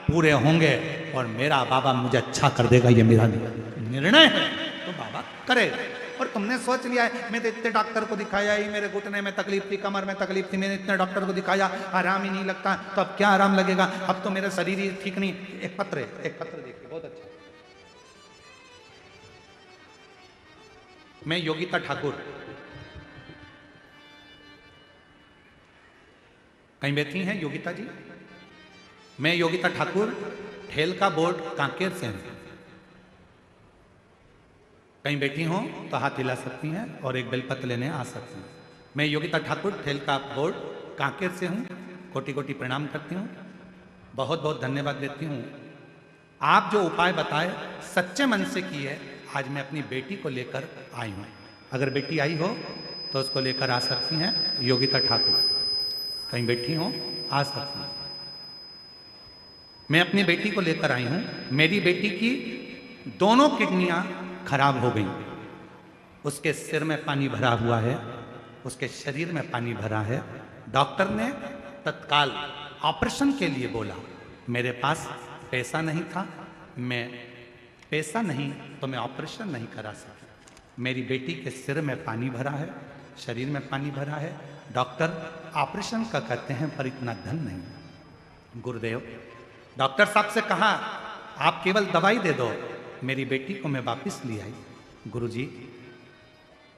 A: पूरे होंगे और मेरा बाबा मुझे अच्छा कर देगा, ये मेरा निर्णय है, तो बाबा करेगा। और तुमने सोच लिया है मैं तो इतने डॉक्टर को दिखाया ही, मेरे घुटने में तकलीफ थी, कमर में तकलीफ थी, मैंने इतने डॉक्टर को दिखाया, आराम ही नहीं लगता, तो अब क्या आराम लगेगा, अब तो मेरा शरीर ही ठीक नहीं। एक पत्र देखिए बहुत अच्छा। मैं योगिता ठाकुर, कहीं बैठी हैं योगिता जी? मैं योगिता ठाकुर ठेल का बोर्ड कांकेर से हूं। कहीं बैठी हो तो हाथ हिला सकती हैं और एक बेलपत्र लेने आ सकती हैं। मैं योगिता ठाकुर ठेल का बोर्ड कांकेर से हूं। कोटि कोटि प्रणाम करती हूं, बहुत बहुत धन्यवाद देती हूं। आप जो उपाय बताए सच्चे मन से किए। आज मैं अपनी बेटी को लेकर आई हूं। अगर बेटी आई हो तो उसको लेकर आ सकती हैं। योगिता ठाकुर कहीं बैठी हो आ सकती हैं। मैं अपनी बेटी को लेकर आई हूं। मेरी बेटी की दोनों किडनियां खराब हो गई। उसके सिर में पानी भरा हुआ है, उसके शरीर में पानी भरा है। डॉक्टर ने तत्काल ऑपरेशन के लिए बोला। मेरे पास पैसा नहीं था, पैसा नहीं तो मैं ऑपरेशन नहीं करा सका। मेरी बेटी के सिर में पानी भरा है, शरीर में पानी भरा है। डॉक्टर ऑपरेशन का कहते हैं पर इतना धन नहीं। गुरुदेव, डॉक्टर साहब से कहा आप केवल दवाई दे दो। मेरी बेटी को मैं वापस ले आई। गुरुजी,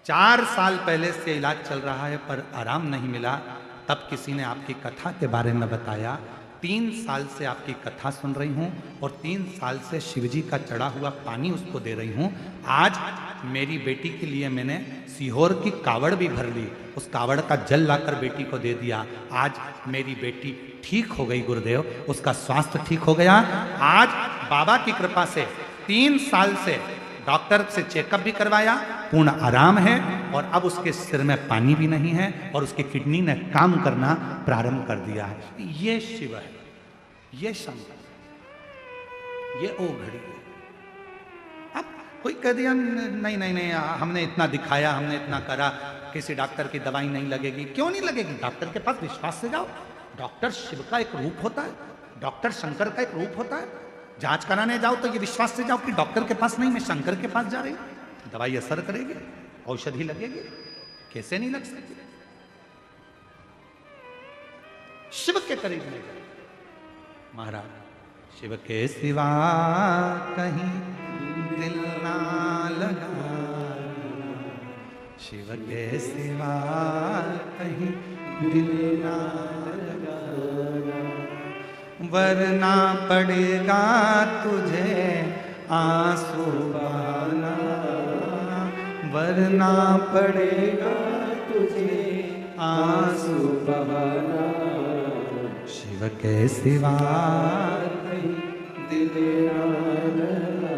A: 4 साल पहले से इलाज चल रहा है पर आराम नहीं मिला। तब किसी ने आपकी कथा के बारे में बताया। 3 साल से आपकी कथा सुन रही हूँ और 3 साल से शिवजी का चढ़ा हुआ पानी उसको दे रही हूँ। आज मेरी बेटी के लिए मैंने सीहोर की कावड़ भी भर ली, उस कावड़ का जल लाकर बेटी को दे दिया। आज मेरी बेटी ठीक हो गई गुरुदेव, उसका स्वास्थ्य ठीक हो गया। आज बाबा की कृपा से 3 साल से डॉक्टर से चेकअप भी करवाया, पूर्ण आराम है और अब उसके सिर में पानी भी नहीं है और उसकी किडनी ने काम करना प्रारंभ कर दिया है। ये शिव है, ये शंकर, ये ओ घड़ी है। अब कोई कह दिया नहीं नहीं नहीं, हमने इतना दिखाया, हमने इतना करा, किसी डॉक्टर की दवाई नहीं लगेगी। क्यों नहीं लगेगी? डॉक्टर के पास विश्वास से जाओ। डॉक्टर शिव का एक रूप होता है, डॉक्टर शंकर का एक रूप होता है। जांच कराने जाओ तो ये विश्वास से जाओ कि डॉक्टर के पास नहीं, मैं शंकर के पास जा रही हूं। दवाई असर करेगी, औषधि लगेगी, कैसे नहीं लग सकती? शिव के करीब में जाओ। महाराज, शिव के सिवा कहीं दिल ना लगा, शिव के सिवा कहीं दिल ना लगा, वरना पड़ेगा तुझे आंसू बहाना, वरना पड़ेगा तुझे आंसू बहाना। शिव के सिवा कहीं दिल ना लगाना,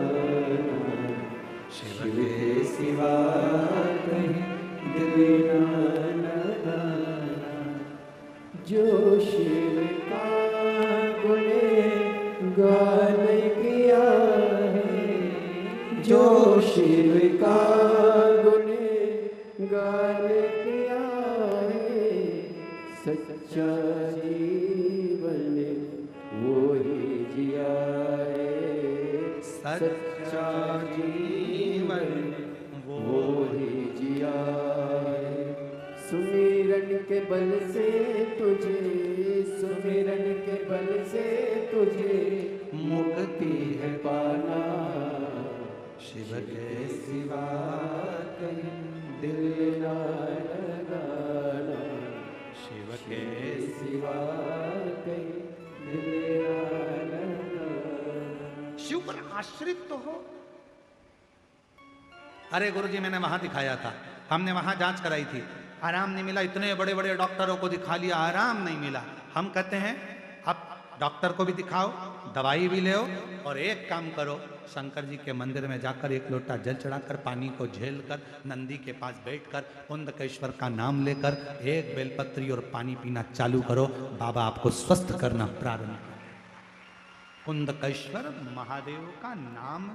A: शिव के सिवा कहीं दिल ना लगाना।
B: जो शिव का गुणगान किया है, जो शिव का गुणगान किया है, सच्चा जीवन वो ही जिया है, सच्चा जीवन वो ही जिया है। सुमिरन के बल से तुझे, सुमिरन के बल से तुझे मुक्ति है पाना। शिव के सिवा कहीं दिल ना लगाना, शिव के सिवा कहीं दिल ना लगाना।
A: शिव पर आश्रित तो हो। अरे गुरुजी, मैंने वहां दिखाया था, हमने वहां जांच कराई थी, आराम नहीं मिला। इतने बड़े बड़े डॉक्टरों को दिखा लिया, आराम नहीं मिला। हम कहते हैं अब डॉक्टर को भी दिखाओ, दवाई भी ले और एक काम करो, शंकर जी के मंदिर में जाकर एक लोटा जल चढ़ाकर पानी को झेल कर नंदी के पास बैठकर कुंदकेश्वर का नाम लेकर एक बेलपत्री और पानी पीना चालू करो, बाबा आपको स्वस्थ करना प्रारंभ करें। कुंदकेश्वर महादेव का नाम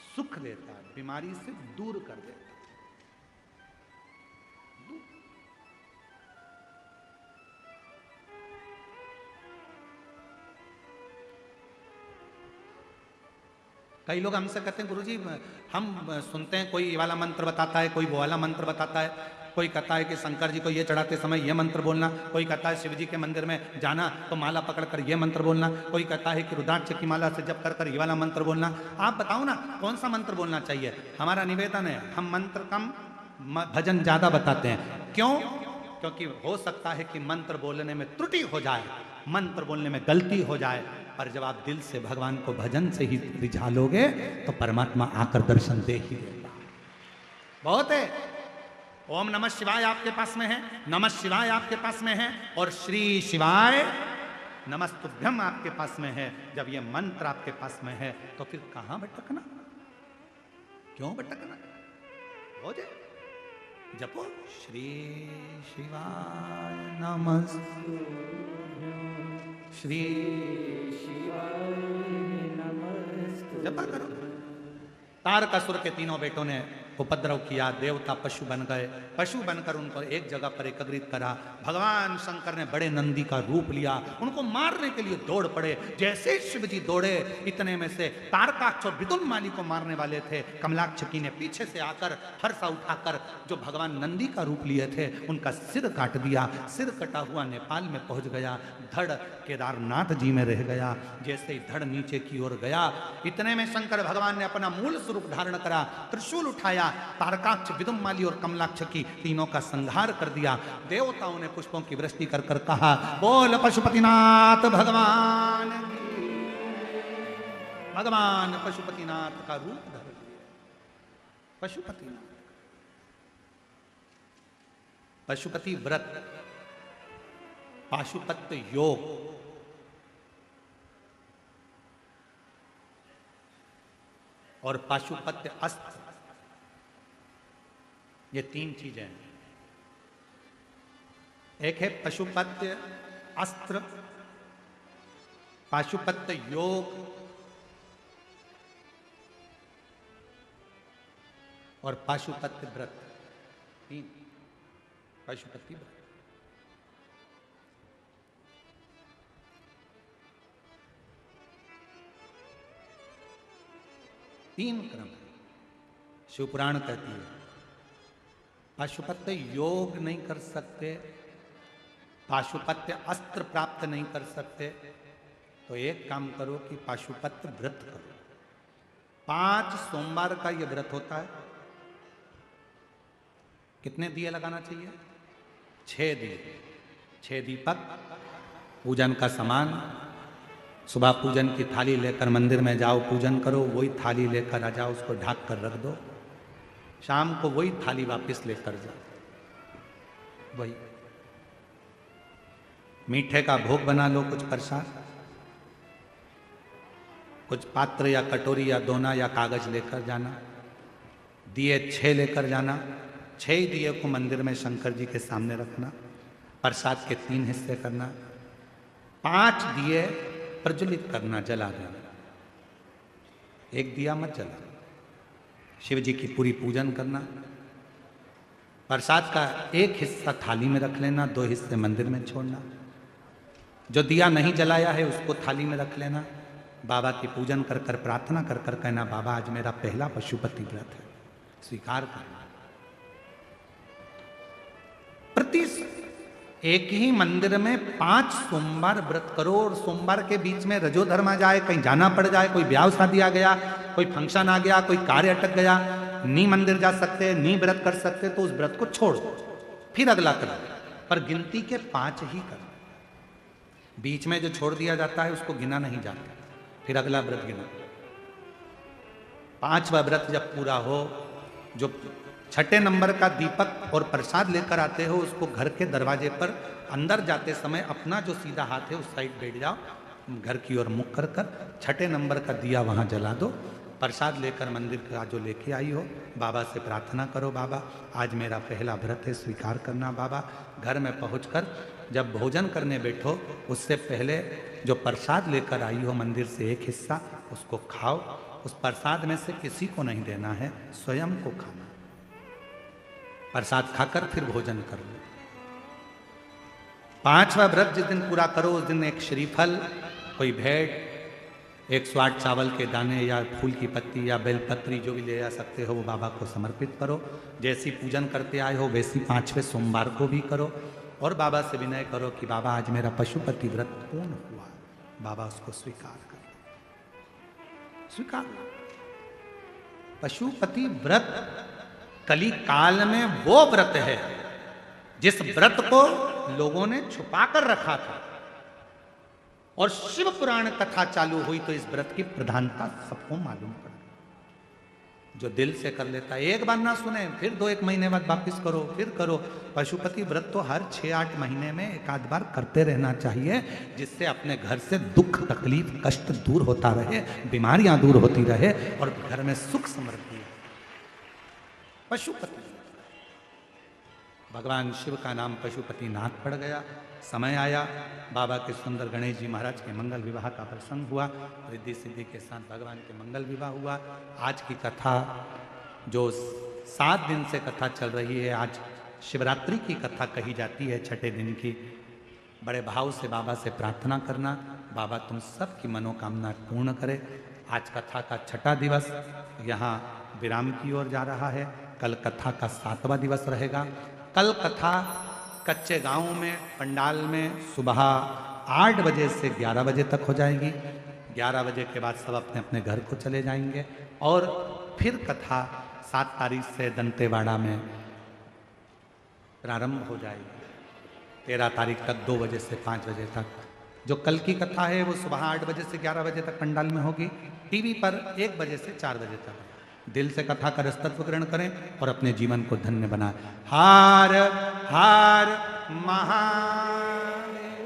A: सुख देता है, बीमारी से दूर कर देता है। कई लोग हमसे कहते हैं गुरुजी हम सुनते हैं कोई ये वाला मंत्र बताता है, कोई वो वाला मंत्र बताता है, कोई कहता है कि शंकर जी को ये चढ़ाते समय ये मंत्र बोलना, कोई कहता है शिव जी के मंदिर में जाना तो माला पकड़कर ये मंत्र बोलना, कोई कहता है कि रुद्राक्ष की माला से जप कर कर ये वाला मंत्र बोलना। आप बताओ ना कौन सा मंत्र बोलना चाहिए। हमारा निवेदन है हम मंत्र कम भजन ज्यादा बताते हैं। क्यों? क्योंकि हो सकता है कि मंत्र बोलने में त्रुटि हो जाए, मंत्र बोलने में गलती हो जाए, पर जब आप दिल से भगवान को भजन से ही रिझा लोगे तो परमात्मा आकर दर्शन दे ही देगा। बहुत है। ओम नमः शिवाय आपके पास में है, नमः शिवाय आपके पास में है, और श्री शिवाय नमस्तुभ्यम आपके पास में है। जब ये मंत्र आपके पास में है तो फिर कहां भटकना, क्यों भटकना? हो जाए जपो श्री शिवाय नमस्तुभ्यम, श्री शिवाय नमस्तुभ्यम जपा करो। तारकासुर के तीनों बेटों ने उपद्रव किया, देवता पशु बन गए, पशु बनकर उनको एक जगह पर एकत्रित करा। भगवान शंकर ने बड़े नंदी का रूप लिया, उनको मारने के लिए दौड़ पड़े। जैसे शिव जी दौड़े, इतने में से तारकाक्ष और विदुन माली को मारने वाले थे, कमलाक्षकी ने पीछे से आकर हर्षा उठाकर जो भगवान नंदी का रूप लिए थे उनका सिर काट दिया। सिर कटा हुआ नेपाल में पहुंच गया, धड़ केदारनाथ जी में रह गया। जैसे ही धड़ नीचे की ओर गया, इतने में शंकर भगवान ने अपना मूल स्वरूप धारण करा, त्रिशूल उठाया, तारकाक्ष, विदुम्माली और कमलाक्षकी तीनों का संहार कर दिया। देवताओं ने पुष्पों की वृष्टि कर कर कहा, बोल पशुपतिनाथ भगवान की। भगवान पशुपतिनाथ का रूप धर लिया। पशुपतिनाथ, पशुपति व्रत, पाशुपत्य योग, और पाशुपत्य अस्त्र, ये तीन चीजें हैं। एक है पशुपत्य अस्त्र, पाशुपत्य योग और पाशुपत्य व्रत। तीन पशुपति व्रत। तीन क्रम शिवपुराण कहती है। पाशुपत्य योग नहीं कर सकते, पाशुपत्य अस्त्र प्राप्त नहीं कर सकते, तो एक काम करो कि पाशुपत्य व्रत करो। 5 सोमवार का यह व्रत होता है। कितने दिए लगाना चाहिए? 6 दिए, 6 दीपक, पूजन का सामान। सुबह पूजन की थाली लेकर मंदिर में जाओ, पूजन करो, वही थाली लेकर आ जाओ, उसको ढक कर रख दो। शाम को वही थाली वापस लेकर जाओ। वही मीठे का भोग बना लो, कुछ प्रसाद, कुछ पात्र या कटोरी या दोना या कागज लेकर जाना। दिए 6 लेकर जाना। 6 दिए को मंदिर में शंकर जी के सामने रखना। प्रसाद के 3 हिस्से करना। 5 दिए प्रज्वलित करना, जला देना। 1 दिया मत जला। शिव जी की पूरी पूजन करना। प्रसाद का 1 हिस्सा थाली में रख लेना, 2 हिस्से मंदिर में छोड़ना। जो दिया नहीं जलाया है उसको थाली में रख लेना। बाबा की पूजन कर कर प्रार्थना कर कर कहना, बाबा आज मेरा पहला पशुपति व्रत है, स्वीकार करना। प्रति एक ही मंदिर में 5 सोमवार व्रत करो, और सोमवार के बीच में रजोधर्म आ जाए, कहीं जाना पड़ जाए, कोई ब्याह शादी आ गया, कोई फंक्शन आ गया, कोई कार्य अटक गया, नहीं मंदिर जा सकते, नहीं व्रत कर सकते, तो उस व्रत को छोड़ दो, फिर अगला करो। पर गिनती के 5 ही करो। बीच में जो छोड़ दिया जाता है उसको गिना नहीं जाता, फिर अगला व्रत गिना। 5वां व्रत जब पूरा हो, जो 6ठे नंबर का दीपक और प्रसाद लेकर आते हो, उसको घर के दरवाजे पर अंदर जाते समय अपना जो सीधा हाथ है उस साइड बैठ जाओ, घर की ओर मुख कर कर 6ठे नंबर का दिया वहाँ जला दो। प्रसाद लेकर मंदिर का जो लेके आई हो, बाबा से प्रार्थना करो, बाबा आज मेरा पहला व्रत है, स्वीकार करना बाबा। घर में पहुंचकर जब भोजन करने बैठो, उससे पहले जो प्रसाद लेकर आई हो मंदिर से एक हिस्सा उसको खाओ। उस प्रसाद में से किसी को नहीं देना है, स्वयं को खाना। प्रसाद खाकर फिर भोजन कर लो। 5वां व्रत जिस दिन पूरा करो उस दिन एक श्रीफल, कोई भेंट, 108 चावल के दाने या फूल की पत्ती या बेलपत्री जो भी ले जा सकते हो वो बाबा को समर्पित करो। जैसी पूजन करते आए हो वैसी 5वें सोमवार को भी करो और बाबा से विनय करो कि बाबा आज मेरा पशुपति व्रत पूर्ण हुआ। बाबा उसको स्वीकार कर, स्वीकार। पशुपति व्रत कली काल में वो व्रत है जिस व्रत को लोगों ने छुपा कर रखा था, और शिव पुराण कथा चालू हुई तो इस व्रत की प्रधानता सबको मालूम पड़ गई। जो दिल से कर लेता, एक बार ना सुने फिर 2-1 महीने बाद वापिस करो, फिर करो। पशुपति व्रत तो हर 6-8 महीने में एक आध बार करते रहना चाहिए, जिससे अपने घर से दुख तकलीफ कष्ट दूर होता रहे, बीमारियां दूर होती रहे और घर में सुख समृद्धि। पशुपति, भगवान शिव का नाम पशुपतिनाथ पड़ गया। समय आया, बाबा के सुंदर गणेश जी महाराज के मंगल विवाह का प्रसंग हुआ, रिद्धि सिद्धि के साथ भगवान के मंगल विवाह हुआ। आज की कथा जो 7 दिन से कथा चल रही है, आज शिवरात्रि की कथा कही जाती है, 6ठे दिन की। बड़े भाव से बाबा से प्रार्थना करना, बाबा तुम सब की मनोकामना पूर्ण करे। आज कथा का 6ठा दिवस यहाँ विराम की ओर जा रहा है। कल कथा का 7वां दिवस रहेगा। कल कथा कच्चे गांव में पंडाल में सुबह 8 बजे से 11 बजे तक हो जाएगी। 11 बजे के बाद सब अपने अपने घर को चले जाएंगे और फिर कथा 7 तारीख से दंतेवाड़ा में प्रारंभ हो जाएगी। 13 तारीख तक 2 बजे से 5 बजे तक। जो कल की कथा है वो सुबह 8 बजे से 11 बजे तक पंडाल में होगी। टीवी पर 1 बजे से 4 बजे तक। दिल से कथा का रसतत्व ग्रहण करें और अपने जीवन को धन्य बनाएं। हार हार महादेव।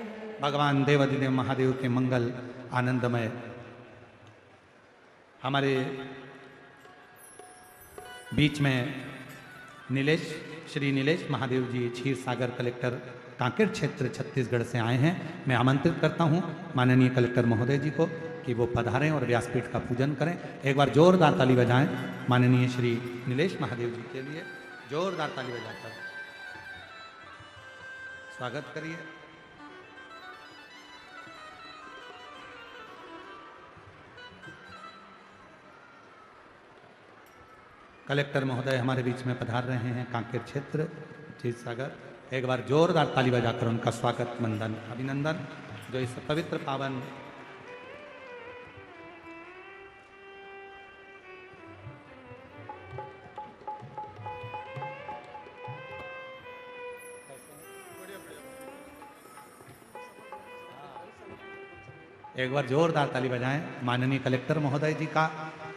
A: भगवान देवाधिदेव महादेव के मंगल आनंदमय। हमारे बीच में नीलेश, श्री नीलेश महादेव जी क्षीर सागर कलेक्टर कांकेर क्षेत्र छत्तीसगढ़ से आए हैं। मैं आमंत्रित करता हूं माननीय कलेक्टर महोदय जी को कि वो पधारें और व्यासपीठ का पूजन करें। एक बार जोरदार ताली बजाएं माननीय श्री नीलेश महादेव जी के लिए। जोरदार ताली बजाकर स्वागत करिए। कलेक्टर महोदय हमारे बीच में पधार रहे हैं कांकेर क्षेत्र क्षीर सागर। एक बार जोरदार ताली बजाकर उनका स्वागत मंदन अभिनंदन। जो इस पवित्र पावन एक बार जोरदार ताली बजाएं माननीय कलेक्टर महोदय जी का,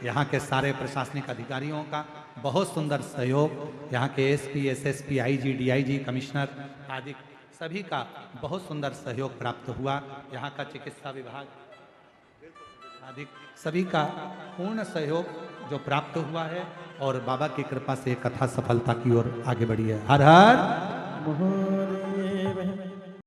A: यहाँ के सारे प्रशासनिक अधिकारियों का बहुत सुंदर सहयोग, यहाँ के SP, SSP, IG, DIG, commissioner आदि सभी का बहुत सुंदर सहयोग प्राप्त हुआ। यहाँ का चिकित्सा विभाग आदि सभी का पूर्ण सहयोग जो प्राप्त हुआ है और बाबा की कृपा से कथा सफलता की ओर आगे बढ़ी है। हर हर